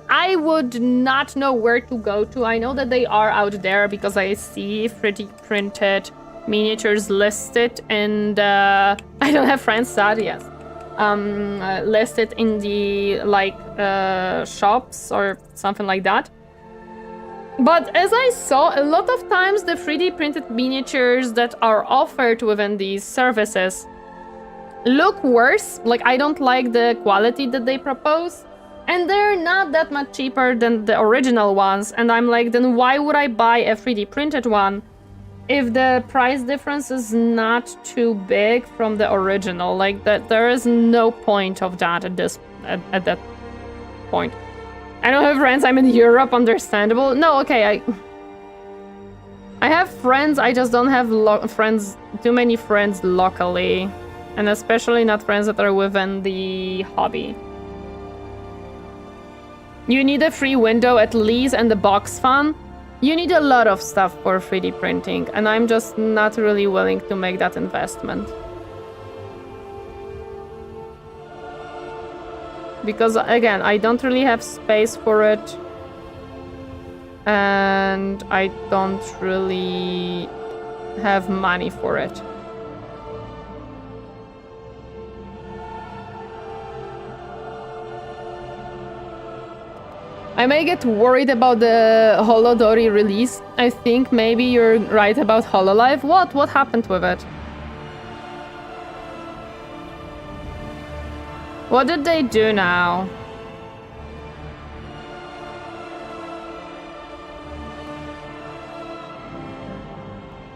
I would not know where to go to. I know that they are out there because I see 3D printed miniatures listed, and I don't have friends that, yes. Listed in the shops or something like that. But as I saw, a lot of times the 3D printed miniatures that are offered within these services look worse. Like, I don't like the quality that they propose. And they're not that much cheaper than the original ones. And I'm like, then why would I buy a 3D printed one if the price difference is not too big from the original? Like, that there is no point of that at that point. I don't have friends. I'm in Europe. Understandable. No, okay. I have friends. I just don't have too many friends locally, and especially not friends that are within the hobby. You need a free window at least and the box fan. You need a lot of stuff for 3D printing, and I'm just not really willing to make that investment. Because, again, I don't really have space for it. And I don't really have money for it. I may get worried about the Holodori release. I think maybe you're right about Hololive. What happened with it? What did they do now?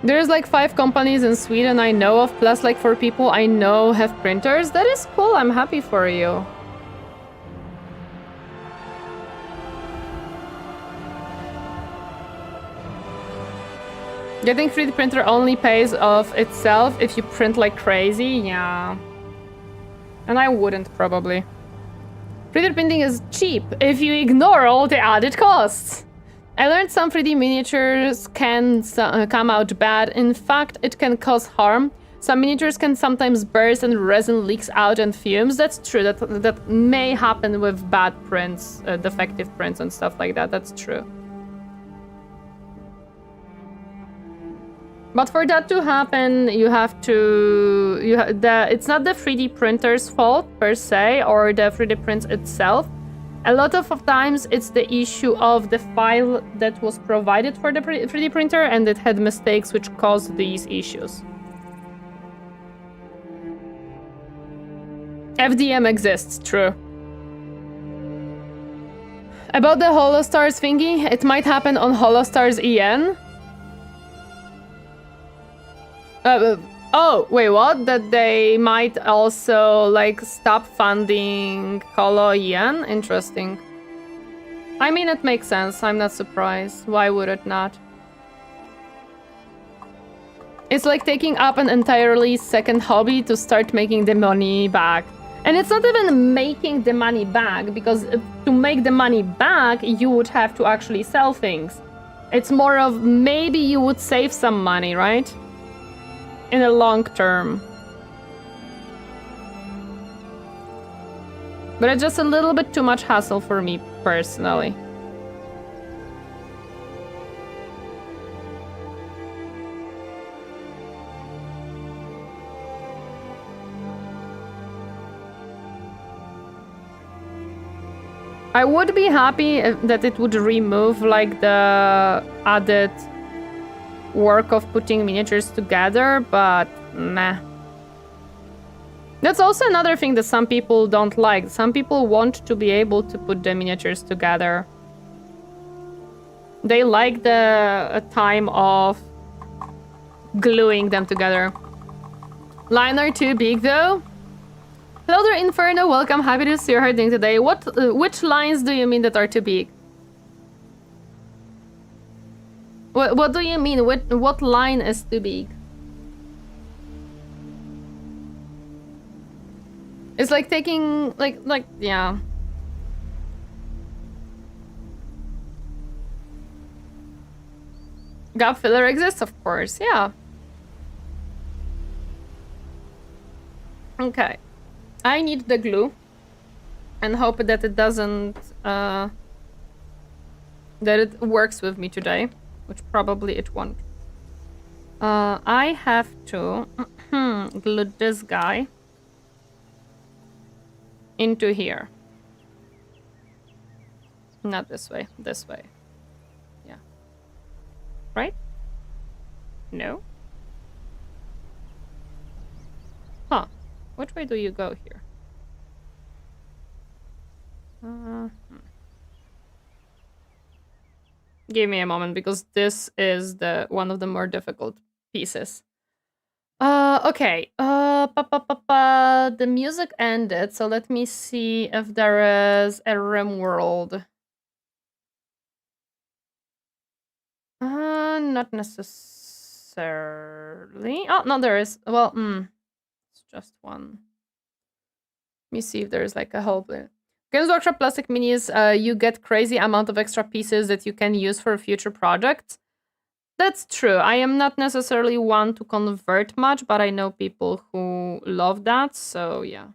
There's like 5 companies in Sweden I know of, plus like 4 people I know have printers. That is cool, I'm happy for you. Getting 3D printer only pays off itself if you print like crazy, yeah. And I wouldn't, probably. 3D printing is cheap if you ignore all the added costs. I learned some 3D miniatures can come out bad. In fact, it can cause harm. Some miniatures can sometimes burst and resin leaks out and fumes. That's true. That may happen with bad prints, defective prints and stuff like that. That's true. But for that to happen, you have to... it's not the 3D printer's fault, per se, or the 3D print itself. A lot of times, it's the issue of the file that was provided for the 3D printer, and it had mistakes which caused these issues. FDM exists, true. About the Holostars thingy, it might happen on Holostars EN. Oh, wait, what? That they might also, like, stop funding Holo EN? Interesting. I mean, it makes sense. I'm not surprised. Why would it not? It's like taking up an entirely second hobby to start making the money back. And it's not even making the money back, because to make the money back, you would have to actually sell things. It's more of maybe you would save some money, right? In the long term. But it's just a little bit too much hassle for me personally. I would be happy that it would remove like the added work of putting miniatures together, but nah. That's also another thing that some people don't like. Some people want to be able to put the miniatures together. They like the time of gluing them together. Line are too big though. Hello there, Inferno. Welcome. Happy to see you herding today. Which lines do you mean that are too big? What do you mean? What line is too big? It's like taking yeah. Gap filler exists, of course. Yeah. Okay. I need the glue and hope that it doesn't that it works with me today, which probably it won't. I have to glue this guy into here. Not this way, this way. Yeah. Right? No? Huh. Which way do you go here? Give me a moment, because this is one of the more difficult pieces. Okay. The music ended, so let me see if there is a Rimworld. Not necessarily. Oh, no, there is. Well, it's just one. Let me see if there's like a whole bit. Games Workshop Plastic Minis, you get crazy amount of extra pieces that you can use for future projects. That's true. I am not necessarily one to convert much, but I know people who love that, so yeah.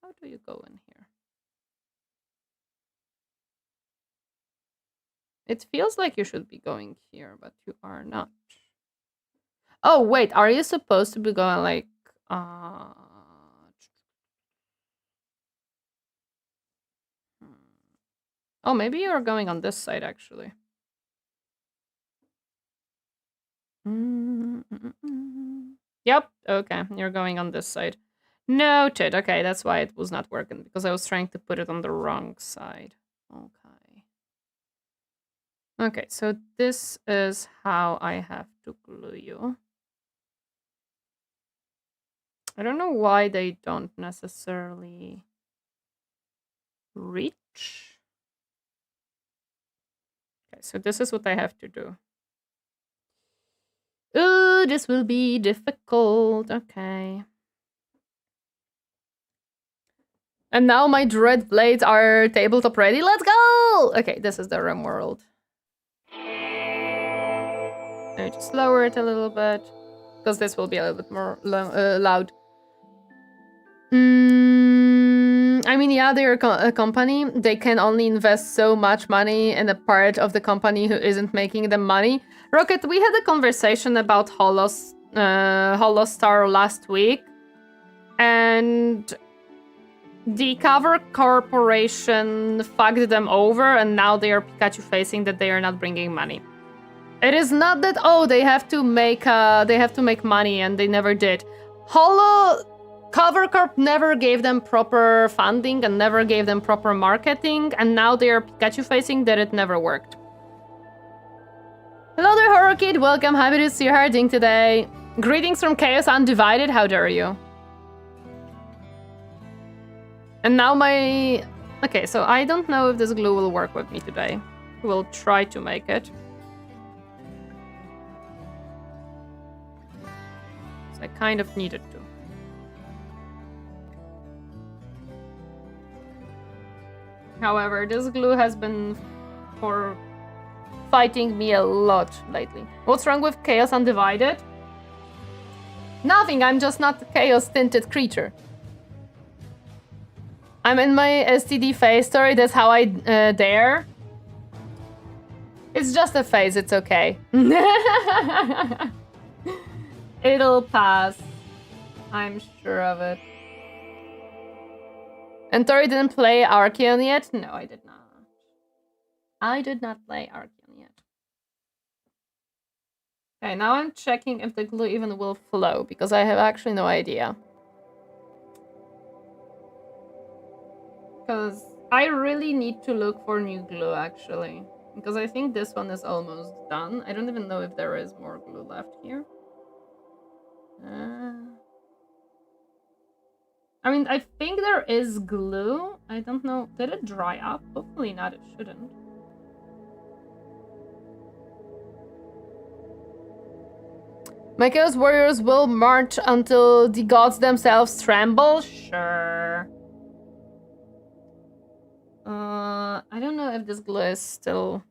How do you go in here? It feels like you should be going here, but you are not. Oh, wait, are you supposed to be going like... Oh, maybe you're going on this side, actually. Yep, okay, you're going on this side. Noted. Okay, that's why it was not working, because I was trying to put it on the wrong side. Okay. Okay, so this is how I have to glue you. I don't know why they don't necessarily reach. Okay, so this is what I have to do. Ooh, this will be difficult. Okay. And now my dread blades are tabletop ready. Let's go! Okay, this is the Rimworld. Let me just lower it a little bit, because this will be a little bit more loud. I mean, yeah, they're a company. They can only invest so much money in a part of the company who isn't making them money. Rocket, we had a conversation about Holostar last week, and the cover corporation fucked them over, and now they are Pikachu facing that they are not bringing money. It is not that, oh, they have to make money, and they never did. Cover Corp never gave them proper funding and never gave them proper marketing, and now they are Pikachu facing that it never worked. Hello there, Horror Kid. Welcome. Happy to see you. How are you doing today? Greetings from Chaos Undivided. How dare you? And now my... Okay, so I don't know if this glue will work with me today. We'll try to make it. So I kind of needed to. However, this glue has been for fighting me a lot lately. What's wrong with Chaos Undivided? Nothing, I'm just not a chaos-tinted creature. I'm in my STD phase story, that's how I dare. It's just a phase, it's okay. It'll pass. I'm sure of it. And Tori didn't play Archeon yet? No, I did not. I did not play Archeon yet. Okay, now I'm checking if the glue even will flow, because I have actually no idea. Because I really need to look for new glue, actually. Because I think this one is almost done. I don't even know if there is more glue left here. I mean, I think there is glue. I don't know. Did it dry up? Hopefully not, it shouldn't. My Chaos Warriors will march until the gods themselves tremble? Sure. I don't know if this glue is still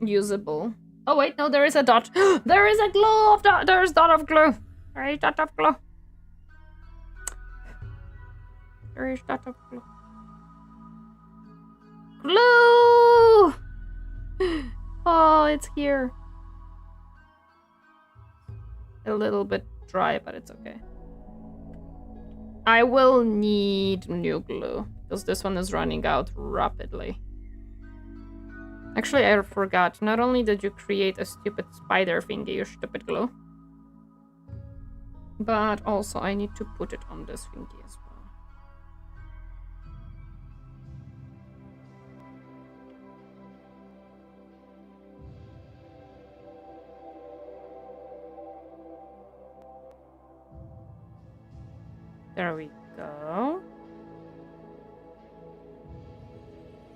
usable. Oh wait, no, there is a dot. There is a glue of dot. There is dot of glue. There is dot of glue. There is dot of glue. Glue! Oh, it's here. A little bit dry, but it's okay. I will need new glue, because this one is running out rapidly. Actually, I forgot. Not only did you create a stupid spider thingy, you stupid glue, but also I need to put it on this thingy as well. There we go.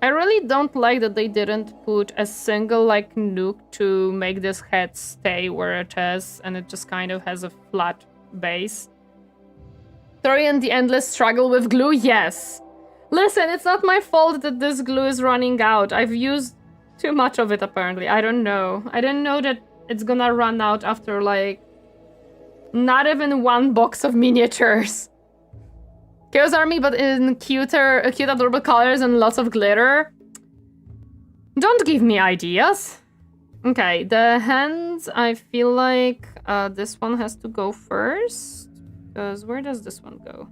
I really don't like that they didn't put a single like nuke to make this head stay where it is, and it just kind of has a flat base. Tori and the endless struggle with glue? Yes. Listen, it's not my fault that this glue is running out. I've used too much of it apparently. I don't know. I didn't know that it's gonna run out after like not even one box of miniatures. Chaos Army, but in cute adorable colors and lots of glitter. Don't give me ideas. Okay, the hands, I feel like this one has to go first. Because where does this one go?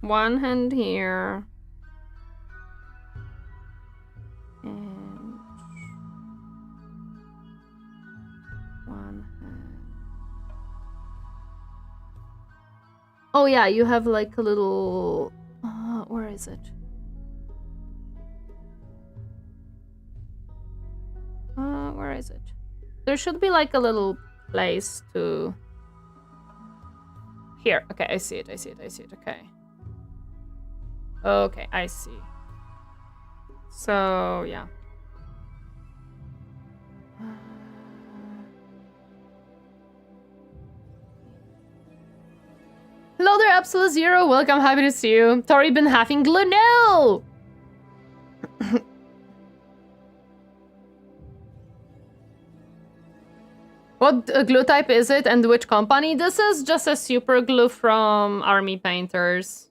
One hand here. And one hand. Oh yeah, you have like a little... where is it? Where is it? There should be like a little place to... Here, okay, I see it, okay. Okay, I see. So, yeah. Hello there, Absolute Zero. Welcome, happy to see you. Tori been having glue? No! What glue type is it and which company? This is just a super glue from Army Painters.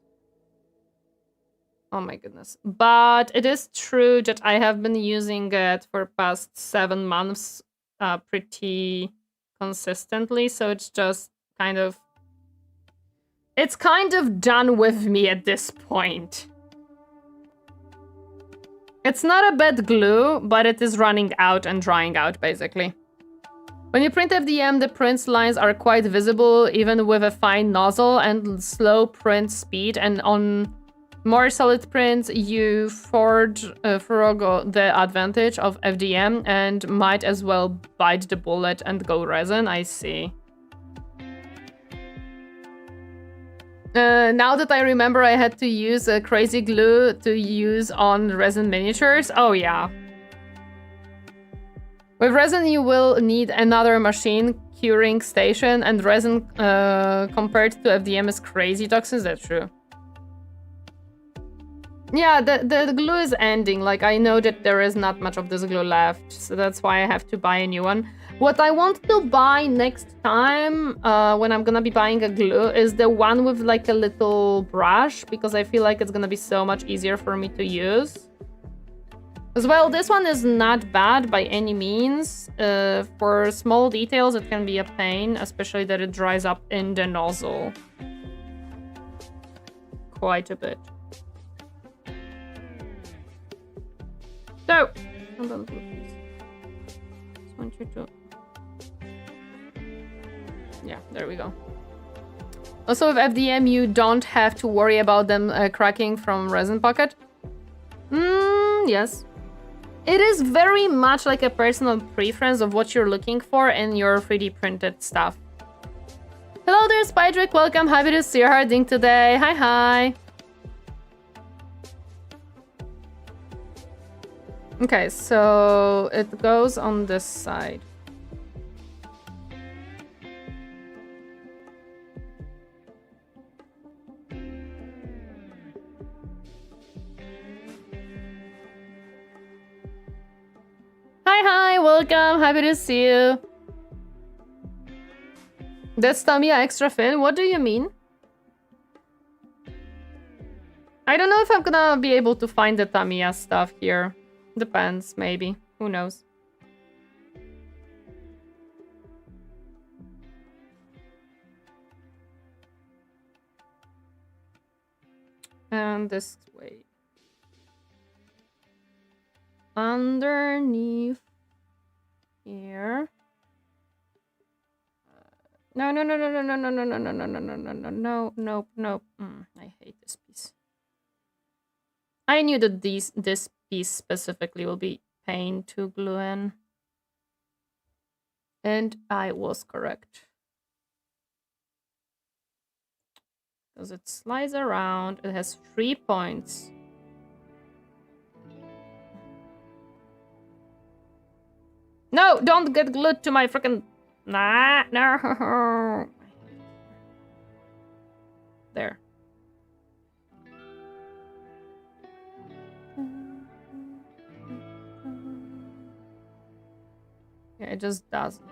Oh my goodness. But it is true that I have been using it for past 7 months pretty consistently. So it's just kind of It's kind of done with me at this point. It's not a bad glue, but it is running out and drying out, basically. When you print FDM, the print lines are quite visible, even with a fine nozzle and slow print speed. And on more solid prints, you forgo the advantage of FDM and might as well bite the bullet and go resin. I see. Now that I remember, I had to use a crazy glue to use on resin miniatures. Oh yeah. With resin, you will need another machine curing station, and resin compared to FDM is crazy toxins. That's true. Yeah, the glue is ending. Like, I know that there is not much of this glue left, so that's why I have to buy a new one. What I want to buy next time, when I'm gonna be buying a glue, is the one with like a little brush, because I feel like it's gonna be so much easier for me to use. As well, this one is not bad by any means. For small details, it can be a pain, especially that it dries up in the nozzle. Quite a bit. So, hold on, please. Just want you to... Yeah, there we go. Also, with FDM, you don't have to worry about them cracking from resin pocket. Yes. It is very much like a personal preference of what you're looking for in your 3D printed stuff. Hello there, Spydrick. Welcome. Happy to see you harding today. Hi, hi. Okay, so it goes on this side. Hi, welcome. Happy to see you. That's Tamiya extra thin? What do you mean? I don't know if I'm gonna be able to find the Tamiya stuff here. Depends, maybe. Who knows? And this way. Underneath here. No. I hate this piece. I knew that this piece specifically will be pain to glue in. And I was correct. Because it slides around. It has 3 points. No, don't get glued to my freaking... Nah, no. There. Yeah, it just doesn't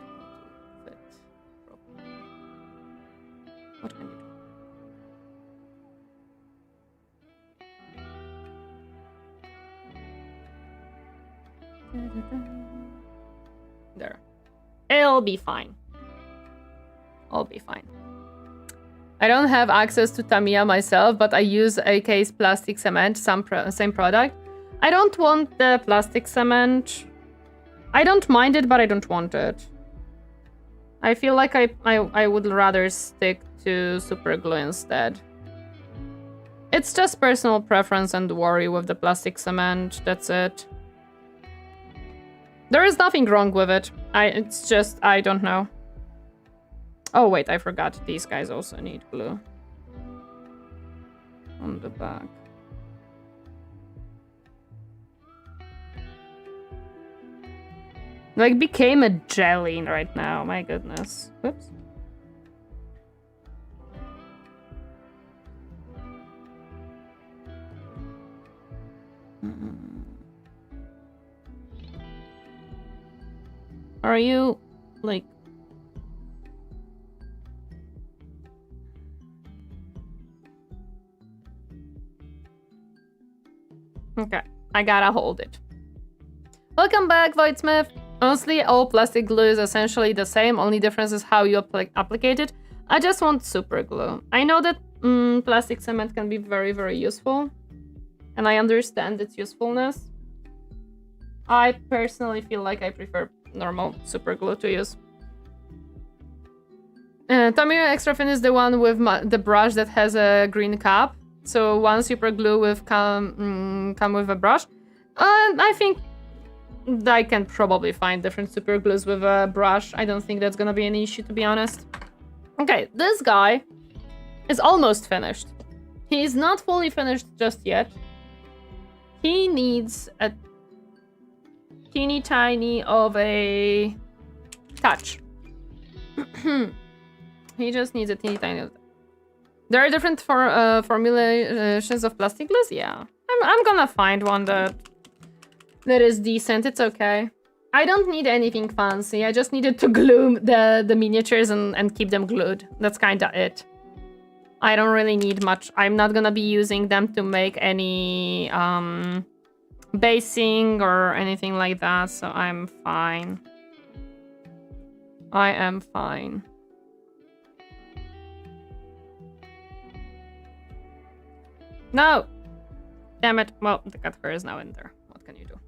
fit properly. What can you do? There. It'll be fine. I'll be fine. I don't have access to Tamiya myself, but I use AK's plastic cement, same product. I don't want the plastic cement. I don't mind it, but I don't want it. I feel like I would rather stick to super glue instead. It's just personal preference and worry with the plastic cement. That's it. There is nothing wrong with it. It's just, I don't know. Oh wait, I forgot. These guys also need glue. On the back. Like, became a jelly right now. My goodness. Whoops. Are you, like... Okay, I gotta hold it. Welcome back, Voidsmith. Honestly, all plastic glue is essentially the same, only difference is how you applicate it. I just want super glue. I know that plastic cement can be very, very useful. And I understand its usefulness. I personally feel like I prefer normal super glue to use. Tamiya Extra Thin is the one with the brush that has a green cap. So one super glue with come with a brush. And I think I can probably find different super glues with a brush. I don't think that's gonna be an issue, to be honest. Okay, this guy is almost finished. He is not fully finished just yet. He needs a teeny tiny of a touch. He just needs a teeny tiny. There are different formulations of plastic glues. Yeah, I'm gonna find one that is decent. It's okay. I don't need anything fancy. I just needed to glue the miniatures and keep them glued. That's kinda it. I don't really need much. I'm not gonna be using them to make any basing or anything like that, so I'm fine. I am fine. No! Damn it. Well, the cut fur is now in there. What can you do?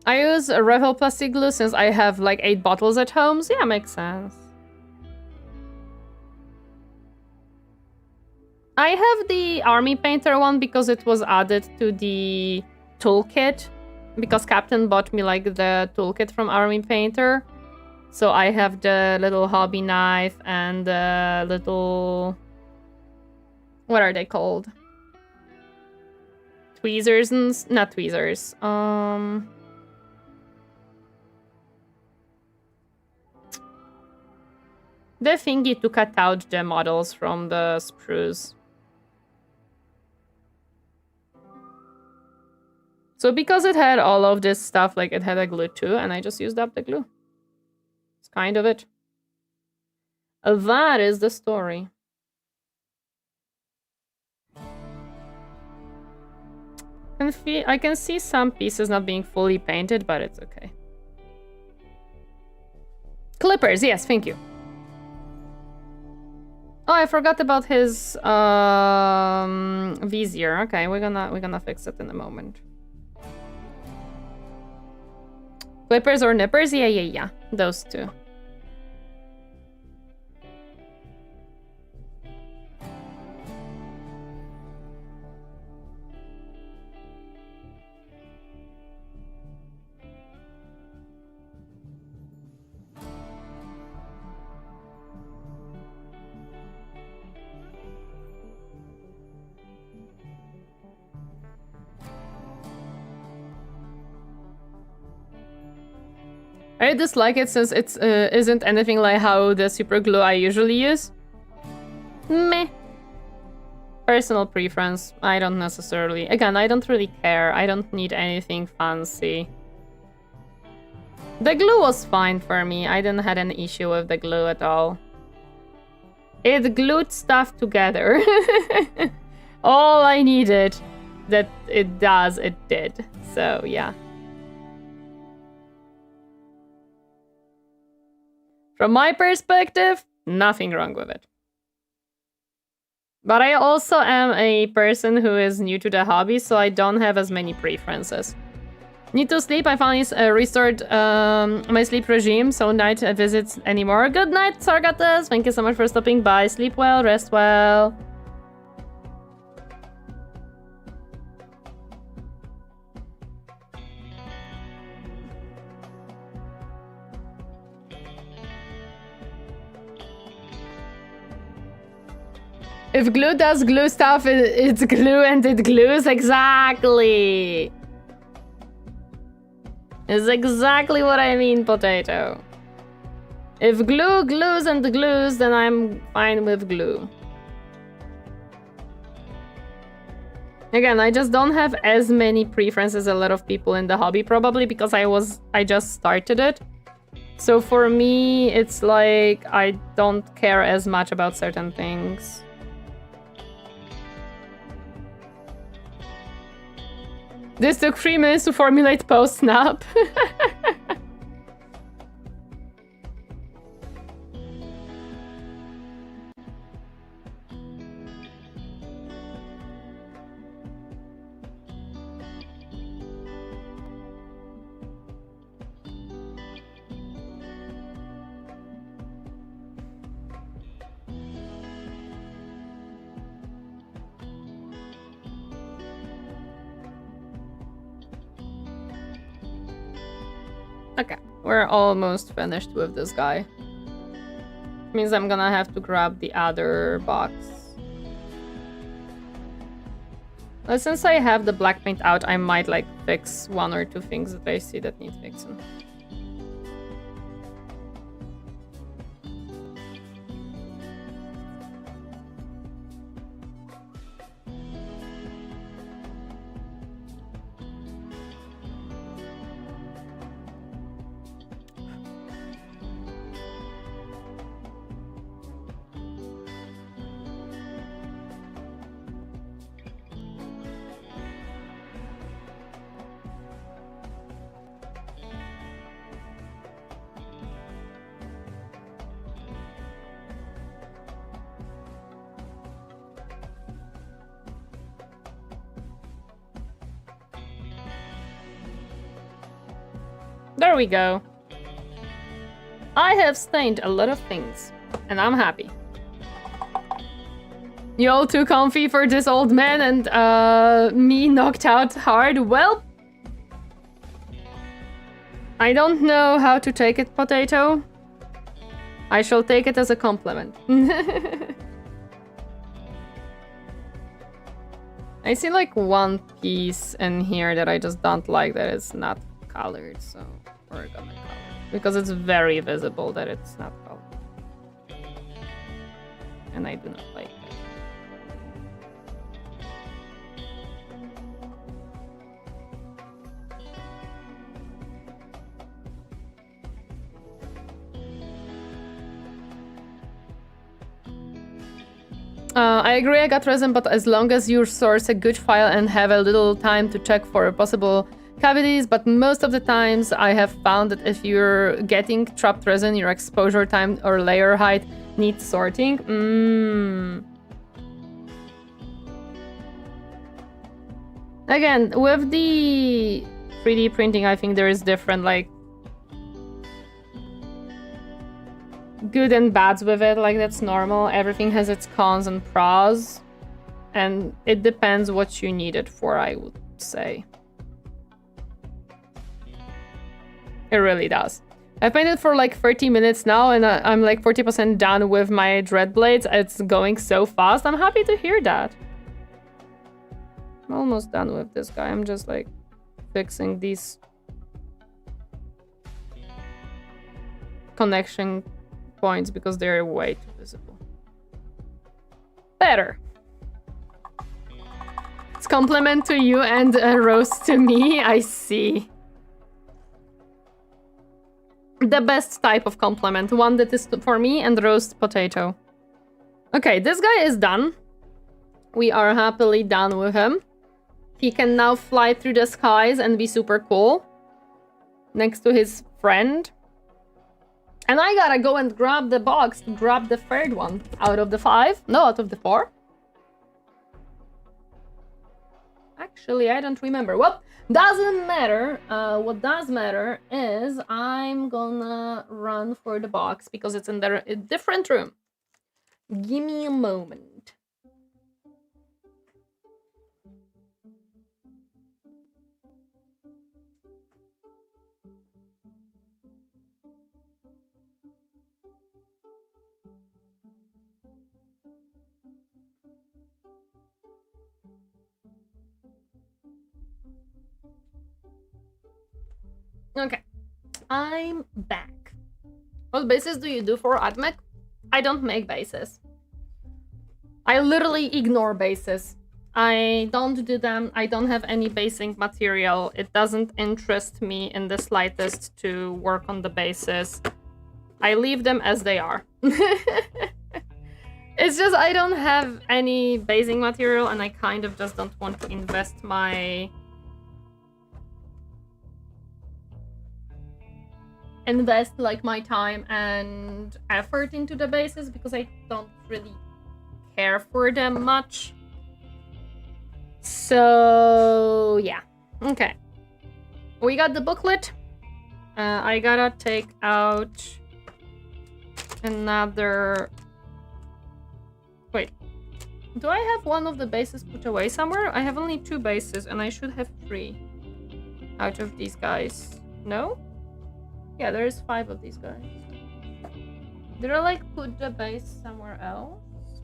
I use a Revel plastic glue since I have like 8 bottles at home, so yeah, makes sense. I have the Army Painter one because it was added to the toolkit. Because Captain bought me like the toolkit from Army Painter. So I have the little hobby knife and the little... What are they called? Tweezers and... Not tweezers. The thingy to cut out the models from the sprues. So because it had all of this stuff, like it had a glue too, and I just used up the glue. It's kind of it. That is the story. I can see some pieces not being fully painted, but it's okay. Clippers, yes, thank you. Oh, I forgot about his vizier. Okay, we're gonna fix it in a moment. Clippers or nippers? Yeah. Those two. I dislike it since it isn't anything like how the super glue I usually use. Meh. Personal preference. I don't necessarily... Again, I don't really care. I don't need anything fancy. The glue was fine for me. I didn't have an issue with the glue at all. It glued stuff together. All I needed that it does, it did. So, yeah. From my perspective, nothing wrong with it. But I also am a person who is new to the hobby, so I don't have as many preferences. Need to sleep. I finally restored my sleep regime, so night visits anymore. Good night, Sargatas. Thank you so much for stopping by. Sleep well, rest well. If glue does glue stuff, it's glue and it glues. Exactly. Is exactly what I mean, potato. If glue glues and glues, then I'm fine with glue. Again, I just don't have as many preferences as a lot of people in the hobby, probably because I just started it. So for me, it's like I don't care as much about certain things. This took 3 minutes to formulate post-snap. Okay, we're almost finished with this guy. Means I'm gonna have to grab the other box. But since I have the black paint out, I might like fix 1 or 2 things that I see that need fixing. There we go. I have stained a lot of things, and I'm happy. You all too comfy for this old man and me knocked out hard? Well, I don't know how to take it, Potato. I shall take it as a compliment. I see like one piece in here that I just don't like that it's not colored, so we're gonna color it. Because it's very visible that it's not colored. And I do not like it. I agree, I got resin, but as long as you source a good file and have a little time to check for possible cavities, but most of the times I have found that if you're getting trapped resin, your exposure time or layer height needs sorting. Again, with the 3D printing, I think there is different, like, good and bads with it, like that's normal. Everything has its cons and pros, and it depends what you need it for, I would say. It really does. I've painted for like 30 minutes now, and I'm like 40% done with my dread blades. It's going so fast. I'm happy to hear that. I'm almost done with this guy. I'm just like fixing these connection points because they're way too visible. Better. It's compliment to you and a roast to me. I see. The best type of compliment. One that is for me and roast Potato. Okay, this guy is done. We are happily done with him. He can now fly through the skies and be super cool. Next to his friend. And I gotta go and grab the box to grab the third one out of the 5. No, out of the 4. Actually, I don't remember. Well, doesn't matter. What does matter is I'm gonna run for the box because it's in a different room. Give me a moment. Okay, I'm back. What bases do you do for AdMech? I don't make bases. I literally ignore bases. I don't do them. I don't have any basing material. It doesn't interest me in the slightest to work on the bases. I leave them as they are. It's just I don't have any basing material and I kind of just don't want to invest my... like my time and effort into the bases because I don't really care for them much. So yeah, okay. We got the booklet. I gotta take out another... Wait, do I have one of the bases put away somewhere? I have only 2 bases and I should have 3 out of these guys. No? Yeah, there's 5 of these guys. Did I like put the base somewhere else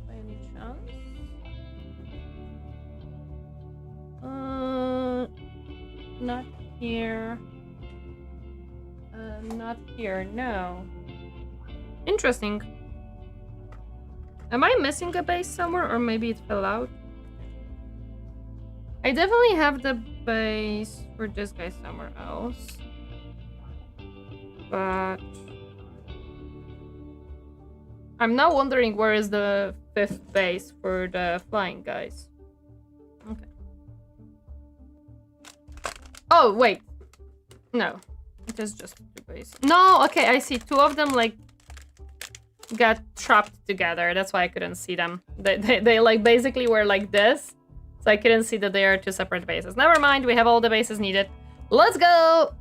by any chance? Not here. Not here, no. Interesting. Am I missing a base somewhere or maybe it fell out? I definitely have the base for this guy somewhere else. But I'm now wondering where is the 5th base for the flying guys. Okay. Oh, wait. No. It is just 2 bases. No, okay, I see. 2 of them, like, got trapped together. That's why I couldn't see them. They like, basically were like this. So I couldn't see that they are 2 separate bases. Never mind, we have all the bases needed. Let's go!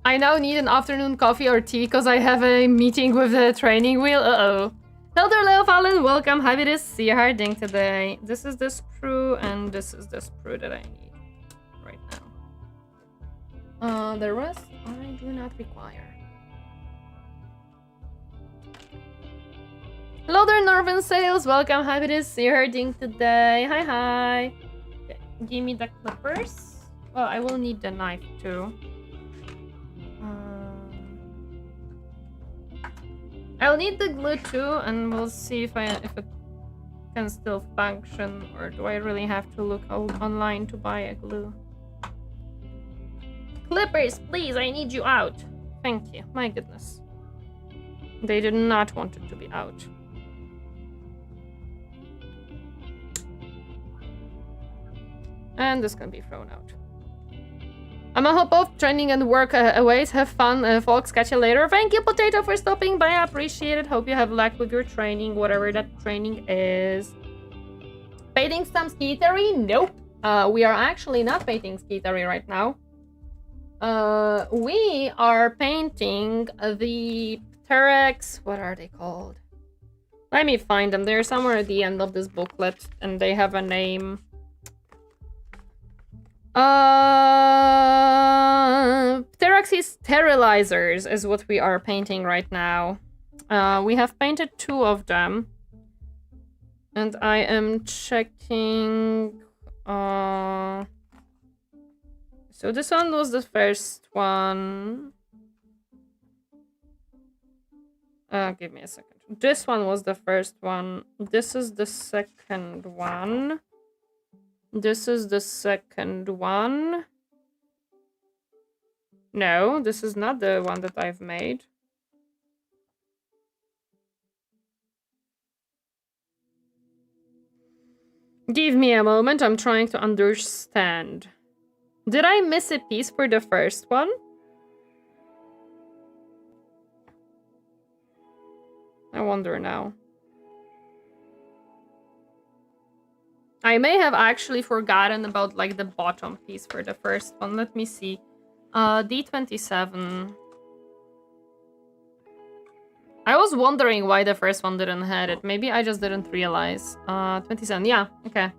I now need an afternoon coffee or tea because I have a meeting with the training wheel. Uh-oh. Elder Leo Fallen, welcome. Happy to see you harding today. This is the sprue and this is the sprue that I need right now. The rest I do not require. Hello there, Northern Sales. Welcome. Happy to see you harding today. Hi, hi. Okay. Give me the clippers. Well, I will need the knife too. I'll need the glue too, and we'll see if it can still function, or do I really have to look online to buy a glue? Clippers, please, I need you out. Thank you. My goodness. They did not want it to be out. And this can be thrown out. I'm gonna hop off training and work aways. Have fun, folks. Catch you later. Thank you, Potato, for stopping by. I appreciate it. Hope you have luck with your training, whatever that training is. Painting some skitery? Nope. We are actually not painting skitery right now. We are painting the Pteryx. What are they called? Let me find them. They're somewhere at the end of this booklet, and they have a name. Pteryx's sterilizers is what we are painting right now. We have painted 2 of them. And I am checking... So this one was the first one. Give me a second. This one was the first one. This is the second one. This is the second one. No, this is not the one that I've made. Give me a moment, I'm trying to understand. Did I miss a piece for the first one? I wonder now. I may have actually forgotten about like the bottom piece for the first one. Let me see. D27. I was wondering why the first one didn't have it. Maybe I just didn't realize. 27, yeah, okay.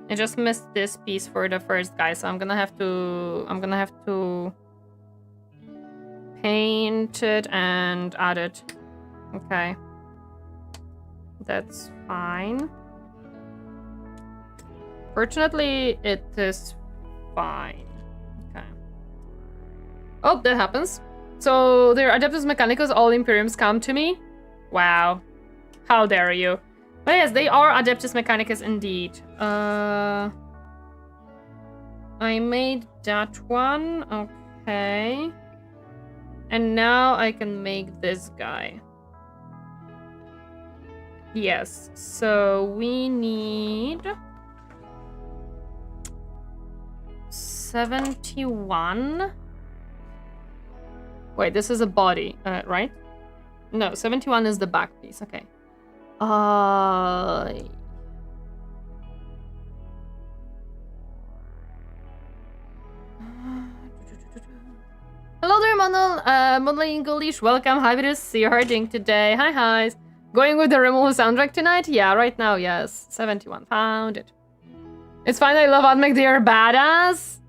I just missed this piece for the first guy, so I'm gonna have to paint it and add it. Okay. That's fine. Fortunately, it is fine. Okay. Oh, that happens. So, they're Adeptus Mechanicus, all Imperiums come to me? Wow. How dare you. But yes, they are Adeptus Mechanicus indeed. I made that one. Okay. And now I can make this guy. Yes, so we need 71. Wait, this is a body, right? No, 71 is the back piece. Okay. Hello there, Modeling English. Welcome. How is your hurting today? Hi. Going with the Rimworld soundtrack tonight? Yeah, right now, yes. 71. Found it. It's fine. I love Admech. They are badass.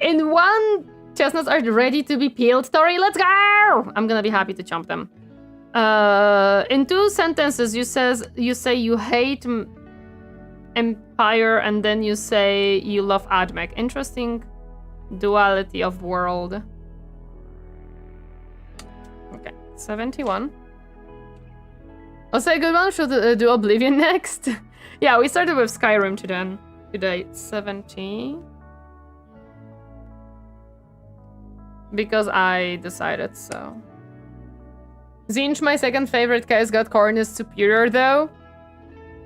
In one, chestnuts are ready to be peeled. Tori, let's go! I'm gonna be happy to chomp them. In 2 sentences, you say you hate Empire, and then you say you love Admech. Interesting duality of world. Okay, 71. I'll say a good one. Should do Oblivion next. Yeah, we started with Skyrim today. 70. Because I decided so. Zinch, my second favorite Chaos God Corn, is superior though.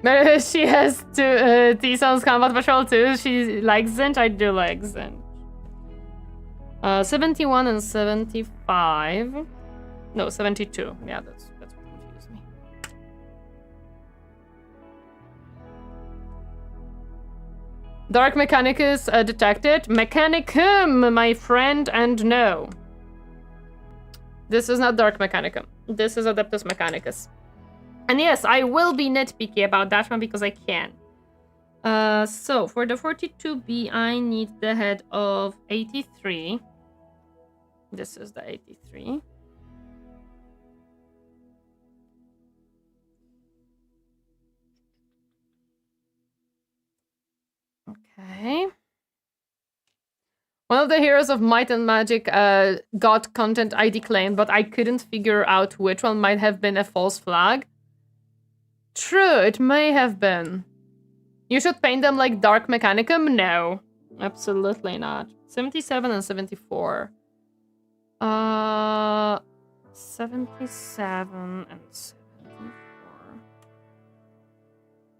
But she has T-Son's Combat Patrol too. She likes Zinch. I do like Zinch. 71 and 75. No, 72. Yeah, that's what confused me. Dark Mechanicus detected. Mechanicum, my friend, and no. This is not Dark Mechanicum. This is Adeptus Mechanicus. And yes, I will be nitpicky about that one because I can. So, for the 42B, I need the head of 83. This is the 83. Okay. One of the heroes of Might and Magic got content ID claimed, but I couldn't figure out which one might have been a false flag. True, it may have been. You should paint them like Dark Mechanicum? No, absolutely not. 77 and 74. 77 and 74.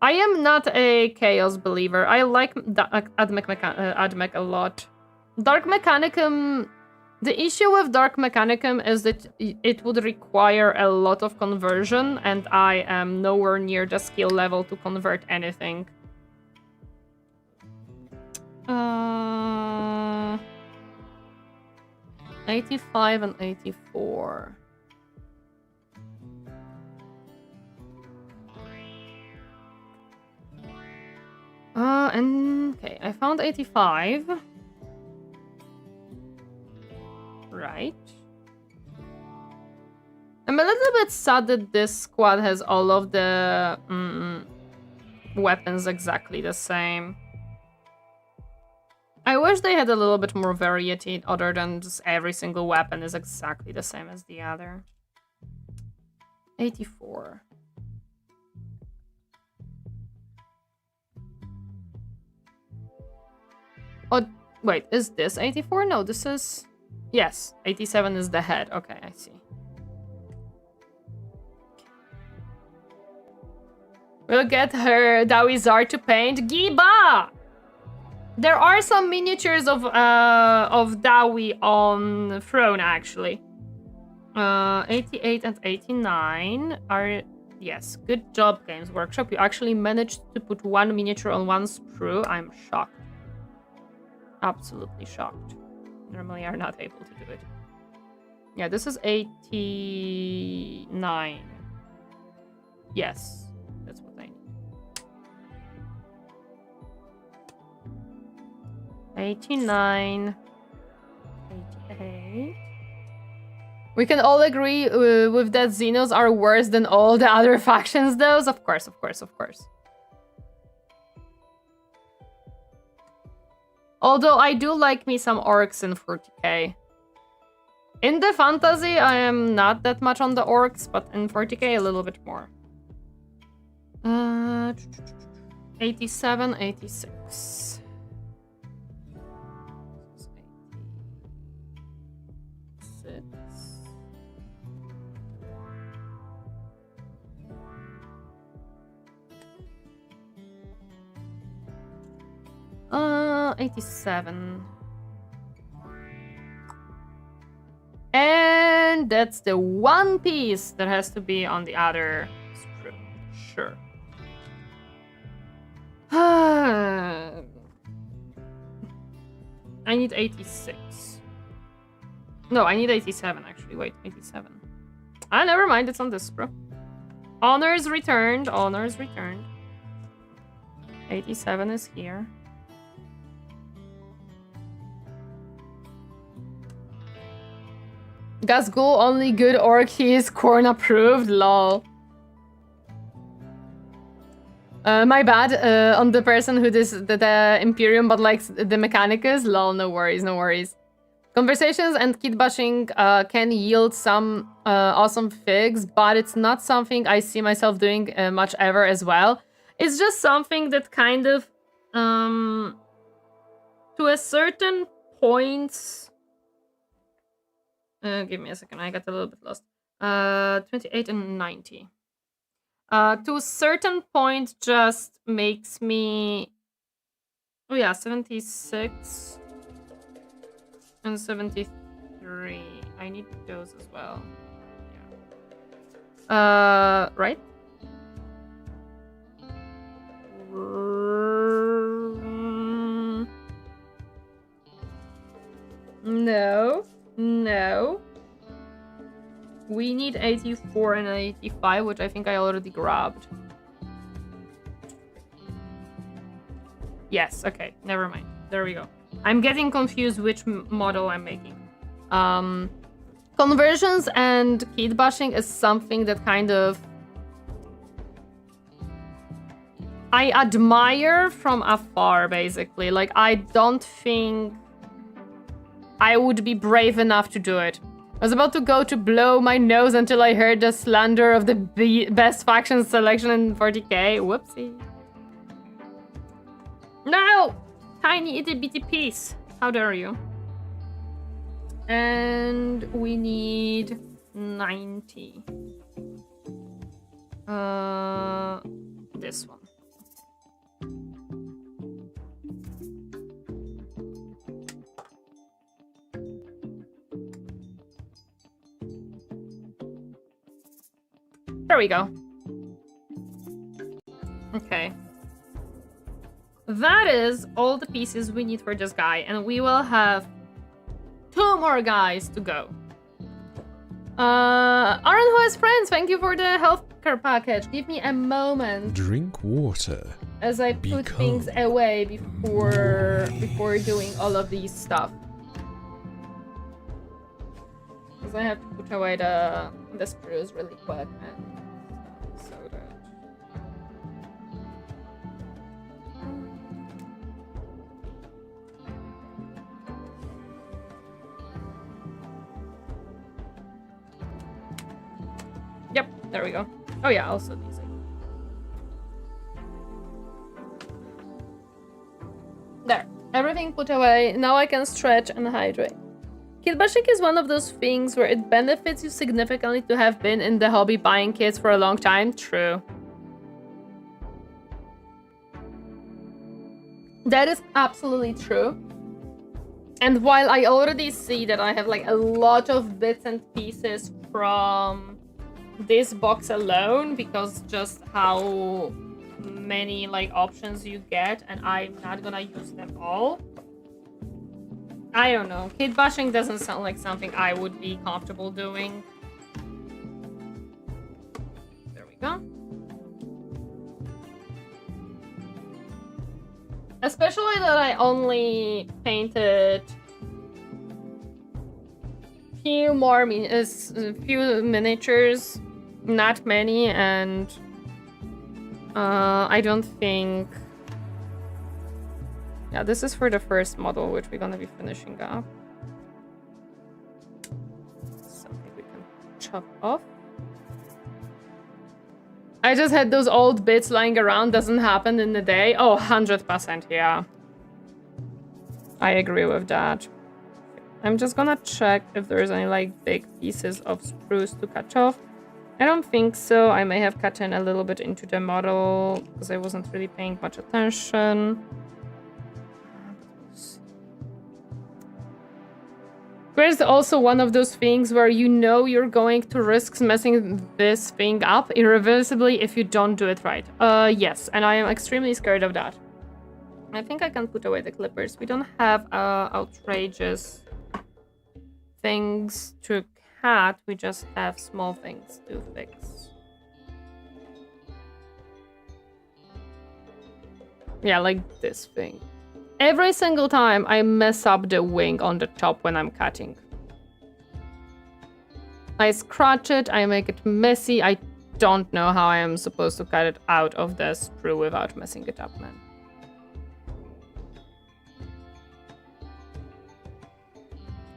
I am not a Chaos believer. I like Admech a lot. Dark Mechanicum... The issue with Dark Mechanicum is that it would require a lot of conversion, and I am nowhere near the skill level to convert anything. 85 and 84. And okay, I found 85. Right. I'm a little bit sad that this squad has all of the weapons exactly the same. I wish they had a little bit more variety other than just every single weapon is exactly the same as the other. 84. Oh, wait, is this 84? No, this is... Yes, 87 is the head. Okay, I see. We'll get her Dawizar to paint. Giba! There are some miniatures of Dawi on Throne, actually. 88 and 89 are... Yes, good job, Games Workshop. You actually managed to put one miniature on one sprue. I'm shocked. Absolutely shocked. Normally are not able to do it. Yeah, this is 89. Yes, that's what I need. 89. 88. We can all agree with that Xenos are worse than all the other factions, though. Of course, of course, of course. Although I do like me some orcs in 40k. In the fantasy, I am not that much on the orcs, but in 40k a little bit more. 87, 86. 87. And that's the one piece that has to be on the other strip. Sure. I need 86. No, I need 87 actually. Wait, 87. Ah, never mind. It's on this sprue. Honors returned. Honors returned. 87 is here. Gazgul only good orc, he is corn approved, lol. My bad on the person who does the Imperium but likes the Mechanicus, lol, no worries, no worries. Conversations and kid bashing can yield some awesome figs, but it's not something I see myself doing much ever as well. It's just something that kind of, to a certain point... give me a second, I got a little bit lost. 28 and 90. To a certain point just makes me... Oh yeah, 76 and 73. I need those as well. Yeah. Right? No. No. We need 84 and 85, which I think I already grabbed. Yes, okay. Never mind. There we go. I'm getting confused which model I'm making. Conversions and kid bashing is something that kind of... I admire from afar, basically. Like, I don't think I would be brave enough to do it. I was about to go to blow my nose until I heard the slander of the best faction selection in 40k. Whoopsie. No! Tiny itty bitty piece. How dare you? And we need 90. This one. There we go. Okay. That is all the pieces we need for this guy, and we will have 2 more guys to go. Aaron who has friends, thank you for the healthcare package. Give me a moment. Drink water. As I put things away before doing all of these stuff. Because I have to put away the sprues really quick and so that. Yep, there we go. Oh yeah, also these. There, everything put away. Now I can stretch and hydrate. Kit bashing is one of those things where it benefits you significantly to have been in the hobby buying kits for a long time. True. That is absolutely true. And while I already see that I have like a lot of bits and pieces from this box alone, because just how many like options you get, and I'm not gonna use them all. I don't know. Kit bashing doesn't sound like something I would be comfortable doing. There we go. Especially that I only painted few miniatures, not many, and I don't think... Yeah, this is for the first model, which we're gonna be finishing up. Something we can chop off. I just had those old bits lying around. Doesn't happen in a day. Oh, 100%, yeah. I agree with that. I'm just gonna check if there's any like big pieces of spruce to cut off. I don't think so. I may have cut in a little bit into the model because I wasn't really paying much attention. There's also one of those things where you know you're going to risk messing this thing up irreversibly if you don't do it right. Yes, and I am extremely scared of that. I think I can put away the clippers. We don't have outrageous things to cut. We just have small things to fix. Yeah, like this thing. Every single time I mess up the wing on the top when I'm cutting. I scratch it, I make it messy. I don't know how I am supposed to cut it out of the sprue without messing it up, man.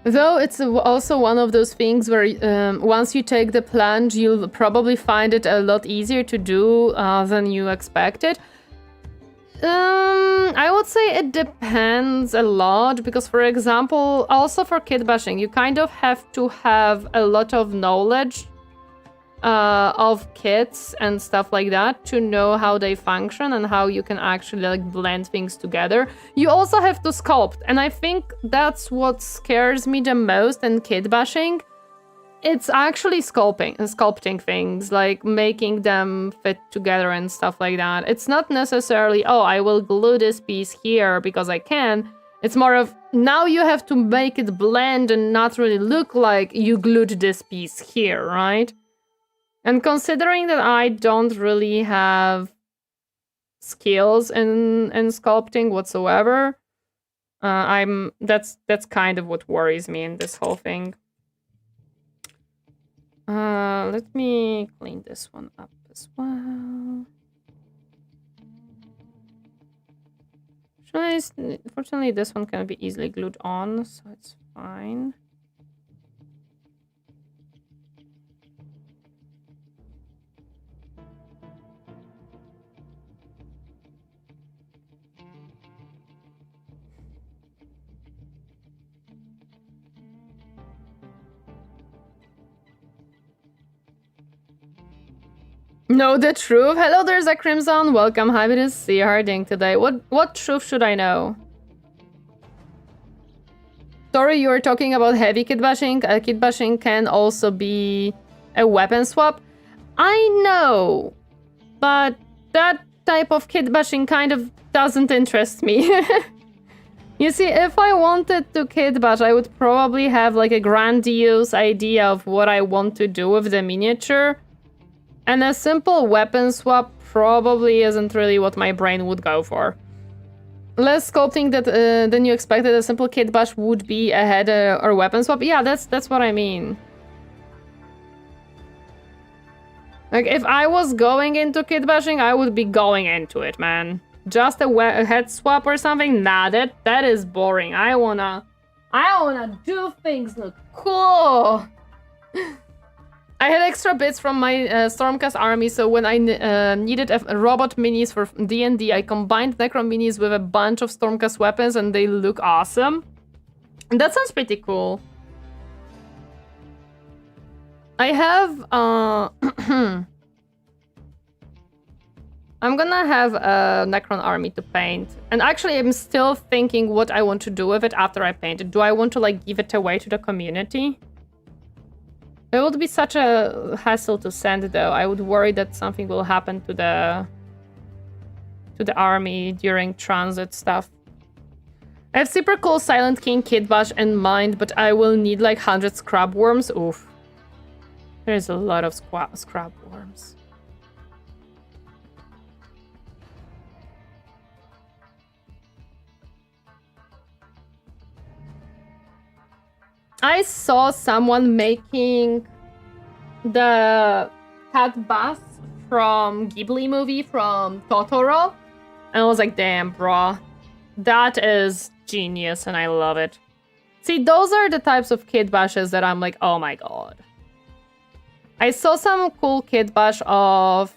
Though it's also one of those things where once you take the plunge, you'll probably find it a lot easier to do than you expected. I would say it depends a lot because, for example, also for kit bashing, you kind of have to have a lot of knowledge of kits and stuff like that to know how they function and how you can actually like blend things together. You also have to sculpt, and I think that's what scares me the most in kit bashing. It's actually sculpting things, like making them fit together and stuff like that. It's not necessarily, oh, I will glue this piece here because I can. It's more of, now you have to make it blend and not really look like you glued this piece here, right? And considering that I don't really have skills in sculpting whatsoever, that's kind of what worries me in this whole thing. Let me clean this one up as well. Fortunately, this one can be easily glued on, so it's fine. Know the truth? Hello there, Zach Crimson. Welcome. Happy to see you. How are you doing today? What truth should I know? Sorry, you were talking about heavy kit bashing. Kit bashing can also be a weapon swap. I know, but that type of kit bashing kind of doesn't interest me. You see, if I wanted to kit bash, I would probably have like a grandiose idea of what I want to do with the miniature. And a simple weapon swap probably isn't really what my brain would go for. Less sculpting than you expected. A simple kit bash would be a head or weapon swap. Yeah, that's what I mean. Like, if I was going into kit bashing, I would be going into it, man. Just a head swap or something? Nah, that is boring. I wanna do things look cool. I had extra bits from my Stormcast army, so when I needed robot minis for D&D, I combined Necron minis with a bunch of Stormcast weapons, and they look awesome. And that sounds pretty cool. I have... I'm gonna have a Necron army to paint. And actually, I'm still thinking what I want to do with it after I paint it. Do I want to, like, give it away to the community? It would be such a hassle to send, though. I would worry that something will happen to the army during transit stuff. I have super cool Silent King kit bash in mind, but I will need like 100 scrap worms. Oof. There's a lot of scrap worms. I saw someone making the cat bus from Ghibli movie, from Totoro. And I was like, damn, bro. That is genius, and I love it. See, those are the types of kit bashes that I'm like, oh my god. I saw some cool kit bash of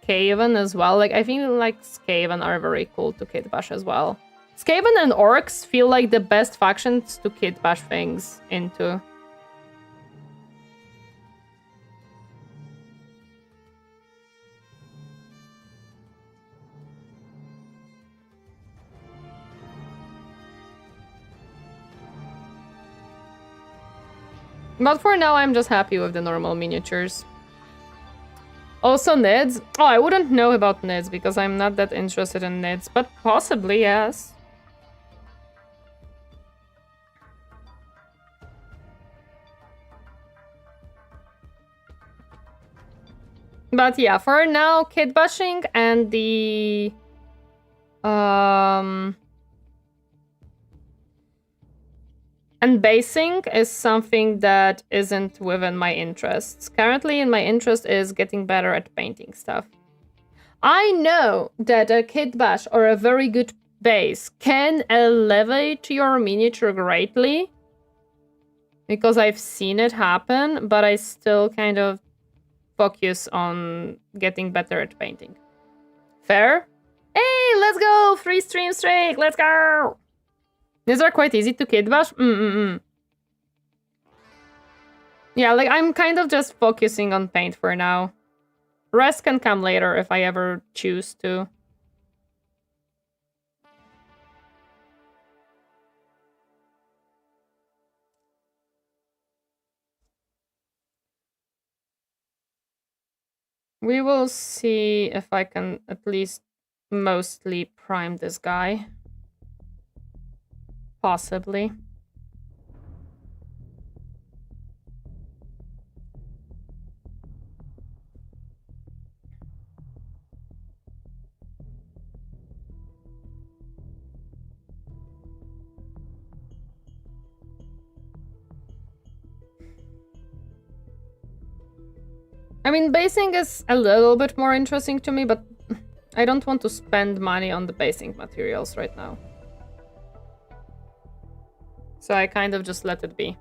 Skaven as well. Like, I think like Skaven are very cool to kit bash as well. Skaven and Orcs feel like the best factions to kit bash things into. But for now, I'm just happy with the normal miniatures. Also NIDs. Oh, I wouldn't know about NIDs because I'm not that interested in NIDs, but possibly, yes. But yeah, for now, kit bashing and the... And basing is something that isn't within my interests. Currently, my interest is getting better at painting stuff. I know that a kit bash or a very good base can elevate your miniature greatly. Because I've seen it happen, but I still kind of focus on getting better at painting. Fair? Hey, let's go! 3 stream streak, let's go! These are quite easy to kit bash. Yeah, like I'm kind of just focusing on paint for now. Rest can come later if I ever choose to. We will see if I can at least mostly prime this guy. Possibly. I mean, basing is a little bit more interesting to me, but I don't want to spend money on the basing materials right now. So I kind of just let it be.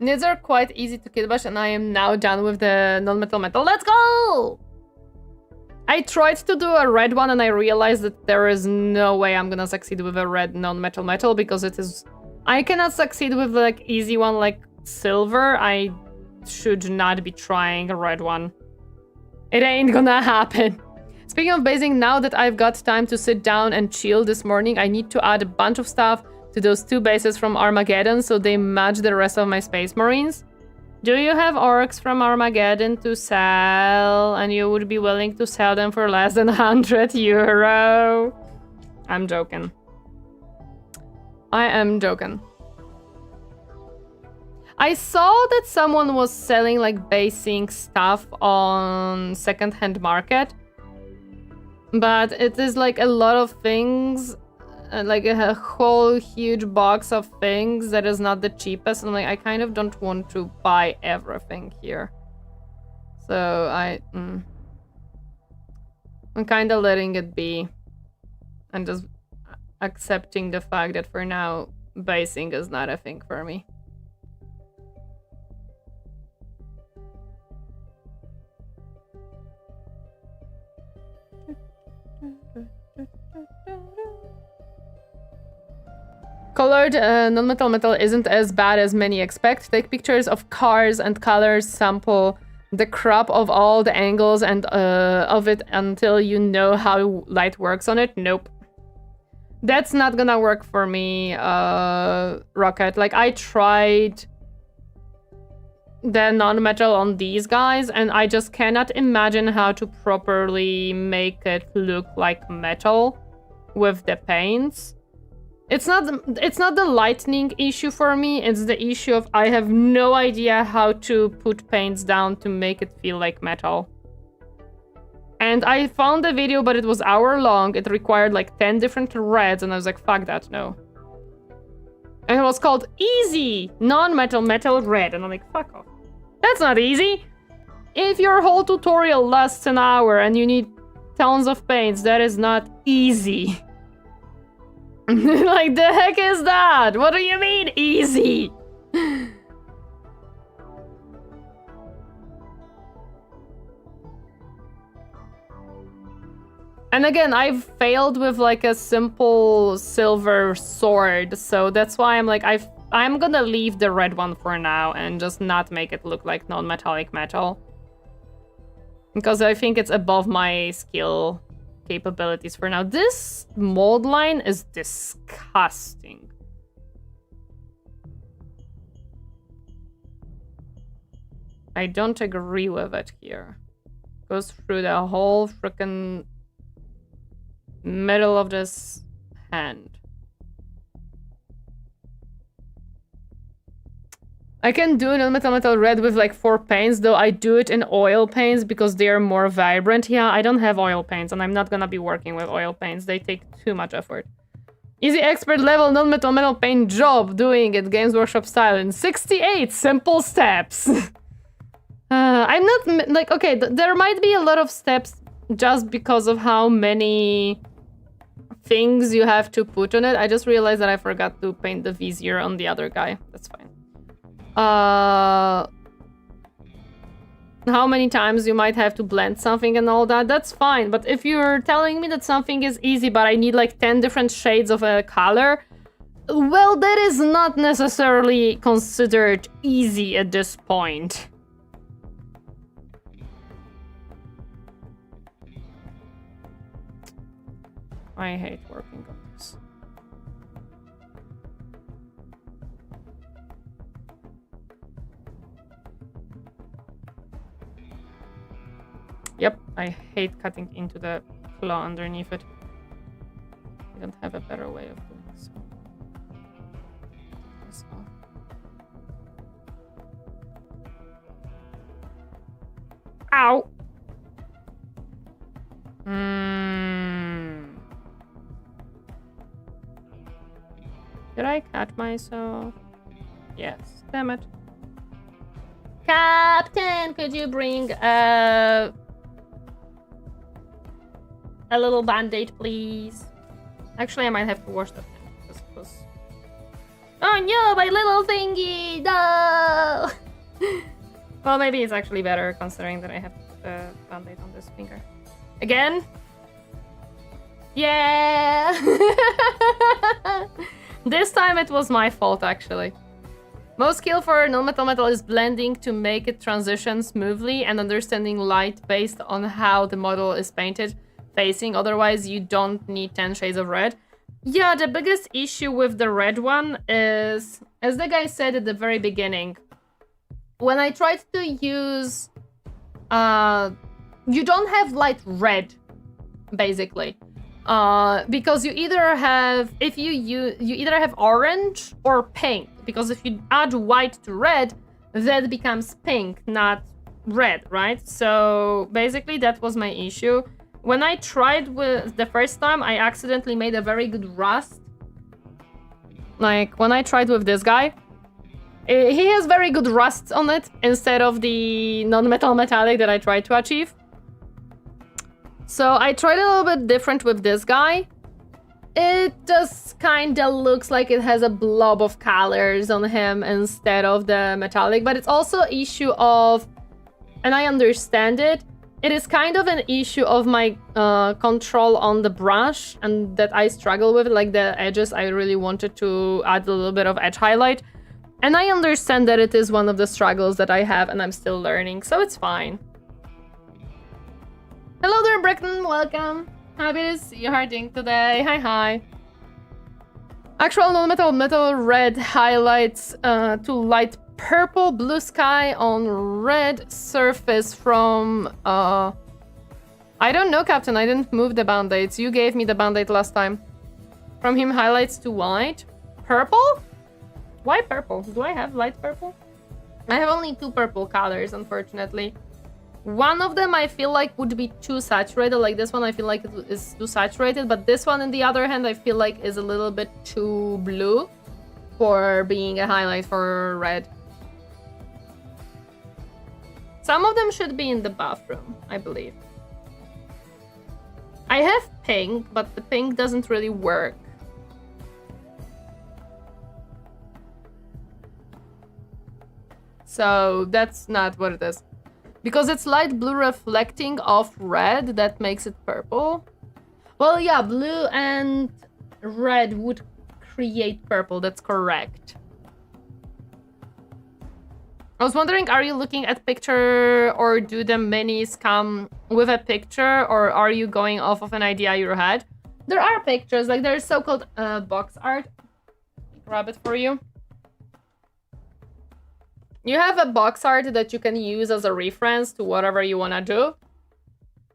Nids are quite easy to kit bash, and I am now done with the non-metal metal. Let's go! I tried to do a red one, and I realized that there is no way I'm gonna succeed with a red non-metal metal, because it is... I cannot succeed with like easy one like silver. I should not be trying a red one. It ain't gonna happen. Speaking of basing, now that I've got time to sit down and chill this morning, I need to add a bunch of stuff to those 2 bases from Armageddon so they match the rest of my Space Marines. Do you have orcs from Armageddon to sell, and you would be willing to sell them for less than 100 euro? I'm joking. I am joking. I saw that someone was selling like basing stuff on secondhand market, but it is like a lot of things, like a whole huge box of things that is not the cheapest, and like I kind of don't want to buy everything here. So I'm kind of letting it be and just accepting the fact that for now basing is not a thing for me. Colored non-metal metal isn't as bad as many expect. Take pictures of cars and colors, sample the crop of all the angles and of it until you know how light works on it. Nope. That's not gonna work for me, Rocket. Like, I tried the non-metal on these guys, and I just cannot imagine how to properly make it look like metal with the paints. It's not the lightning issue for me, it's the issue of I have no idea how to put paints down to make it feel like metal. And I found the video, but it was hour long. It required like 10 different reds, and I was like, fuck that, no. And it was called Easy Non-Metal Metal Red, and I'm like, fuck off. That's not easy. If your whole tutorial lasts an hour and you need tons of paints, that is not easy. Like, the heck is that? What do you mean, easy? And again, I've failed with like a simple silver sword, so that's why I'm like, I'm gonna leave the red one for now and just not make it look like non-metallic metal. Because I think it's above my skill capabilities for now. This mold line is disgusting. I don't agree with it here. Goes through the whole frickin' middle of this hand. I can do non-metal red with like 4 paints, though I do it in oil paints because they are more vibrant. Yeah, I don't have oil paints and I'm not gonna be working with oil paints. They take too much effort. Easy expert level non-metal paint job doing it Games Workshop style in 68 simple steps. I'm not like, okay, there might be a lot of steps just because of how many things you have to put on it. I just realized that I forgot to paint the vizier on the other guy. That's fine. How many times you might have to blend something and all that, that's fine. But if you're telling me that something is easy, but I need like 10 different shades of a color, well, that is not necessarily considered easy at this point. I hate working on this. Yep, I hate cutting into the claw underneath it. I don't have a better way of doing so. Ow! Did I cut myself? Yes, damn it. Captain, could you bring a little band-aid, please? Actually, I might have to wash that thing. Just because... Oh no, my little thingy! No! Well, maybe it's actually better considering that I have a band-aid on this finger. Again? Yeah! This time it was my fault, actually. Most skill for non-metal is blending to make it transition smoothly and understanding light based on how the model is painted facing. Otherwise, you don't need 10 shades of red. Yeah, the biggest issue with the red one is, as the guy said at the very beginning, when I tried to use... you don't have light red, basically. Because you either have, you either have orange or pink, because if you add white to red, that becomes pink, not red, right? So basically that was my issue. When I tried with the first time, I accidentally made a very good rust. Like when I tried with this guy, he has very good rust on it instead of the non-metal metallic that I tried to achieve. So I tried a little bit different with this guy. It just kinda looks like it has a blob of colors on him instead of the metallic, but it's also an issue of, and I understand it, it is kind of an issue of my control on the brush and that I struggle with, like the edges. I really wanted to add a little bit of edge highlight. And I understand that it is one of the struggles that I have and I'm still learning, so it's fine. Hello there, Brickton, welcome. Happy to see you harding today. Hi, hi. Actual non-metal metal red highlights to light purple blue sky on red surface from... I don't know, Captain. I didn't move the band-aids. You gave me the band-aid last time. From him highlights to white. Purple? Why purple? Do I have light purple? I have only 2 purple colors, unfortunately. One of them I feel like would be too saturated, like this one I feel like it is too saturated, but this one on the other hand I feel like is a little bit too blue for being a highlight for red. Some of them should be in the bathroom, I believe. I have pink, but the pink doesn't really work. So that's not what it is. Because it's light blue reflecting off red, that makes it purple. Well, yeah, blue and red would create purple. That's correct. I was wondering, are you looking at picture or do the minis come with a picture or are you going off of an idea you had? There are pictures, like there's so-called box art. Grab it for you. You have a box art that you can use as a reference to whatever you want to do.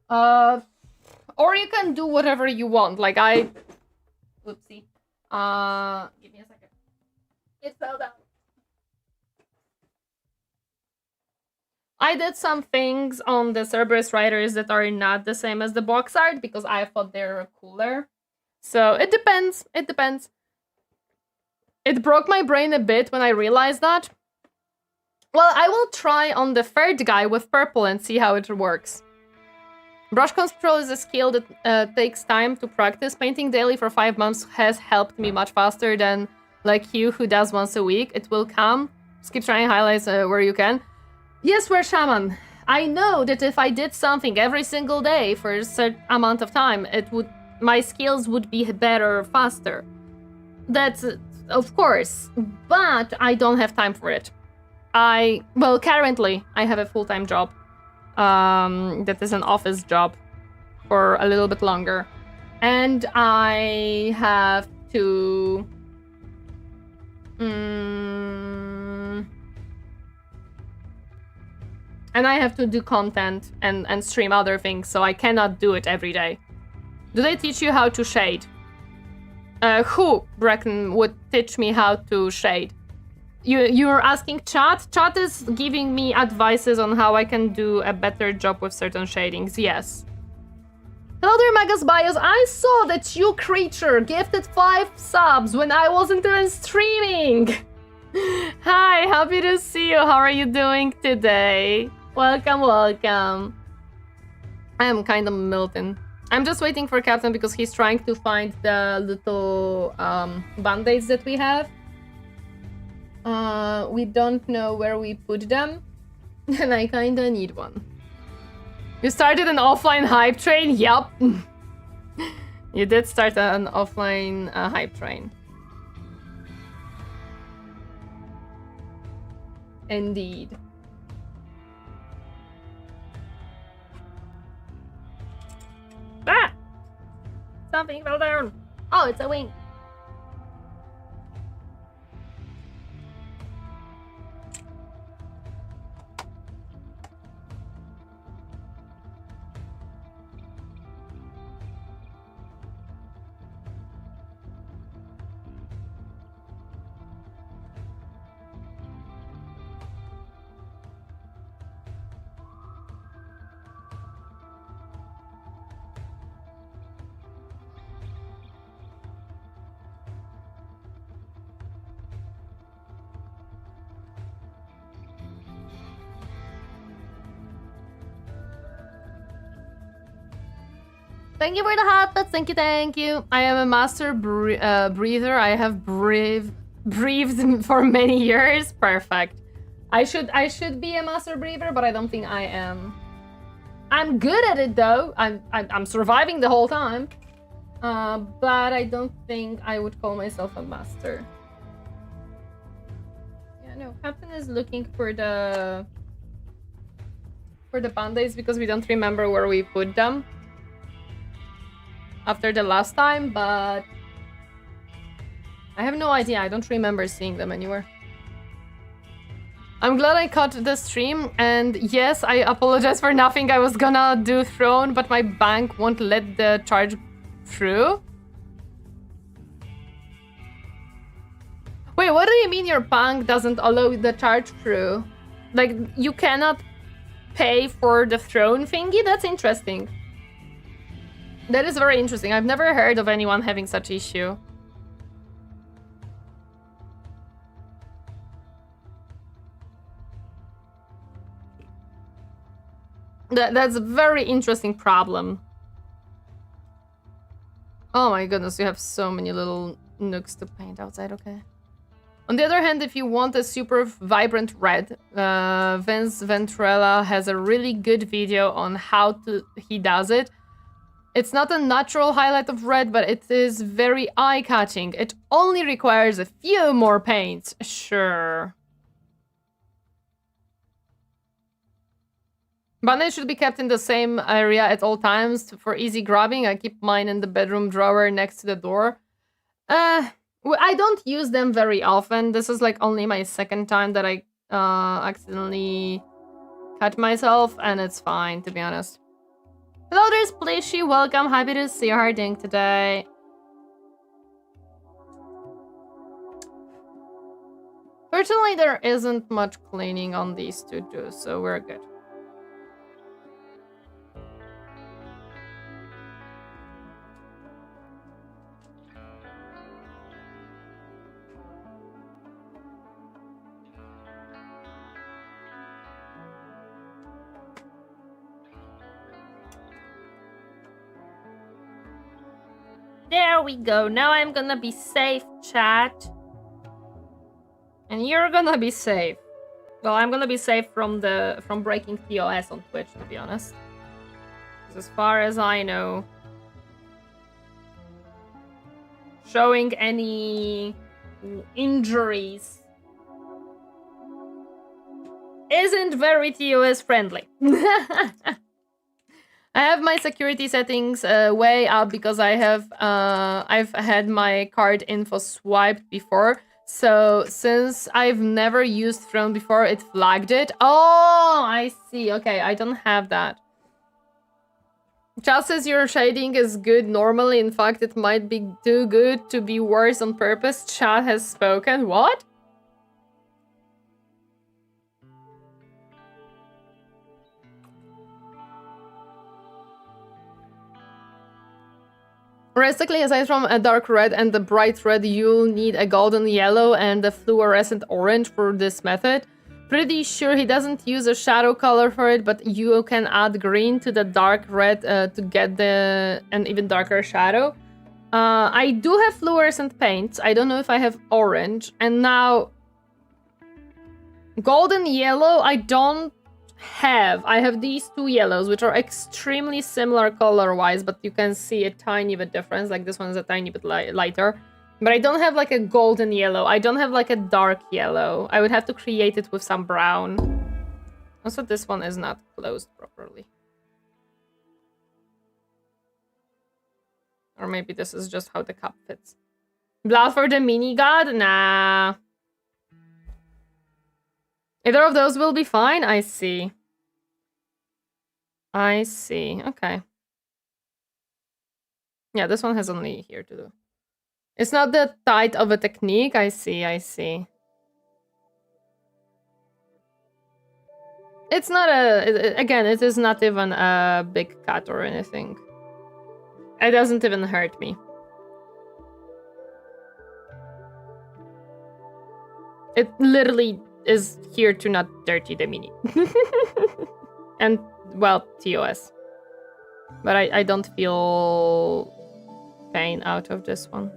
Or you can do whatever you want. Like Whoopsie. Give me a second. It fell down. I did some things on the Cerberus Riders that are not the same as the box art because I thought they're cooler. So it depends. It depends. It broke my brain a bit when I realized that. Well, I will try on the third guy with purple and see how it works. Brush control is a skill that takes time to practice. Painting daily for 5 months has helped me much faster than like you who does once a week. It will come. Just keep trying highlights where you can. Yes, we're shaman. I know that if I did something every single day for a certain amount of time, my skills would be better faster. That's of course, but I don't have time for it. Well, currently I have a full-time job. That is an office job for a little bit longer. And I have to... And I have to do content and stream other things, so I cannot do it every day. Do they teach you how to shade? Who, Brecken, would teach me how to shade? You're asking chat? Chat is giving me advices on how I can do a better job with certain shadings, yes. Hello there, Magus Bios. I saw that you creature gifted 5 subs when I wasn't even streaming. Hi, happy to see you. How are you doing today? Welcome, welcome. I am kind of Milton. I'm just waiting for Captain because he's trying to find the little band-aids that we have. We don't know where we put them, and I kinda need one. You started an offline hype train? Yup. You did start an offline hype train. Indeed. Ah! Something fell down. Oh, it's a wing. Thank you for the hot bits. Thank you, thank you. I am a master breather. I have breathed for many years. Perfect. I should be a master breather, but I don't think I am. I'm good at it though. I'm surviving the whole time. But I don't think I would call myself a master. Yeah, no. Captain is looking for the band-aids because we don't remember where we put them after the last time, but I have no idea. I don't remember seeing them anywhere. I'm glad I caught the stream, and yes, I apologize for nothing. I was gonna do throne, but my bank won't let the charge through. Wait, what do you mean your bank doesn't allow the charge through? Like, you cannot pay for the throne thingy? That's interesting. That is very interesting. I've never heard of anyone having such issue. That's a very interesting problem. Oh my goodness, you have so many little nooks to paint outside, okay. On the other hand, if you want a super vibrant red, Vince Venturella has a really good video on how he does it. It's not a natural highlight of red, but it is very eye-catching. It only requires a few more paints. Sure. Bandage should be kept in the same area at all times for easy grabbing. I keep mine in the bedroom drawer next to the door. I don't use them very often. This is like only my second time that I accidentally cut myself, and it's fine, to be honest. Hello, there's Plishy. Welcome. Happy to see you. How are you doing today? Fortunately, there isn't much cleaning on these to do, so we're good. There we go. Now I'm gonna be safe, chat. And you're gonna be safe. Well, I'm gonna be safe from breaking TOS on Twitch, to be honest. Because as far as I know, showing any injuries isn't very TOS friendly. I have my security settings way up because I've had my card info swiped before. So since I've never used Throne before, it flagged it. Oh, I see. Okay, I don't have that. Chad says your shading is good normally. In fact, it might be too good to be worse on purpose. Chad has spoken. What? Realistically, aside from a dark red and the bright red, you'll need a golden yellow and a fluorescent orange for this method. Pretty sure he doesn't use a shadow color for it, but you can add green to the dark red to get an even darker shadow. I do have fluorescent paints. I don't know if I have orange. And now, golden yellow, I don't have. I have these two yellows, which are extremely similar color-wise, but you can see a tiny bit difference. Like this one is a tiny bit lighter. But I don't have like a golden yellow. I don't have like a dark yellow. I would have to create it with some brown. Also, this one is not closed properly. Or maybe this is just how the cup fits. Blood for the mini god? Nah. Either of those will be fine? I see. I see. Okay. Yeah, this one has only here to do. It's not that tight of a technique. I see, I see. It's not again, it is not even a big cut or anything. It doesn't even hurt me. It literally is here to not dirty the mini. And, well, TOS. But I don't feel pain out of this one.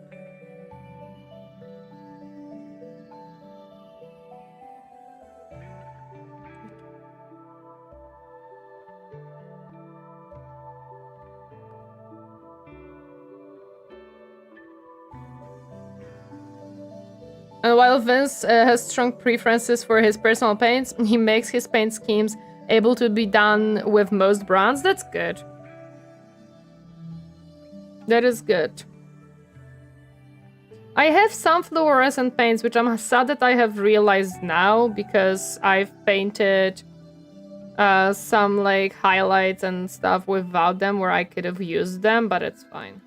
And while Vince has strong preferences for his personal paints, he makes his paint schemes able to be done with most brands. That's good. That is good. I have some fluorescent paints, which I'm sad that I have realized now, because I've painted some like highlights and stuff without them where I could have used them, but it's fine.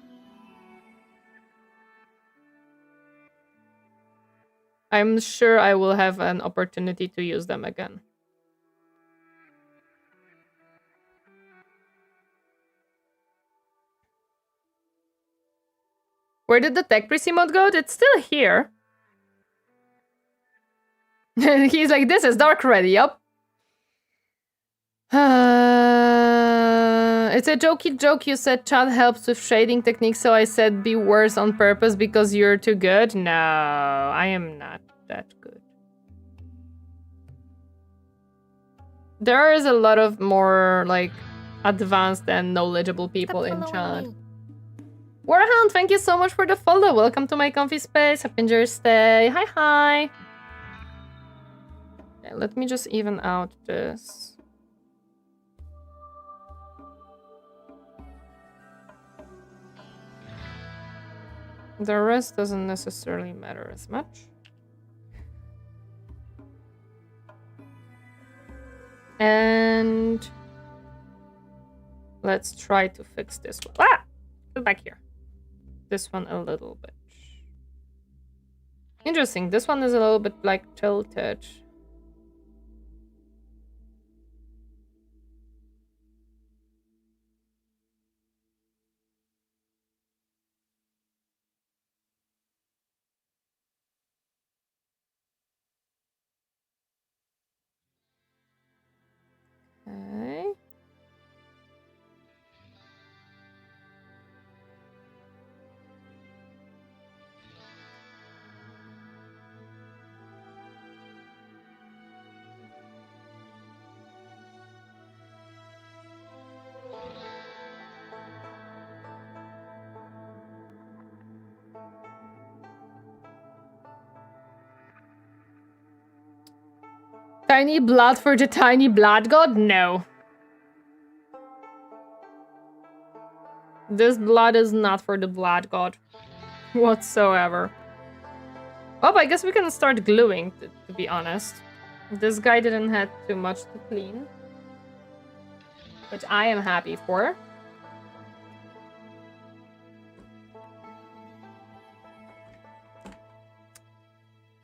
I'm sure I will have an opportunity to use them again. Where did the Tech Priest emote go? It's still here. He's like, this is dark red, yup. It's a jokey joke. You said Chad helps with shading techniques, so I said be worse on purpose because you're too good. No, I am not that good. There is a lot of more, like, advanced and knowledgeable people Stop in following chat. me. Warhound, thank you so much for the follow. Welcome to my comfy space. Happy your stay. Hi, hi. Okay, let me just even out this. The rest doesn't necessarily matter as much. And let's try to fix this one. Ah! Get back here. This one a little bit. Interesting. This one is a little bit like tilted. Okay. Tiny blood for the tiny blood god? No. This blood is not for the blood god whatsoever. Oh, I guess we can start gluing, to be honest. This guy didn't have too much to clean, which I am happy for.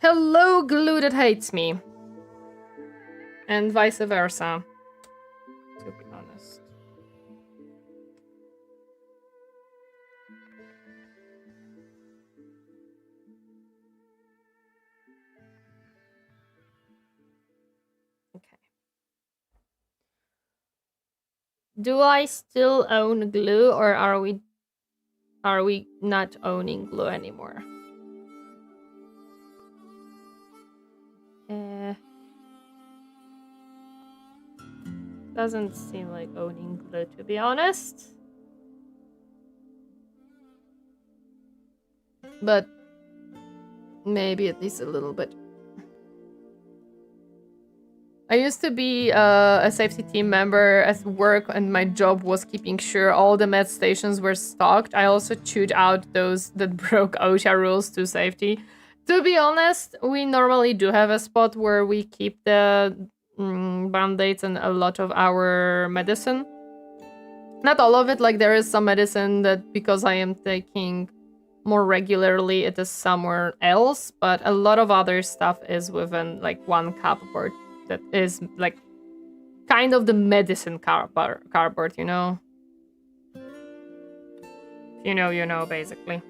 Hello, glue that hates me. And vice versa, to be honest. Okay. Do I still own glue, or are we not owning glue anymore? Doesn't seem like owning glue, to be honest. But maybe at least a little bit. I used to be a safety team member at work, and my job was keeping sure all the med stations were stocked. I also chewed out those that broke OSHA rules to safety. To be honest, we normally do have a spot where we keep the band-aids and a lot of our medicine. Not all of it, like there is some medicine that because I am taking more regularly, it is somewhere else, but a lot of other stuff is within like one cupboard that is like kind of the medicine cardboard, you know? You know, basically.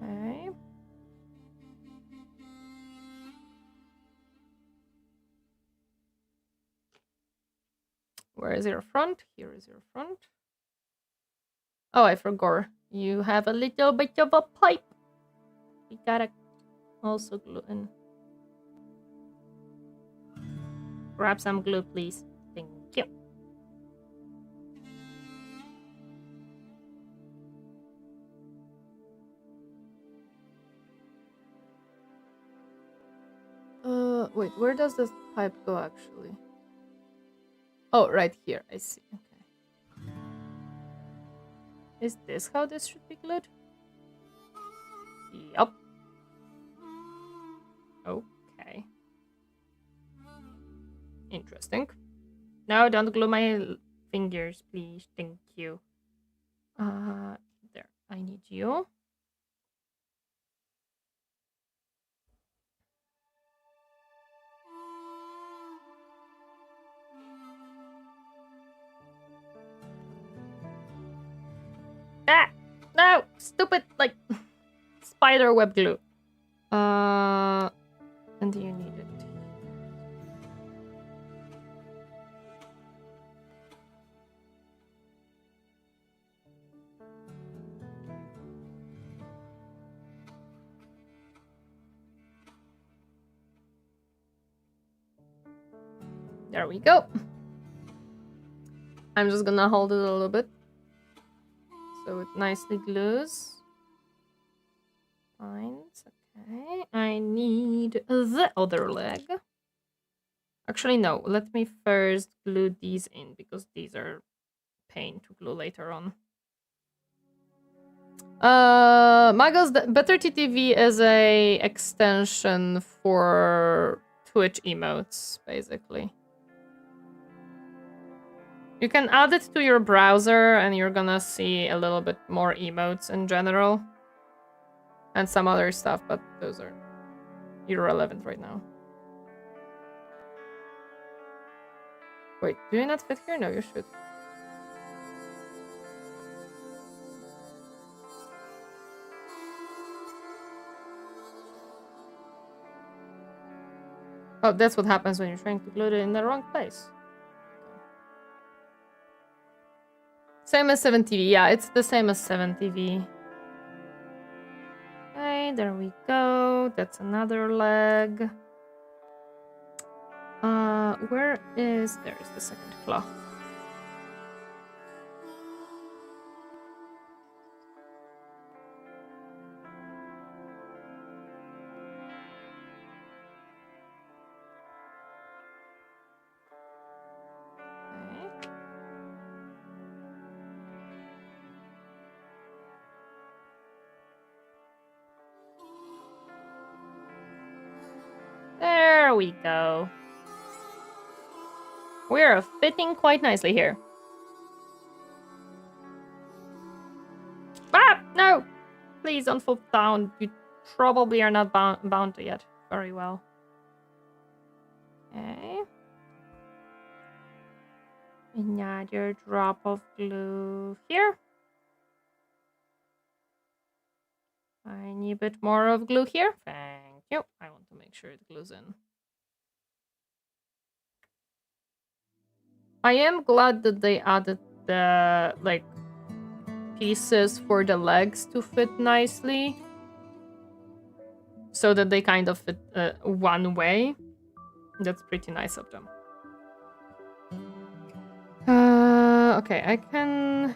Okay. Where is your front? Here is your front. Oh, I forgot. You have a little bit of a pipe. We gotta also glue in. Grab some glue, please. Thank you. Wait, where does this pipe go actually? Oh, right here. I see. Okay. Is this how this should be glued? Yup. Okay. Interesting. No, don't glue my fingers, please. Thank you. There. I need you. Ah! No! Stupid, like, spider web glue. And you need it. There we go. I'm just gonna hold it a little bit so it nicely glues. Fine. Okay. I need the other leg. Actually, no. Let me first glue these in because these are pain to glue later on. Magos, Better TTV is a extension for Twitch emotes, basically. You can add it to your browser and you're gonna see a little bit more emotes in general. And some other stuff, but those are irrelevant right now. Wait, do you not fit here? No, you should. Oh, that's what happens when you're trying to glue it in the wrong place. Same as 7TV. Yeah, it's the same as 7TV. Okay, there we go. That's another leg. Where is... There's the second claw. There we go. We're fitting quite nicely here. Ah! No! Please don't fall down. You probably are not bound yet. Very well. Okay. Another drop of glue here. Tiny bit more of glue here. Thank you. I want to make sure it glues in. I am glad that they added the, like, pieces for the legs to fit nicely. So that they kind of fit one way. That's pretty nice of them. Okay, I can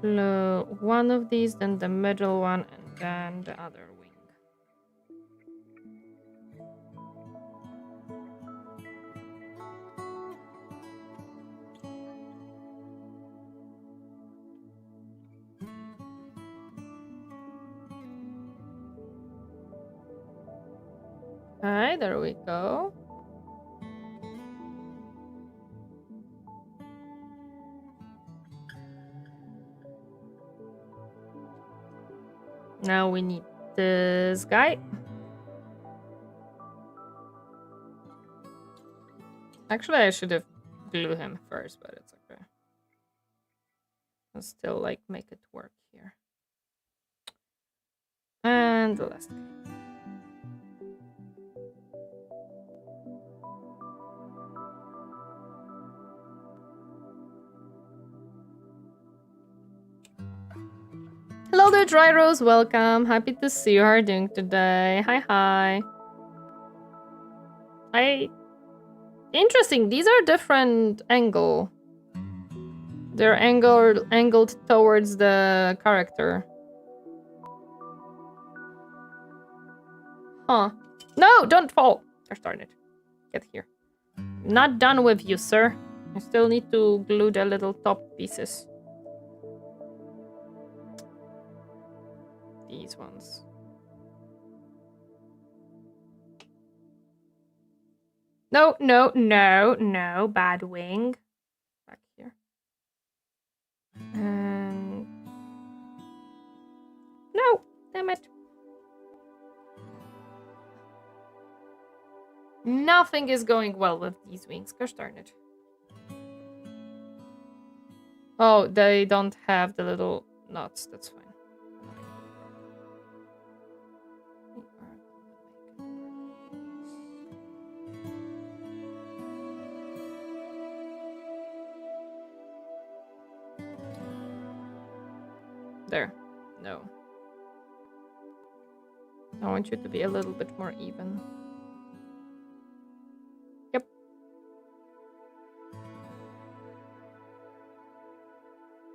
glue one of these, then the middle one, and then the other wing. Okay, there we go. Now we need this guy. Actually, I should have glued him first, but it's okay. I'll still, like, make it work here. And the last guy. Hello there, Dry Rose. Welcome. Happy to see you. How are you doing today? Hi. Interesting. These are different angle. They're angled towards the character. Huh. No, don't fall. Gosh darn it. Get here. Not done with you, sir. I still need to glue the little top pieces. These ones. No, bad wing. Back here. And... No, damn it. Nothing is going well with these wings. Gosh darn it. Oh, they don't have the little knots. That's fine. There. No. I want you to be a little bit more even. Yep.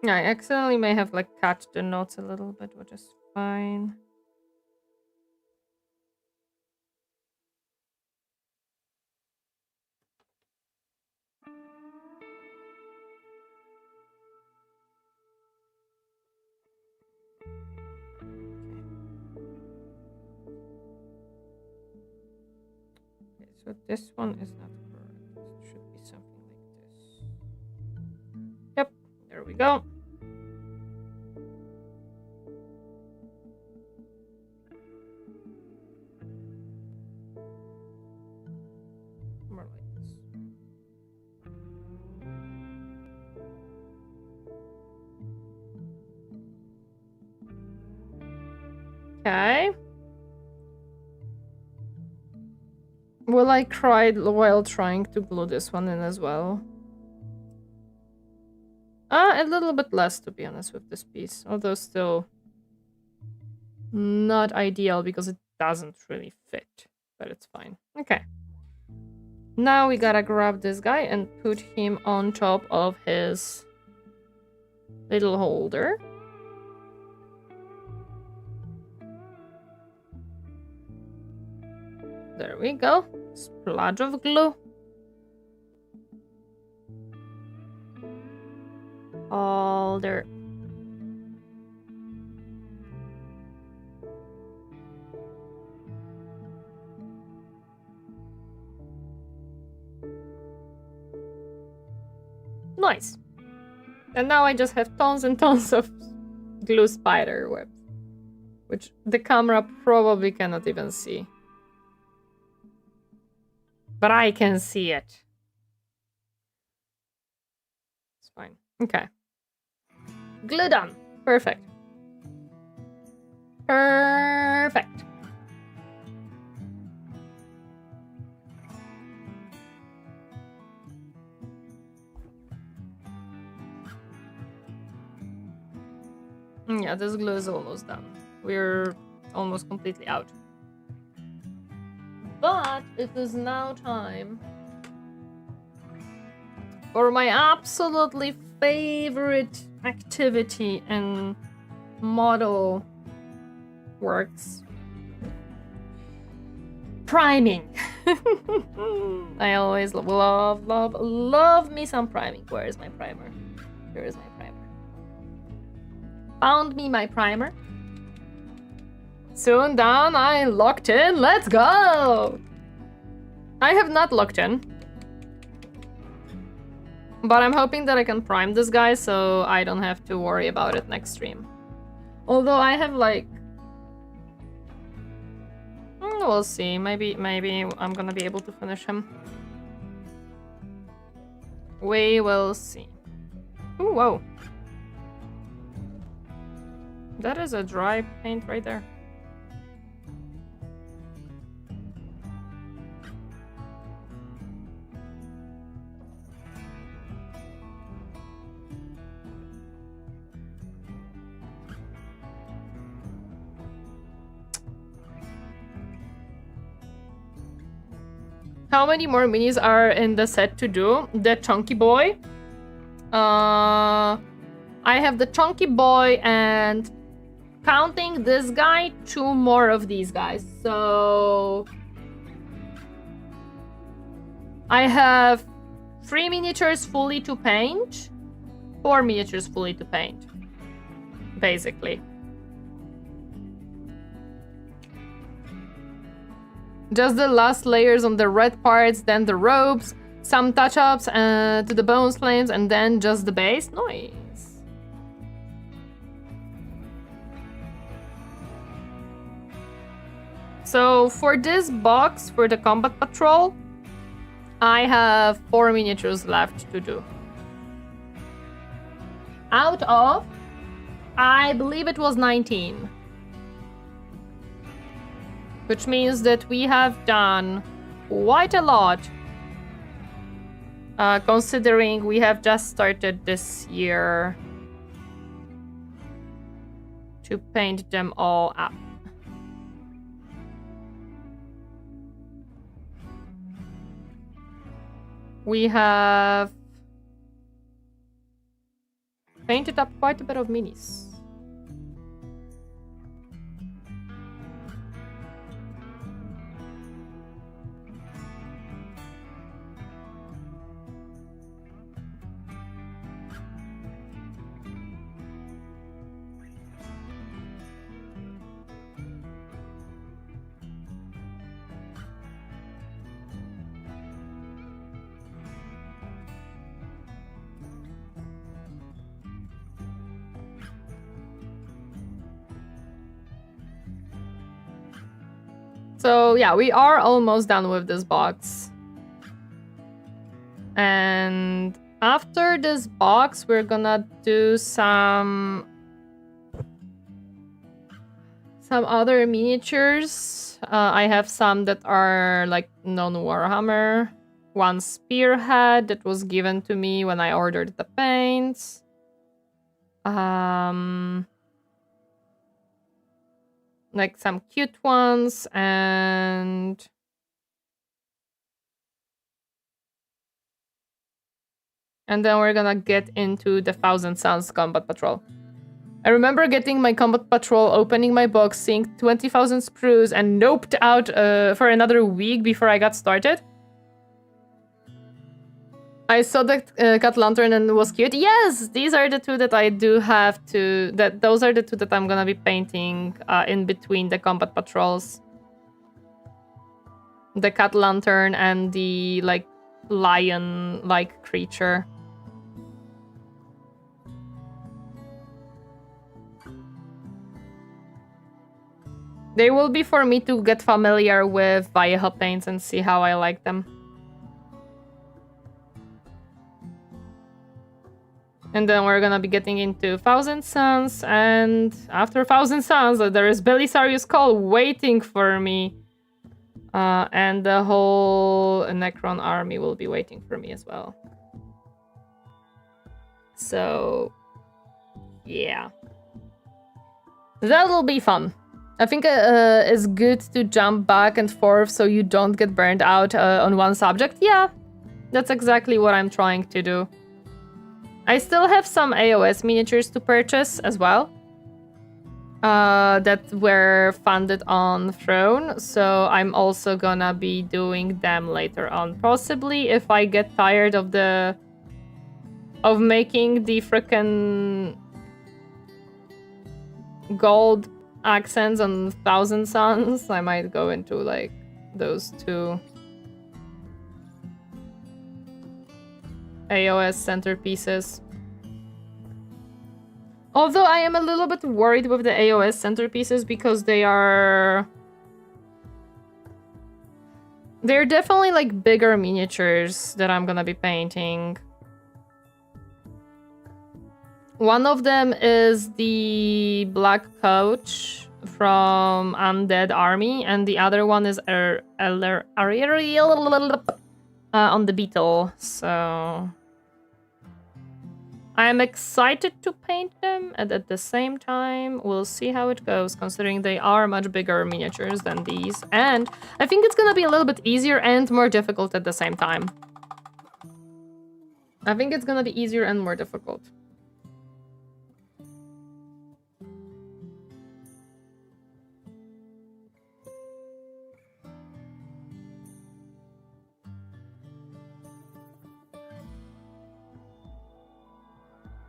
Yeah, I accidentally may have like cut the notes a little bit, which is fine. Okay, so this one is not correct. It should be something like this. Yep, there we go. More like this. Okay. Well, I cried while trying to glue this one in as well. A little bit less, to be honest, with this piece. Although still not ideal because it doesn't really fit. But it's fine. Okay. Now we gotta grab this guy and put him on top of his little holder. There we go. Splodge of glue. Holder. Nice. And now I just have tons and tons of glue spider webs, which the camera probably cannot even see. But I can see it. It's fine. Okay. Glue done. Perfect. Perfect. Yeah, this glue is almost done. We're almost completely out. But it is now time for my absolutely favorite activity in model works. Priming. I always love me some priming. Where is my primer? Here is my primer. Found me my primer. Soon done, I locked in. Let's go! I have not locked in. But I'm hoping that I can prime this guy so I don't have to worry about it next stream. Although I have like... we'll see. Maybe I'm gonna be able to finish him. We will see. Ooh, whoa. That is a dry paint right there. How many more minis are in the set to do? The Chunky Boy. I have the Chunky Boy and counting this guy, 2 more of these guys. So I have 3 miniatures fully to paint, 4 miniatures fully to paint, basically. Just the last layers on the red parts, then the robes, some touch-ups to the bones flames, and then just the base. Nice. So for this box, for the combat patrol, I have 4 miniatures left to do. Out of, I believe it was 19. Which means that we have done quite a lot. Considering we have just started this year to paint them all up. We have painted up quite a bit of minis. So yeah, we are almost done with this box. And after this box, we're gonna do some other miniatures. I have some that are like non-Warhammer. One spearhead that was given to me when I ordered the paints. Like some cute ones, and then we're gonna get into the Thousand Suns Combat Patrol. I remember getting my Combat Patrol, opening my box, seeing 20,000 sprues, and noped out for another week before I got started. I saw the cat lantern and was cute. Yes, these are the two that I do have to... Those are the two that I'm gonna be painting in between the combat patrols. The cat lantern and the, like, lion-like creature. They will be for me to get familiar with Vallejo paints and see how I like them. And then we're gonna be getting into Thousand Suns, and after Thousand Suns, there is Belisarius Call waiting for me. And the whole Necron army will be waiting for me as well. So, yeah. That'll be fun. I think it's good to jump back and forth so you don't get burned out on one subject. Yeah, that's exactly what I'm trying to do. I still have some AOS miniatures to purchase as well. That were funded on Throne, so I'm also gonna be doing them later on. Possibly if I get tired of making the frickin' gold accents on Thousand Suns, I might go into like those two AOS centerpieces. Although I am a little bit worried with the AOS centerpieces because they're definitely like bigger miniatures that I'm gonna be painting. One of them is the Black Coach from Undead Army, and the other one is on the Beetle, so I'm excited to paint them, and at the same time, we'll see how it goes, considering they are much bigger miniatures than these. And I think it's gonna be a little bit easier and more difficult at the same time. I think it's gonna be easier and more difficult.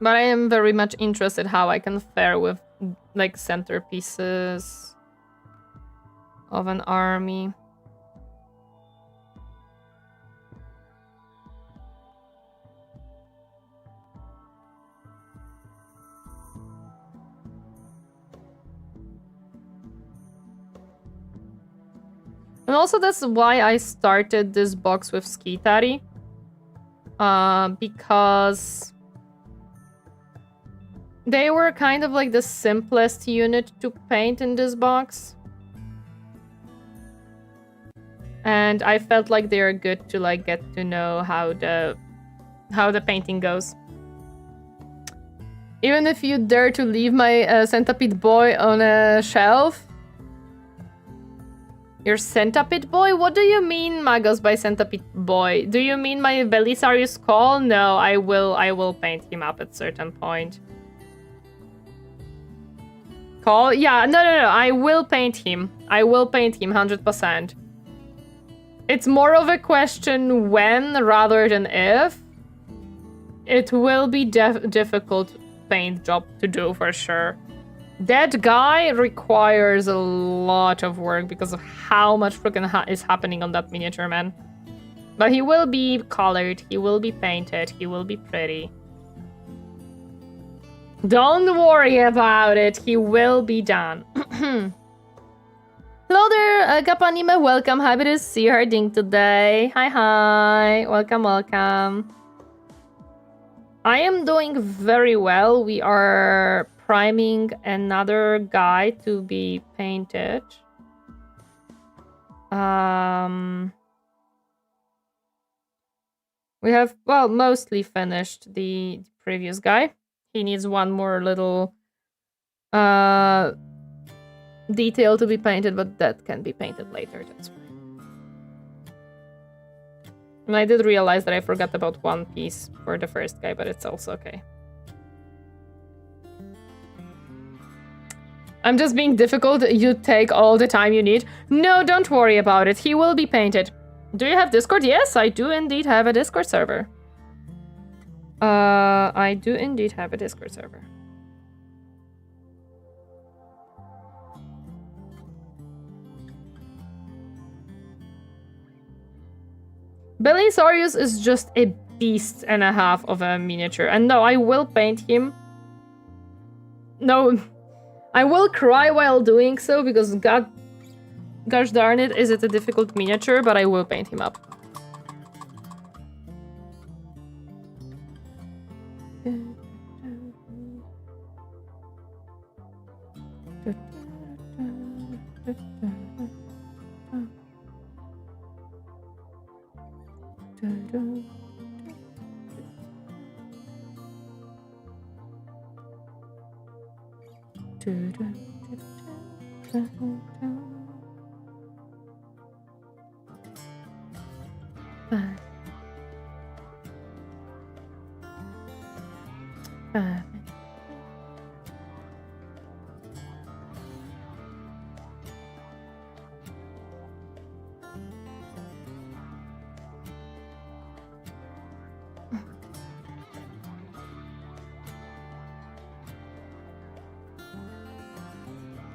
But I am very much interested how I can fare with, like, centerpieces of an army. And also that's why I started this box with Skitari. Because they were kind of like the simplest unit to paint in this box. And I felt like they are good to like get to know how the painting goes. Even if you dare to leave my centipede boy on a shelf. Your centipede boy? What do you mean, Magos, by centipede boy? Do you mean my Belisarius Call? No, I will paint him up at certain point. Call? Yeah, no. I will paint him. I will paint him 100%. It's more of a question when rather than if. It will be difficult paint job to do for sure. That guy requires a lot of work because of how much freaking is happening on that miniature, man. But he will be colored, he will be painted, he will be pretty. Don't worry about it, he will be done. Hello there, Kapanime, welcome. Happy to see you harding today. Hi. Welcome. I am doing very well. We are priming another guy to be painted. We have, well, mostly finished the previous guy. He needs one more little detail to be painted, but that can be painted later, that's fine. And I did realize that I forgot about one piece for the first guy, but it's also okay. I'm just being difficult. You take all the time you need. No, don't worry about it. He will be painted. Do you have Discord? Yes, I do indeed have a Discord server. I do indeed have a Discord server. Belisarius is just a beast and a half of a miniature. And no, I will paint him. No, I will cry while doing so because gosh darn it, is it a difficult miniature, but I will paint him up.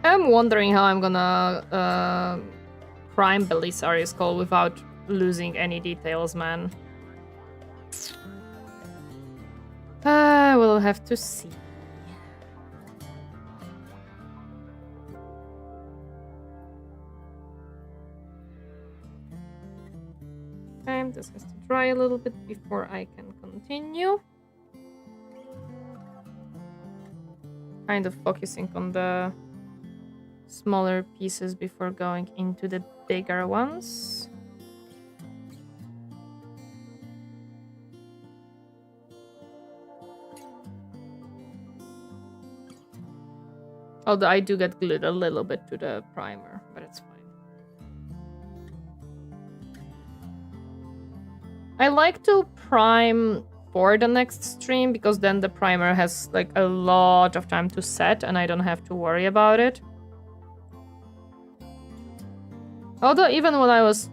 I'm wondering how I'm gonna prime Belisarius' skull without losing any details, man. We'll have to see. Okay, this has to dry a little bit before I can continue. Kind of focusing on the smaller pieces before going into the bigger ones. Although I do get glued a little bit to the primer, but it's fine. I like to prime for the next stream because then the primer has like a lot of time to set and I don't have to worry about it. Although even when I was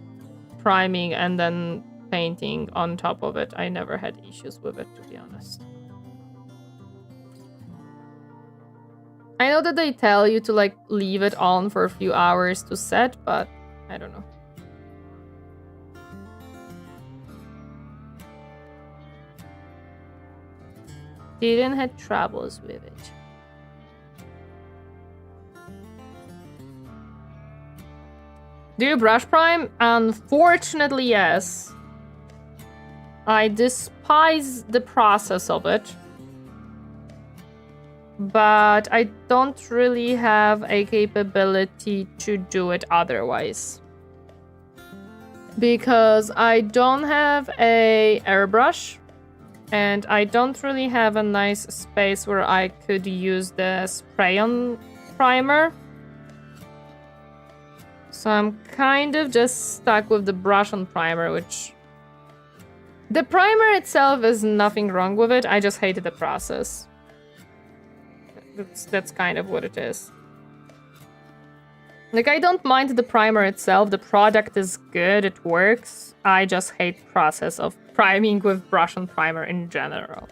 priming and then painting on top of it, I never had issues with it, to be honest. I know that they tell you to like leave it on for a few hours to set, but I don't know. Didn't have troubles with it. Do you brush prime? Unfortunately, yes. I despise the process of it. But I don't really have a capability to do it otherwise. Because I don't have a airbrush. And I don't really have a nice space where I could use the spray-on primer. So I'm kind of just stuck with the brush-on primer, which... The primer itself is nothing wrong with it, I just hated the process. That's kind of what it is. Like, I don't mind the primer itself. The product is good. It works. I just hate the process of priming with brush and primer in general.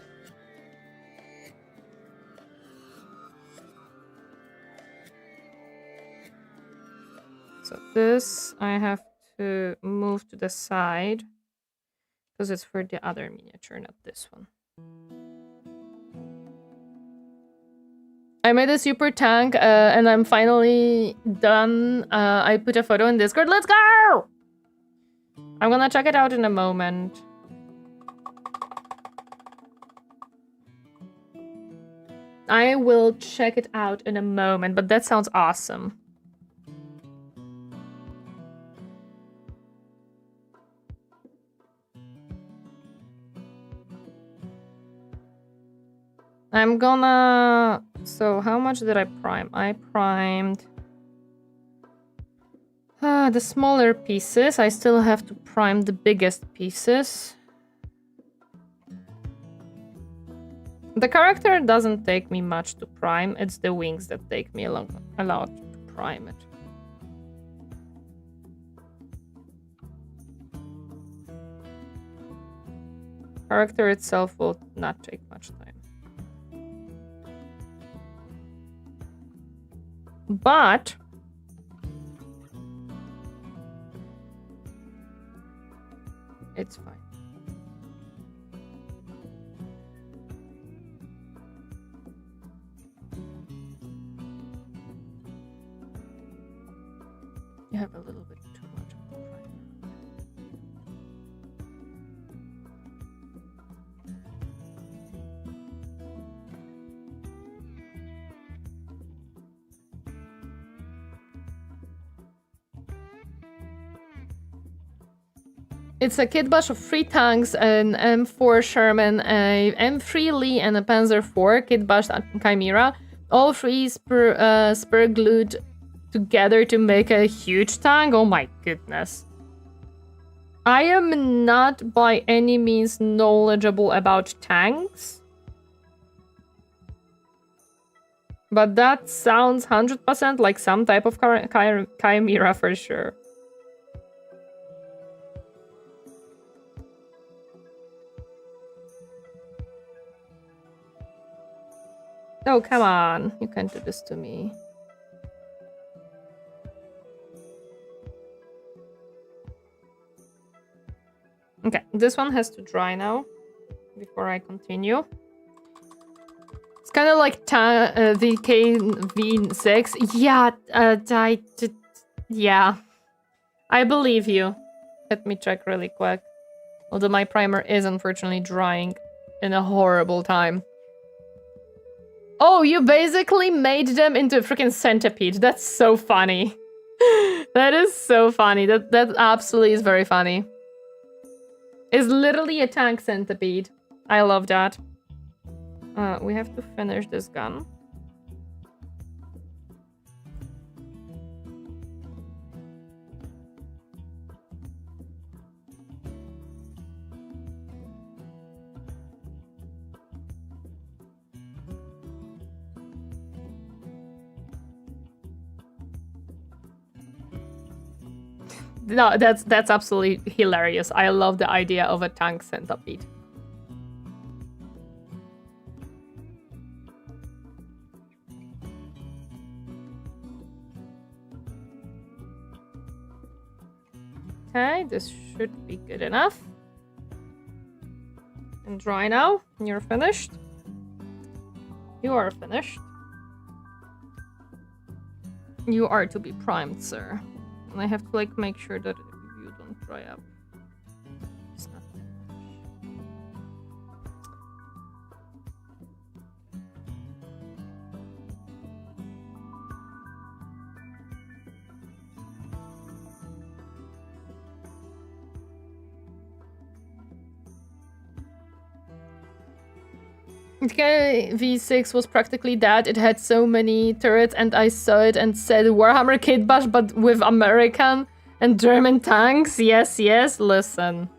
So this I have to move to the side because it's for the other miniature, not this one. I made a super tank and I'm finally done. I put a photo in Discord. Let's go! I'm gonna check it out in a moment. I will check it out in a moment, but that sounds awesome. I'm gonna... So how much did I prime? I primed... the smaller pieces. I still have to prime the biggest pieces. The character doesn't take me much to prime. It's the wings that take me a lot to prime it. Character itself will not take much time. But it's fine. You have a little bit too much of the primer. It's a kit bash of 3 tanks, an M4 Sherman, a M3 Lee, and a Panzer IV kit bash Chimera. All 3 spur glued together to make a huge tank. Oh my goodness. I am not by any means knowledgeable about tanks. But that sounds 100% like some type of Chimera for sure. Oh, come on. You can't do this to me. Okay, this one has to dry now before I continue. It's kind of like VKV6. Yeah, yeah. I believe you. Let me check really quick. Although my primer is unfortunately drying in a horrible time. Oh, you basically made them into a freaking centipede. That's so funny. That is so funny. That absolutely is very funny. It's literally a tank centipede. I love that. We have to finish this gun. No, that's absolutely hilarious. I love the idea of a tank centipede. Okay, this should be good enough. And dry now. You're finished. You are finished. You are to be primed, sir. And I have to like make sure that you don't dry up. It's not that much. Okay, V6 was practically that. It had so many turrets, and I saw it and said Warhammer Kit Bash, but with American and German tanks. Yes, yes, listen.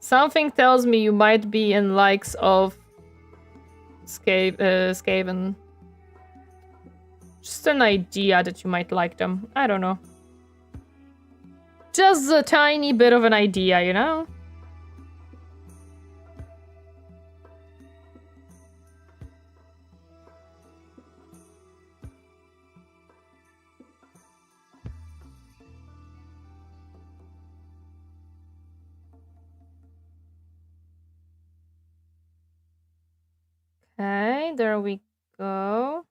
Something tells me you might be in likes of Skaven. Just an idea that you might like them. I don't know. Just a tiny bit of an idea, you know? Okay, there we go.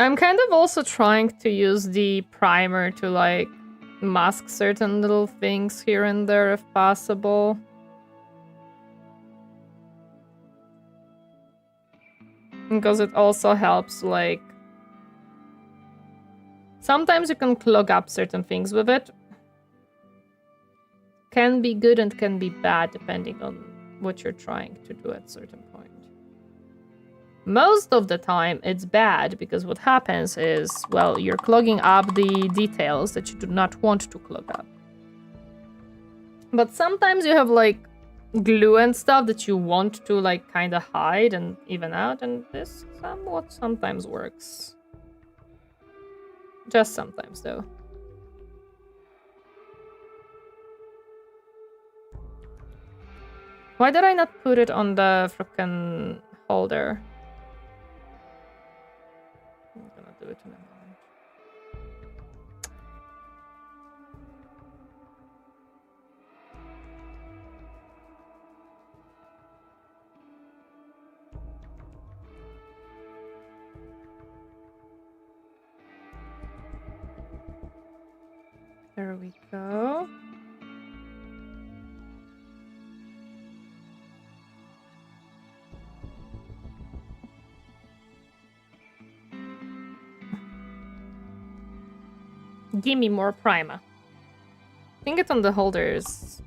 I'm kind of also trying to use the primer to, like, mask certain little things here and there if possible. Because it also helps, like... Sometimes you can clog up certain things with it. Can be good and can be bad depending on what you're trying to do at certain point. Most of the time, it's bad because what happens is, well, you're clogging up the details that you do not want to clog up. But sometimes you have, like, glue and stuff that you want to, like, kind of hide and even out, and this sometimes works. Just sometimes, though. Why did I not put it on the frickin' holder? I'm gonna do it in a moment. There we go. Give me more primer. I think it on the holders.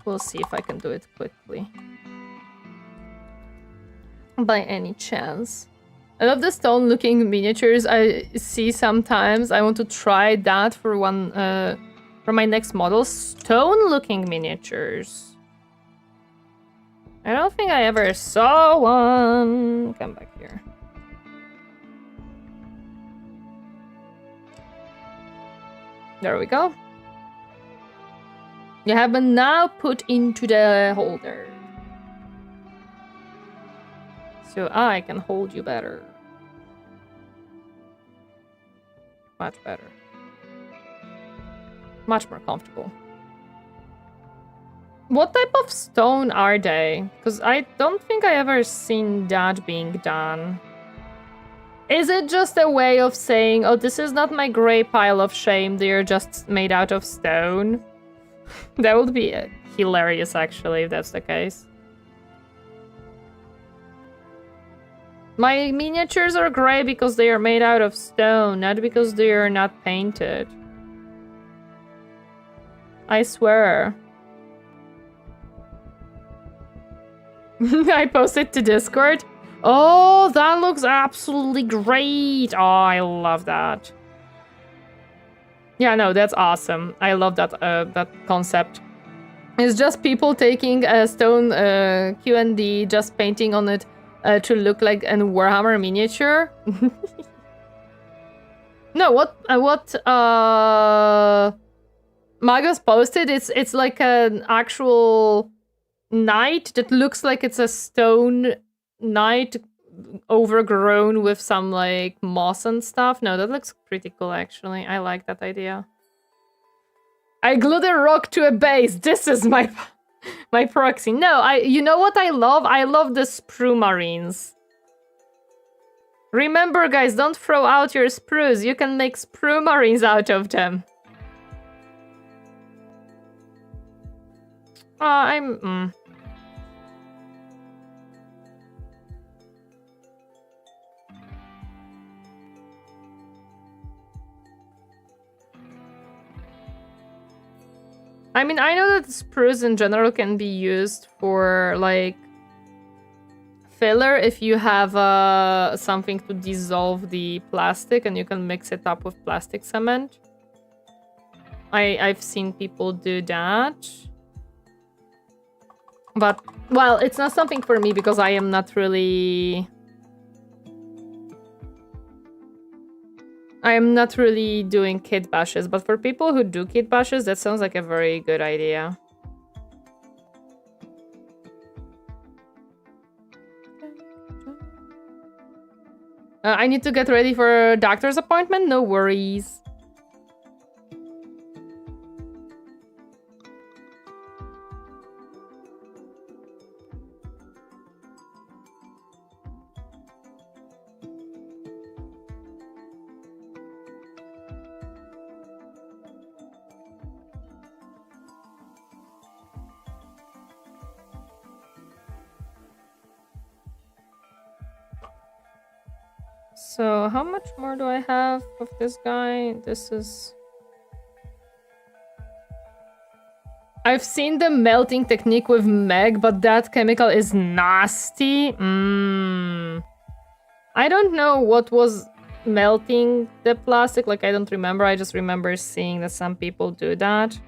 We'll see if I can do it quickly. By any chance. I love the stone looking miniatures I see sometimes. I want to try that for one for my next model. Stone looking miniatures. I don't think I ever saw one. Come back here. There we go. You have been now put into the holder. So I can hold you better. Much better. Much more comfortable. What type of stone are they? Because I don't think I ever seen that being done. Is it just a way of saying, oh, this is not my grey pile of shame, they're just made out of stone? That would be hilarious, actually, if that's the case. My miniatures are grey because they are made out of stone, not because they are not painted. I swear. I posted to Discord. Oh, that looks absolutely great. Oh, I love that. Yeah, no, that's awesome. I love that that concept. It's just people taking a stone Q&D, just painting on it to look like a Warhammer miniature. No, what Magus posted, it's like an actual knight that looks like it's a stone knight overgrown with some like moss and stuff. No, that looks pretty cool actually. I like that idea. I glued a rock to a base. This is my my proxy. No, you know what I love? I love the sprue marines. Remember guys, don't throw out your sprues. You can make sprue marines out of them. I mean, I know that spruce in general can be used for, like, filler if you have something to dissolve the plastic and you can mix it up with plastic cement. I've seen people do that. But, well, it's not something for me because I am not really... I am not really doing kit bashes, but for people who do kit bashes, that sounds like a very good idea. I need to get ready for a doctor's appointment? No worries. So, how much more do I have of this guy? This is... I've seen the melting technique with Meg, but that chemical is nasty. I don't know what was melting the plastic. Like, I don't remember. I just remember seeing that some people do that.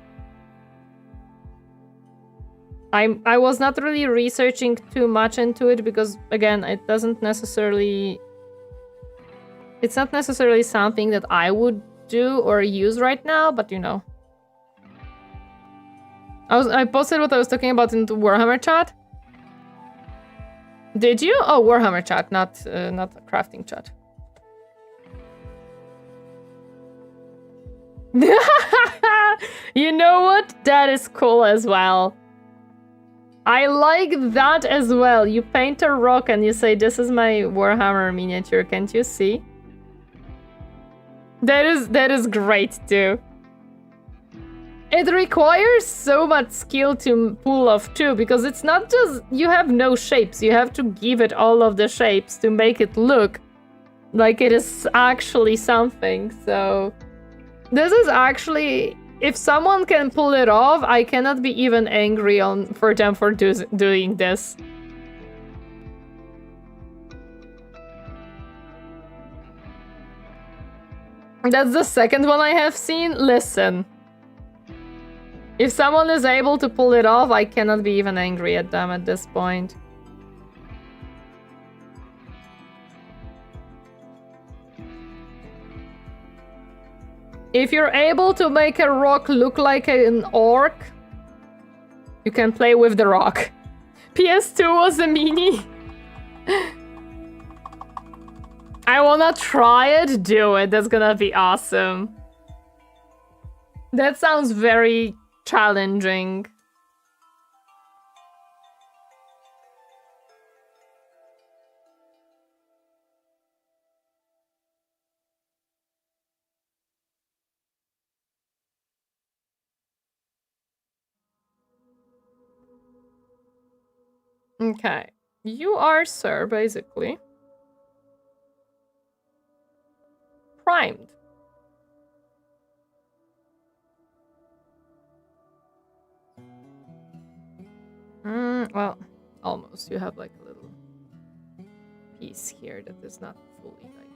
I was not really researching too much into it because, again, it doesn't necessarily... It's not necessarily something that I would do or use right now, but you know. I posted what I was talking about into Warhammer chat. Did you? Oh, Warhammer chat, not crafting chat. You know what? That is cool as well. I like that as well. You paint a rock and you say, this is my Warhammer miniature. Can't you see? That is great too. It requires so much skill to pull off too, because it's not just you have no shapes. You have to give it all of the shapes to make it look like it is actually something. So this is actually, if someone can pull it off, I cannot be even angry for them for doing this. That's the second one I have seen. Listen. If someone is able to pull it off, I cannot be even angry at them at this point. If you're able to make a rock look like an orc, you can play with the rock. PS2 was a mini. I wanna try it, do it. That's gonna be awesome. That sounds very challenging. Okay. You are, sir, basically. Primed. Well, almost. You have like a little piece here that is not fully like...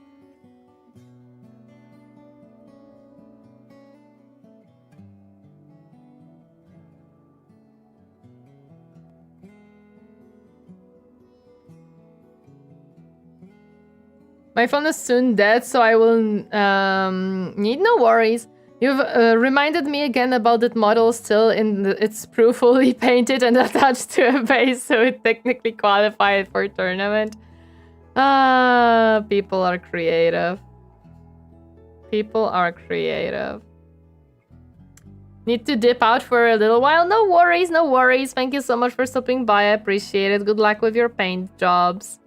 My phone is soon dead, so I will need no worries. You've reminded me again about that model still in its fully painted and attached to a base, so it technically qualified for a tournament. Ah, people are creative. People are creative. Need to dip out for a little while? No worries, no worries. Thank you so much for stopping by. I appreciate it. Good luck with your paint jobs.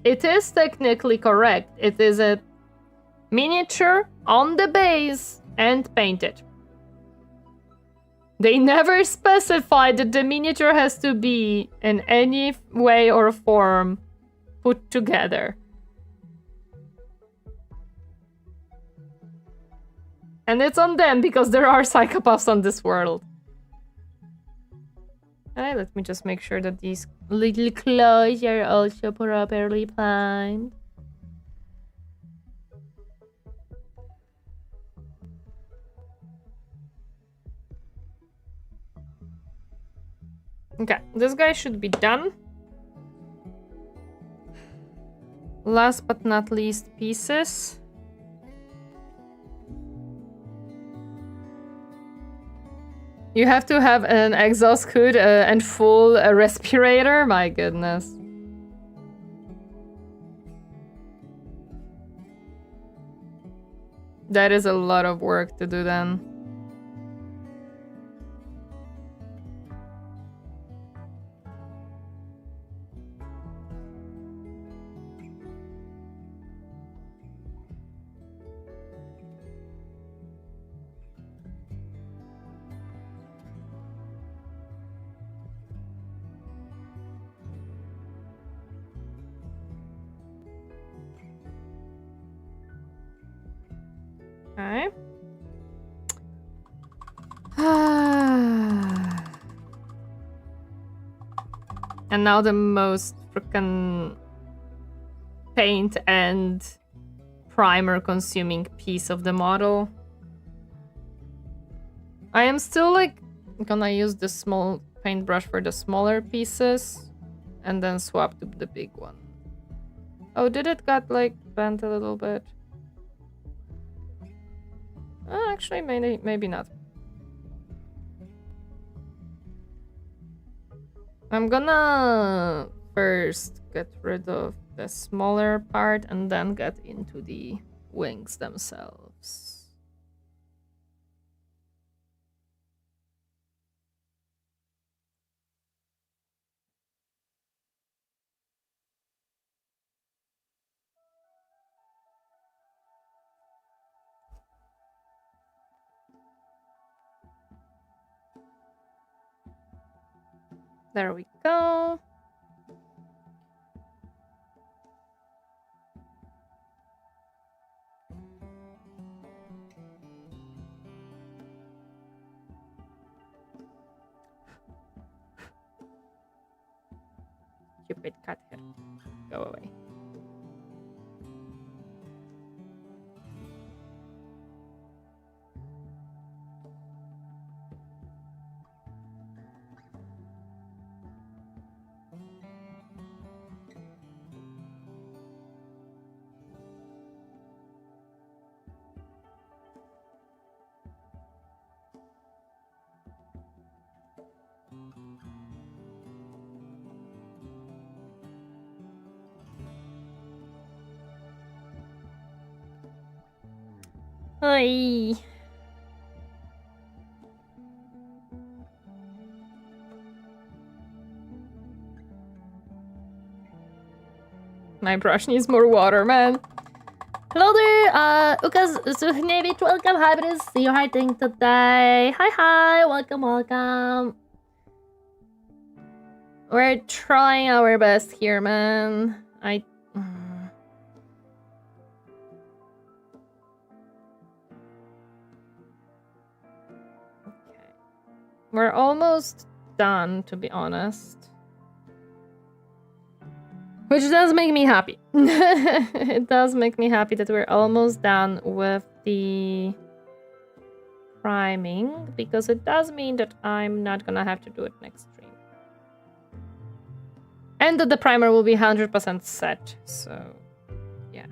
It is technically correct. It is a miniature on the base and painted. They never specified that the miniature has to be in any way or form put together. And it's on them because there are psychopaths on this world. Alright, let me just make sure that these little claws are also properly primed. Okay, this guy should be done. Last but not least, pieces. You have to have an exhaust hood and full respirator? My goodness. That is a lot of work to do then. Okay. And now the most freaking paint and primer consuming piece of the model. I am still like gonna use the small paintbrush for the smaller pieces and then swap to the big one. Oh, did it got like bent a little bit? Actually, maybe not. I'm gonna first get rid of the smaller part and then get into the wings themselves. There we go. Stupid cat head. Go away. Hi. My brush needs more water, man. Hello there, Ukas Zuhnevich, welcome, Hybris. See you hiding today. Hi, welcome, welcome. We're trying our best here, man. We're almost done, to be honest. Which does make me happy. It does make me happy that we're almost done with the priming, because it does mean that I'm not gonna have to do it next stream. And that the primer will be 100% set, so yeah.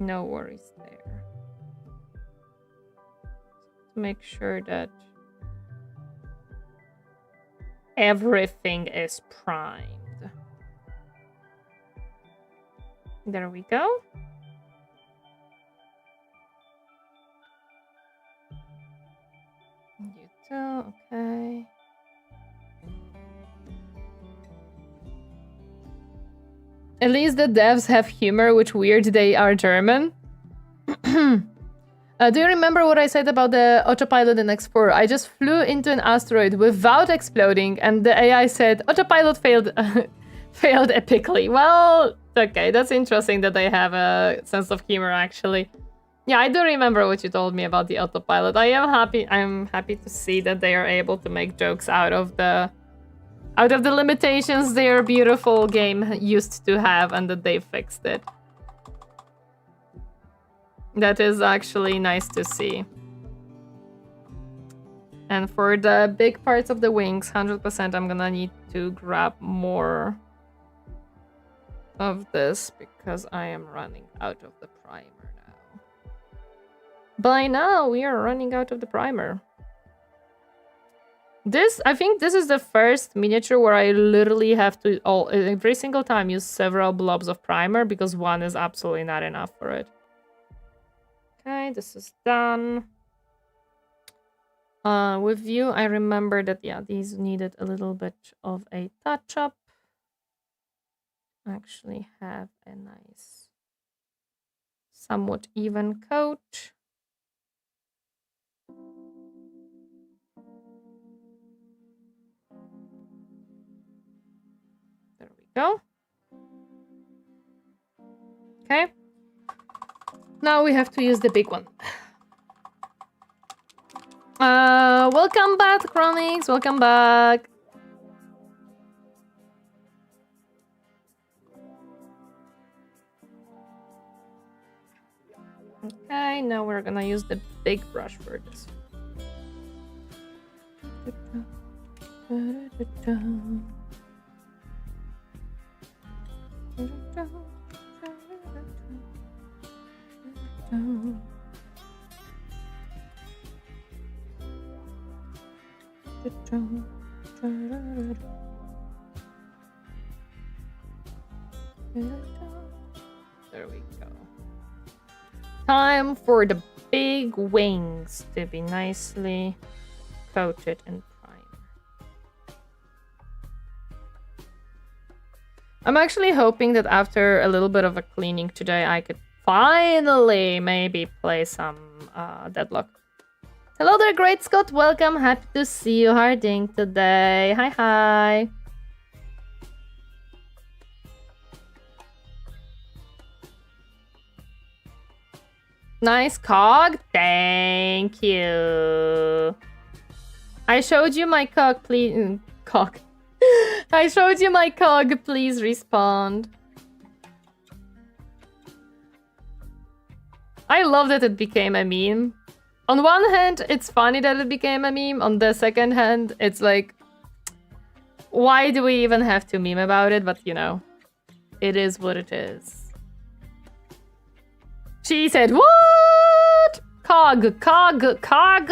No worries there. Make sure that everything is primed. There we go. You too, okay. At least the devs have humor, which weird they are German. Do you remember what I said about the autopilot in X4? I just flew into an asteroid without exploding, and the AI said, autopilot failed Failed epically. Well, okay, that's interesting that they have a sense of humor, actually. Yeah, I do remember what you told me about the autopilot. I'm happy to see that they are able to make jokes out of the limitations their beautiful game used to have, and that they fixed it. That is actually nice to see. And for the big parts of the wings, 100% I'm gonna need to grab more of this because I am running out of the primer now. By now, we are running out of the primer. I think this is the first miniature where I literally have to every single time use several blobs of primer because one is absolutely not enough for it. Okay, this is done. With you, I remember that, yeah, these needed a little bit of a touch-up. Actually have a nice, somewhat even coat. There we go. Okay. Now we have to use the big one. Welcome back, Chronix. Welcome back. Okay, now we're gonna use the big brush for this. There we go. Time for the big wings to be nicely coated in primer. I'm actually hoping that after a little bit of a cleaning today, I could finally maybe play some Deadlock. Hello there, Great Scott. Welcome. Happy to see you, Harding, today. Hi, hi. Nice cog. Thank you. I showed you my cog, please. Cog. I showed you my cog. Please respond. I love that it became a meme. On one hand, it's funny that it became a meme. On the second hand, it's like, why do we even have to meme about it? But, you know, it is what it is. She said, what? Cog, cog, cog.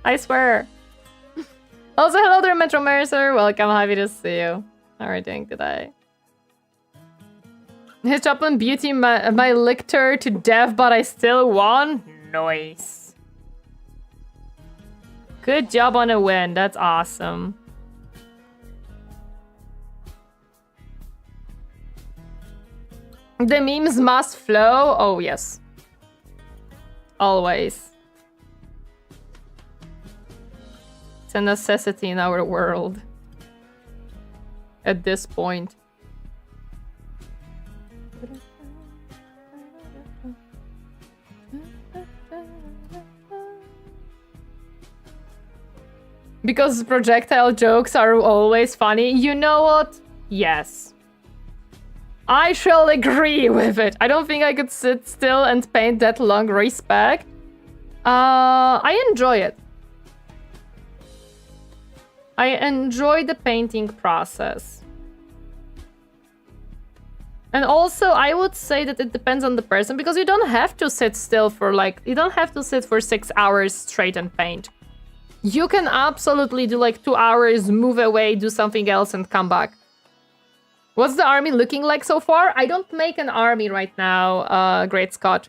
I swear. Also, hello there, Metro Mercer. Welcome, happy to see you. How are you doing today? His Joplin Beauty, my licked her to death, but I still won. Nice. Good job on a win. That's awesome. The memes must flow. Oh, yes. Always. It's a necessity in our world. At this point. Because projectile jokes are always funny. You know what? Yes. I shall agree with it. I don't think I could sit still and paint that long race back. I enjoy it. I enjoy the painting process. And also, I would say that it depends on the person, because you don't have to sit still for you don't have to sit for 6 hours straight and paint. You can absolutely do 2 hours, move away, do something else, and come back. What's the army looking like so far? I don't make an army right now, Great Scott.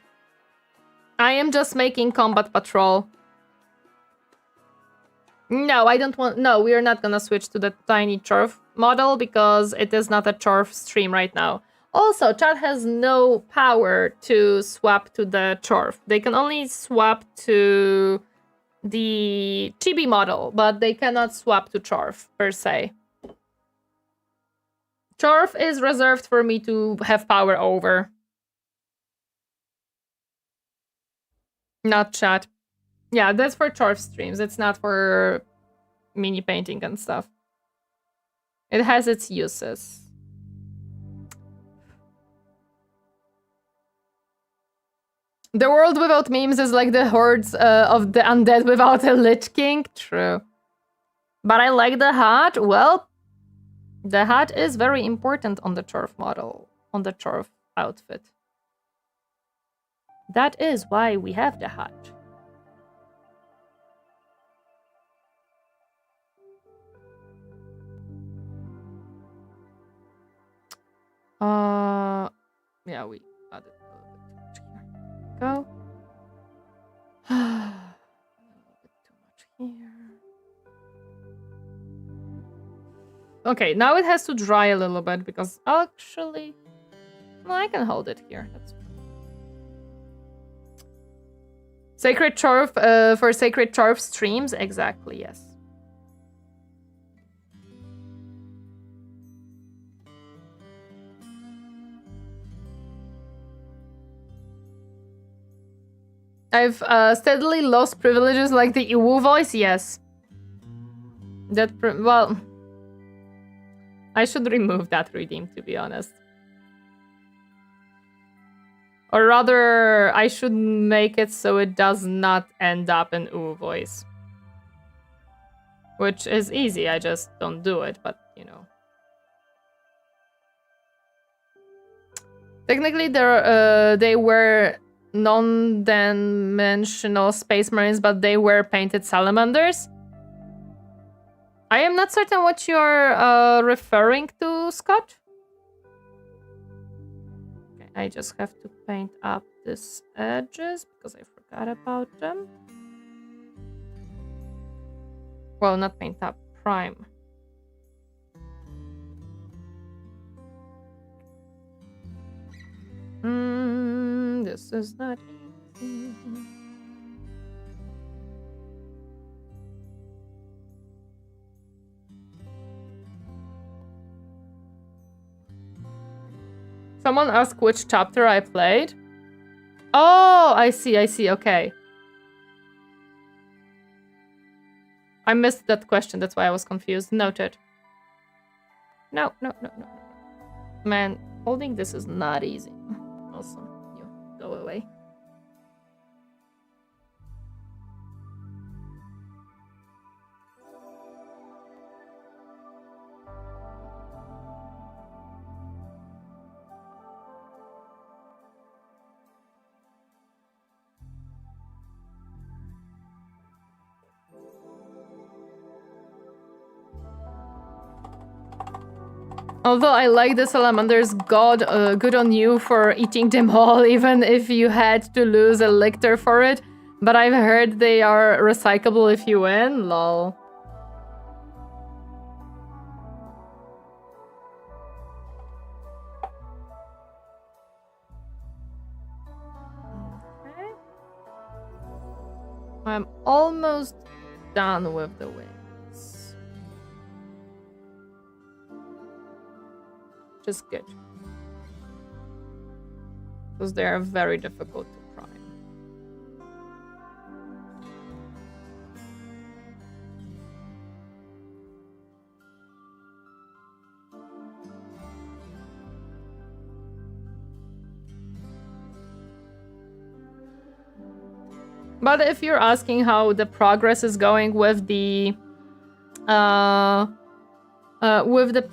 I am just making combat patrol. No, I don't want... No, we are not gonna switch to the tiny Chorf model because it is not a Chorf stream right now. Also, chat has no power to swap to the Chorf. They can only swap to the chibi model, but they cannot swap to Chorf per se. Chorf is reserved for me to have power over. Not chat. Yeah, that's for Chorf streams. It's not for mini painting and stuff. It has its uses. The world without memes is like the hordes of the undead without a Lich King. True. But I like the hat. Well, the hat is very important on the Chorf model, on the Chorf outfit. That is why we have the hat. Yeah, we added a little bit too much here. Go. A little bit too much here. Okay, now it has to dry a little bit because actually, well, I can hold it here. That's fine. Sacred Chorf for Sacred Chorf streams, exactly, yes. I've steadily lost privileges like the Iwu voice, yes. That, well, I should remove that redeem, to be honest. Or rather, I should make it so it does not end up in Iwu voice. Which is easy, I just don't do it, but, you know. Technically, they were non-dimensional space marines, but they were painted salamanders. I am not certain what you're referring to, Scott. Okay, I just have to paint up these edges because I forgot about them. Well, not paint up, prime. This is not easy. Someone asked which chapter I played. Oh, I see, okay. I missed that question, that's why I was confused. Noted. No. Man, holding this is not easy. Also, you go away. Although I like the salamanders, good on you for eating them all, even if you had to lose a lictor for it. But I've heard they are recyclable if you win, lol. Okay. I'm almost done with the wings. Is good because they are very difficult to prime. But if you're asking how the progress is going with the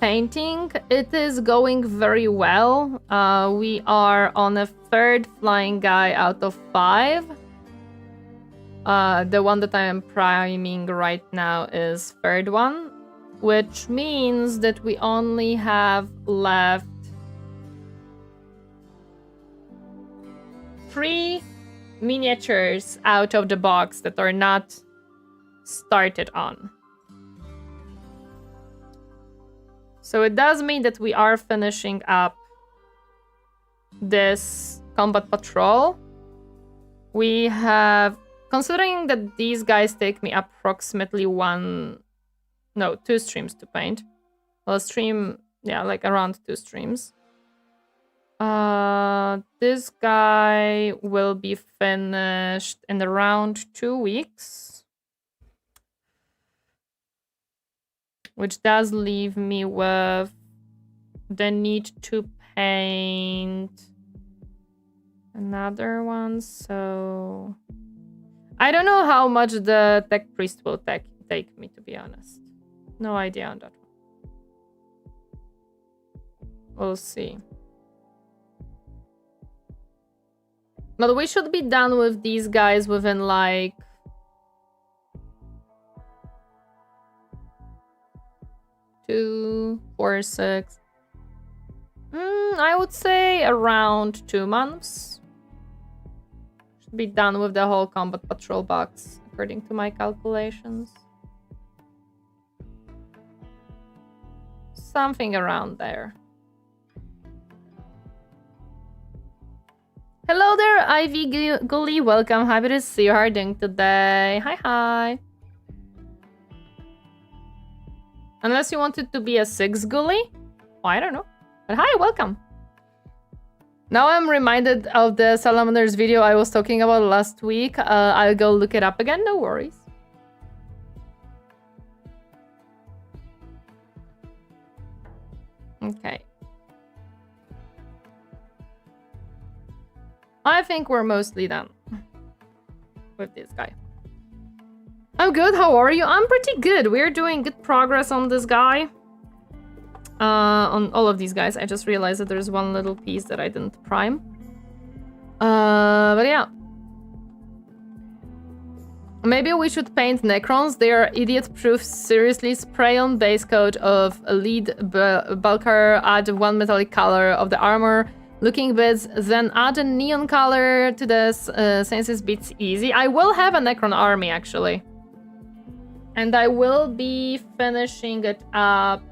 painting, it is going very well. We are on a 3rd flying guy out of 5. The one that I am priming right now is 3rd one, which means that we only have left 3 miniatures out of the box that are not started on. So it does mean that we are finishing up this combat patrol. We have, considering that these guys take me approximately 2 streams to paint. Well, a stream Yeah, like around 2 streams. This guy will be finished in around 2 weeks. Which does leave me with the need to paint another one, so... I don't know how much the tech priest will take me, to be honest. No idea on that one. We'll see. But we should be done with these guys within like... 2, 4, 6... I would say around 2 months. Should be done with the whole combat patrol box, according to my calculations. Something around there. Hello there, Ivy Gully. Welcome. Happy to see you. How are you doing today? Hi, hi. Unless you wanted to be a 6 Gully? Oh, I don't know. But hi, welcome. Now I'm reminded of the Salamanders video I was talking about last week. I'll go look it up again, no worries. Okay. I think we're mostly done with this guy. I'm good, how are you? I'm pretty good. We're doing good progress on this guy. On all of these guys. I just realized that there's one little piece that I didn't prime. But yeah. Maybe we should paint Necrons. They are idiot-proof. Seriously, spray on base coat of lead bulker, add 1 metallic color of the armor, looking bits, then add a neon color to the senses bits easy. I will have a Necron army, actually. And I will be finishing it up.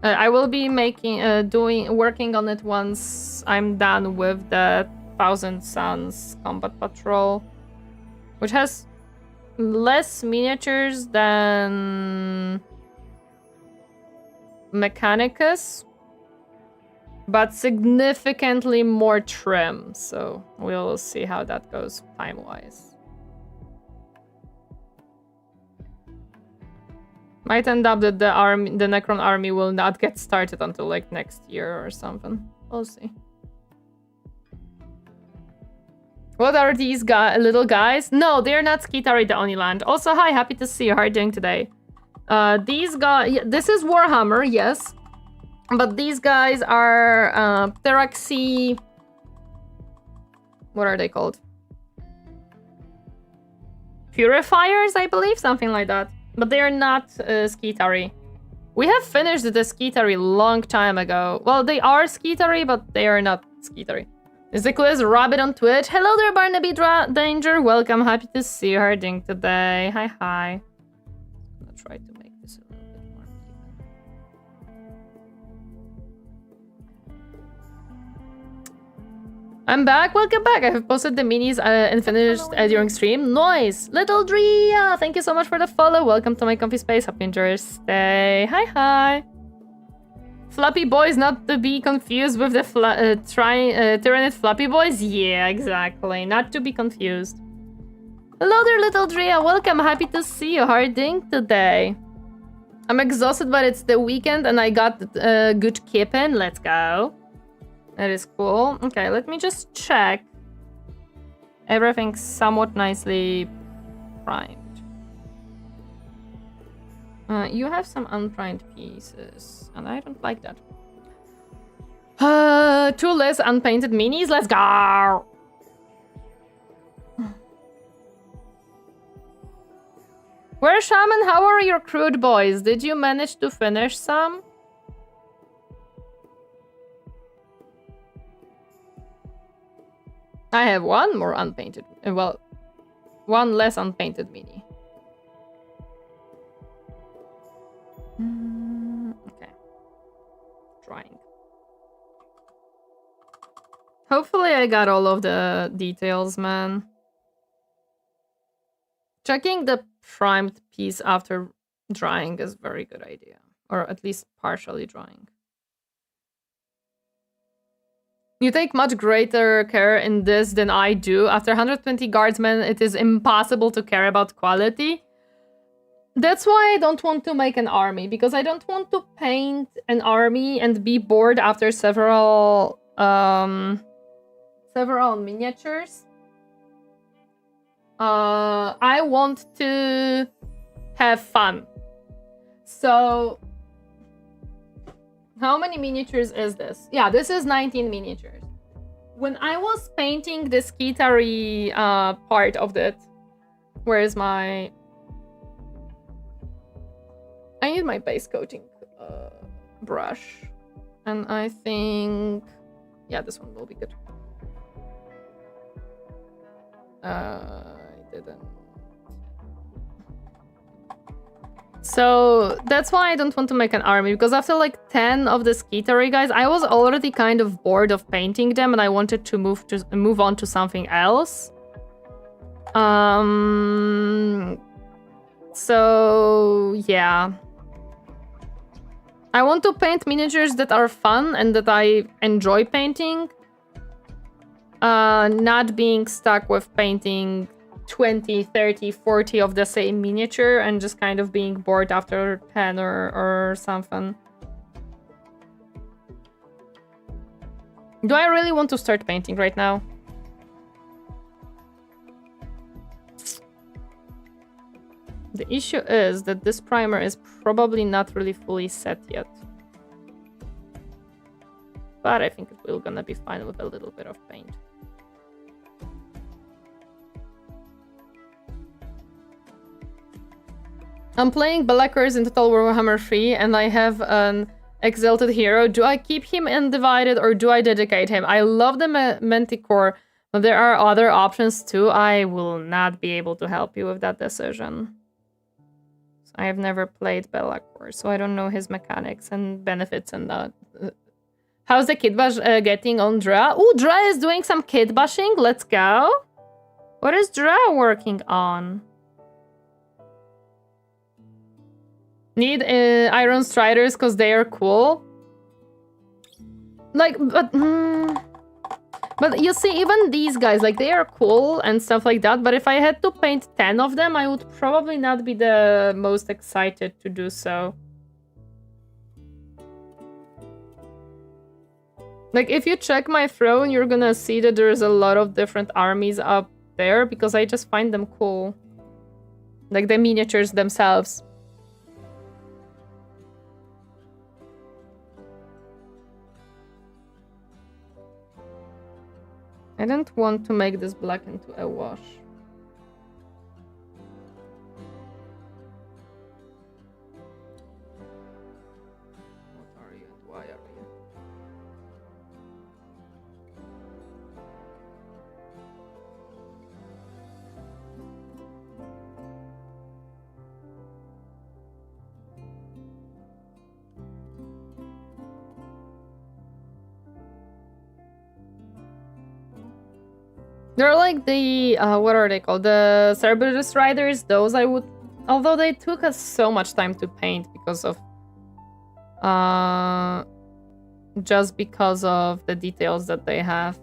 I will be making, working on it once I'm done with the Thousand Suns Combat Patrol, which has less miniatures than Mechanicus, but significantly more trim. So we'll see how that goes time-wise. Might end up that the Necron army will not get started until like next year or something. We'll see. What are these little guys? No, they're not Skitari the only land. Also, hi, happy to see you. How are you doing today? These guys, this is Warhammer, yes. But these guys are Theraxi. What are they called? Purifiers, I believe, something like that. But they are not Skitari. We have finished the Skitari long time ago. Well, they are Skitari, but they are not Skitari. Ezekiel's Rabbit on Twitch. Hello there, Barnaby Danger. Welcome. Happy to see you. How are you doing today? Hi, hi. I'm gonna try to make this a little bit more even. I'm back. Welcome back. I have posted the minis and finished during stream. Nice. Little Drea. Thank you so much for the follow. Welcome to my comfy space. Hope you enjoy your stay. Hi, hi. Fluffy boys, not to be confused with the Tyranid Fluffy boys. Yeah, exactly. Not to be confused. Hello there, little Drea. Welcome. Happy to see you. How are you doing today? I'm exhausted, but it's the weekend and I got a good keep in. Let's go. That is cool. Okay, let me just check. Everything's somewhat nicely primed. You have some unprimed pieces, and I don't like that. 2 less unpainted minis. Let's go! Where, Shaman? How are your crude boys? Did you manage to finish some? I have 1 more unpainted. Well, 1 less unpainted mini. Okay. Drawing. Hopefully I got all of the details, man. Checking the primed piece after drying is a very good idea. Or at least partially drawing. You take much greater care in this than I do. After 120 guardsmen, it is impossible to care about quality. That's why I don't want to make an army, because I don't want to paint an army and be bored after several miniatures. I want to have fun. So, how many miniatures is this? Yeah, this is 19 miniatures. When I was painting the skittery part of it, where is my... I need my base coating brush. And I think... Yeah, this one will be good. I didn't... So that's why I don't want to make an army, because after like 10 of the skittery guys, I was already kind of bored of painting them and I wanted to move on to something else. So yeah. I want to paint miniatures that are fun and that I enjoy painting. Not being stuck with painting 20, 30, 40 of the same miniature and just kind of being bored after 10 or something. Do I really want to start painting right now? The issue is that this primer is probably not really fully set yet. But I think we're gonna be fine with a little bit of paint. I'm playing Belacors in Total Warhammer 3 and I have an exalted hero. Do I keep him undivided or do I dedicate him? I love the Manticore, but there are other options too. I will not be able to help you with that decision. I have never played Belacor, so I don't know his mechanics and benefits and that. How's the kid bash getting on Dra? Ooh, Dra is doing some kid bashing. Let's go. What is Dra working on? Need Iron Striders because they are cool. Like, but you see, even these guys, like, they are cool and stuff like that. But if I had to paint 10 of them, I would probably not be the most excited to do so. Like, if you check my throne, you're gonna see that there's a lot of different armies up there because I just find them cool. Like, the miniatures themselves. I don't want to make this black into a wash. What are you and why are you? They're like the, what are they called? The Cerberus Riders. Those I would... Although they took us so much time to paint because of... just because of the details that they have.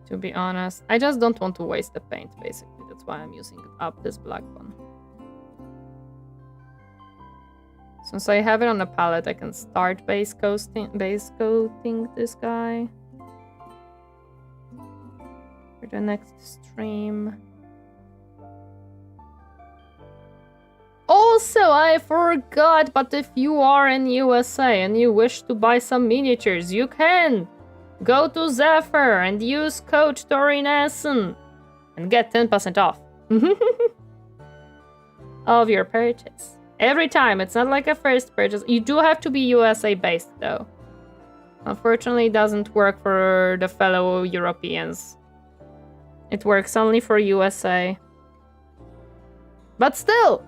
To be honest. I just don't want to waste the paint, basically. That's why I'm using up this black one. Since I have it on the palette, I can start base coating this guy. For the next stream. Also, I forgot, but if you are in USA and you wish to buy some miniatures, you can go to Zephyr and use code Torineesan and get 10% off of your purchase. Every time, it's not like a first purchase. You do have to be USA based though. Unfortunately, it doesn't work for the fellow Europeans. It works only for USA. But still!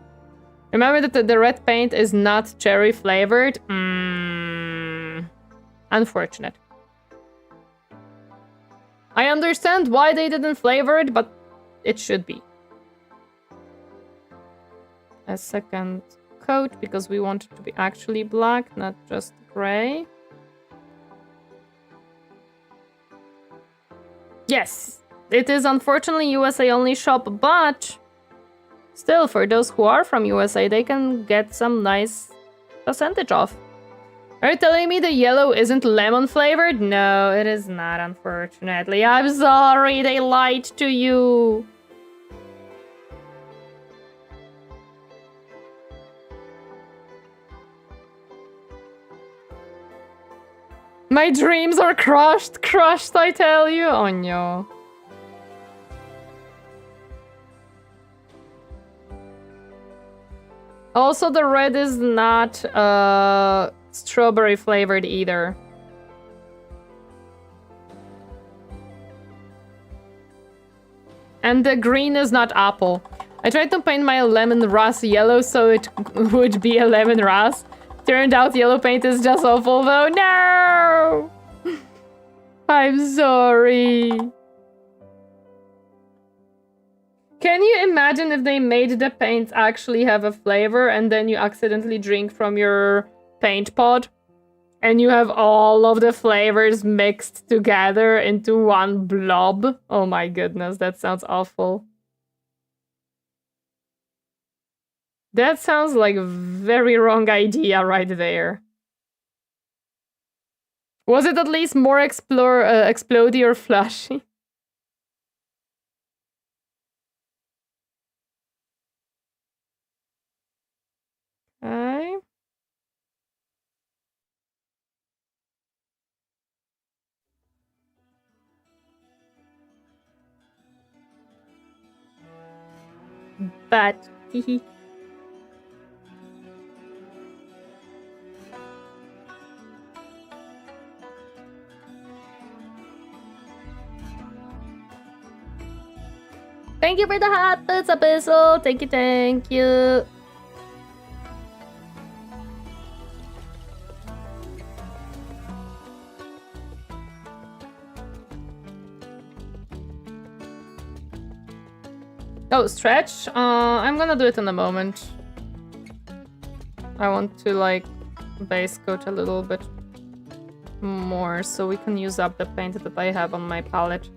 Remember that the red paint is not cherry flavored? Unfortunate. I understand why they didn't flavor it, but it should be. A second coat because we want it to be actually black, not just gray. Yes, it is unfortunately USA only shop, but still, for those who are from USA, they can get some nice percentage off. Are you telling me the yellow isn't lemon flavored? No, it is not, unfortunately. I'm sorry, they lied to you. My dreams are crushed, I tell you. Oh no. Also, the red is not strawberry flavored either. And the green is not apple. I tried to paint my lemon rust yellow so it would be a lemon rust. Turned out yellow paint is just awful though. No! I'm sorry. Can you imagine if they made the paints actually have a flavor and then you accidentally drink from your paint pot and you have all of the flavors mixed together into one blob? Oh my goodness, that sounds awful. That sounds like a very wrong idea right there. Was it at least more explodey or flashy? Okay. But hehe. Thank you for the hot bits, Abyssal. Thank you, thank you. Oh, stretch? I'm gonna do it in a moment. I want to, like, base coat a little bit more so we can use up the paint that I have on my palette.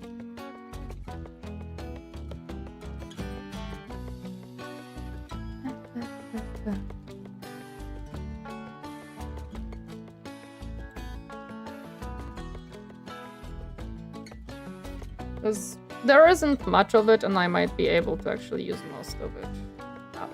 Because there isn't much of it and I might be able to actually use most of it. Oh.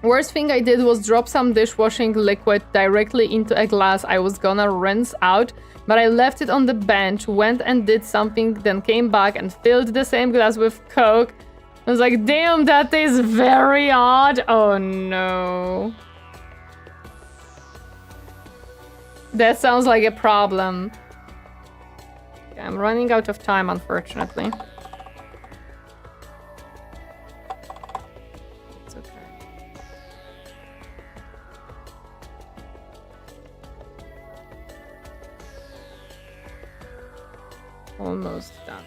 Worst thing I did was drop some dishwashing liquid directly into a glass I was gonna rinse out, but I left it on the bench, went and did something, then came back and filled the same glass with Coke. I was like, damn, that is very odd. Oh no. That sounds like a problem. Okay, I'm running out of time, unfortunately. It's okay. Almost done.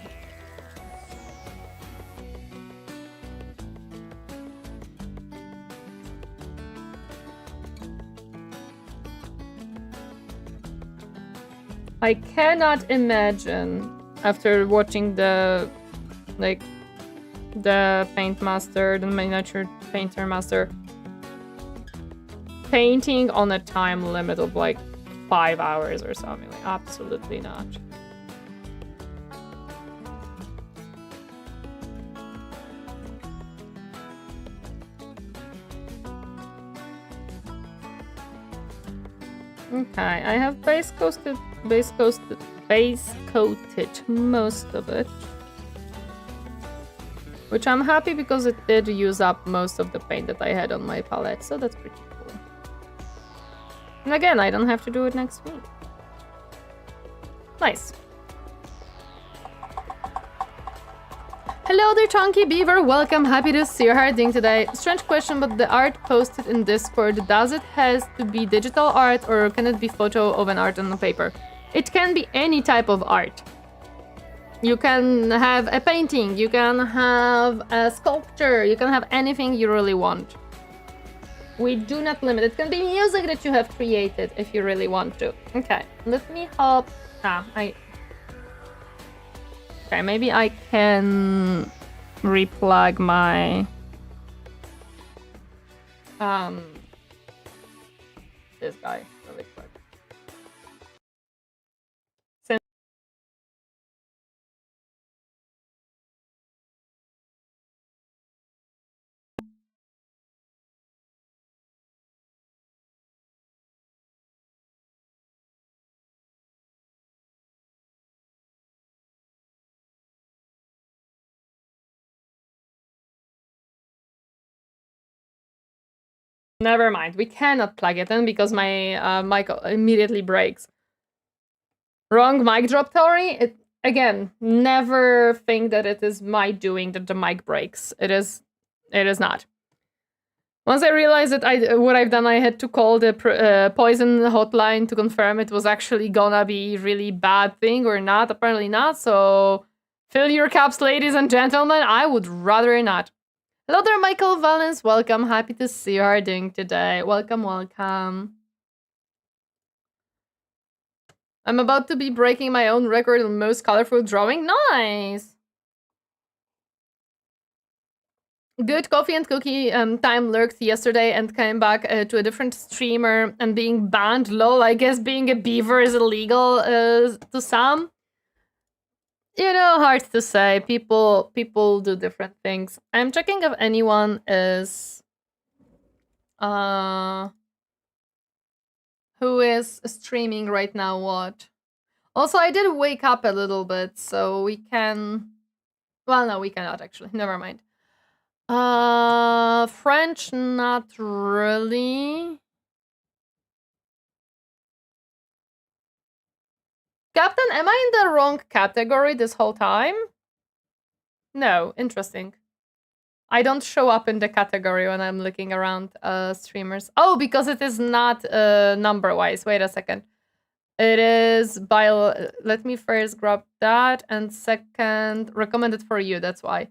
I cannot imagine, after watching the paint master, the miniature painter master, painting on a time limit of like 5 hours or something. Like, absolutely not. Okay, I have base coated most of it. Which I'm happy because it did use up most of the paint that I had on my palette, so that's pretty cool. And again, I don't have to do it next week. Nice. Hello there, Chunky Beaver. Welcome. Happy to see you. How are you doing today? Strange question, but the art posted in Discord, does it has to be digital art or can it be photo of an art on the paper? It can be any type of art. You can have a painting, you can have a sculpture, you can have anything you really want. We do not limit. It can be music that you have created if you really want to. Okay, let me hop. Okay, maybe I can replug my this guy really quick. Never mind, we cannot plug it in because my mic immediately breaks. Wrong mic drop, Tori. Again, never think that it is my doing that the mic breaks. It is not. Once I realized that what I've done, I had to call the poison hotline to confirm it was actually gonna be really bad thing or not. Apparently not. So fill your cups, ladies and gentlemen. I would rather not. Hello there, Michael Valens. Welcome. Happy to see you are doing today. Welcome, welcome. I'm about to be breaking my own record on most colorful drawing. Nice. Good coffee and cookie time lurked yesterday and came back to a different streamer and being banned. Lol, I guess being a beaver is illegal to some. You know, hard to say. People do different things. I'm checking if anyone is who is streaming right now what. Also, I did wake up a little bit, so we can... Well, no, we cannot actually. Never mind. French, not really. Captain, am I in the wrong category this whole time? No, interesting. I don't show up in the category when I'm looking around streamers. Oh, because it is not number-wise. Wait a second. It is by... Let me first grab that, and second, recommended for you, that's why.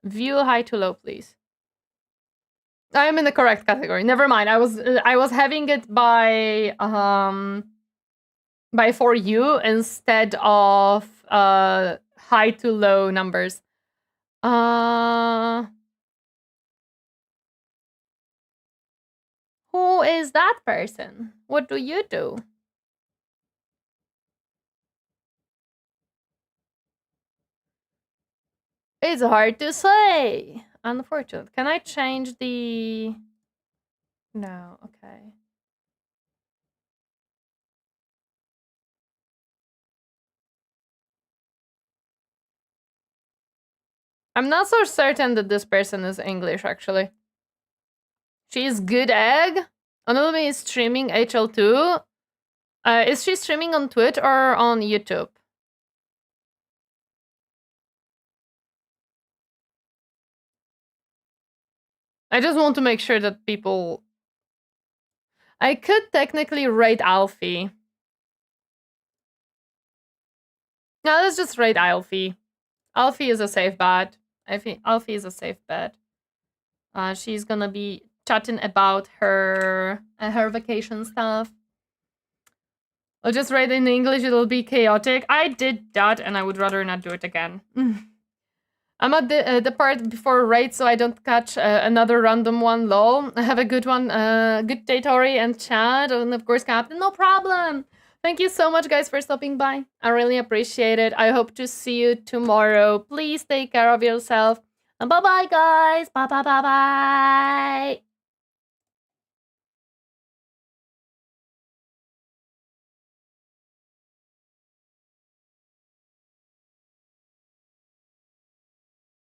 View high to low, please. I am in the correct category. Never mind. I was having it by for you instead of high to low numbers. Who is that person? What do you do? It's hard to say. Unfortunate. Can I change the... No, okay. I'm not so certain that this person is English, actually. She's good egg. Anonymous is streaming HL2. Is she streaming on Twitch or on YouTube? I just want to make sure that people... I could technically rate Alfie. No, let's just rate Alfie. Alfie is a safe bet. I think Alfie is a safe bet. She's gonna be chatting about her vacation stuff. I'll just write in English, it'll be chaotic. I did that and I would rather not do it again. I'm at the part before raid, so I don't catch another random one, lol. Have a good one. Good day, Tori and Chad, and of course, Captain. No problem. Thank you so much, guys, for stopping by. I really appreciate it. I hope to see you tomorrow. Please take care of yourself. And bye-bye, guys. Bye-bye-bye-bye.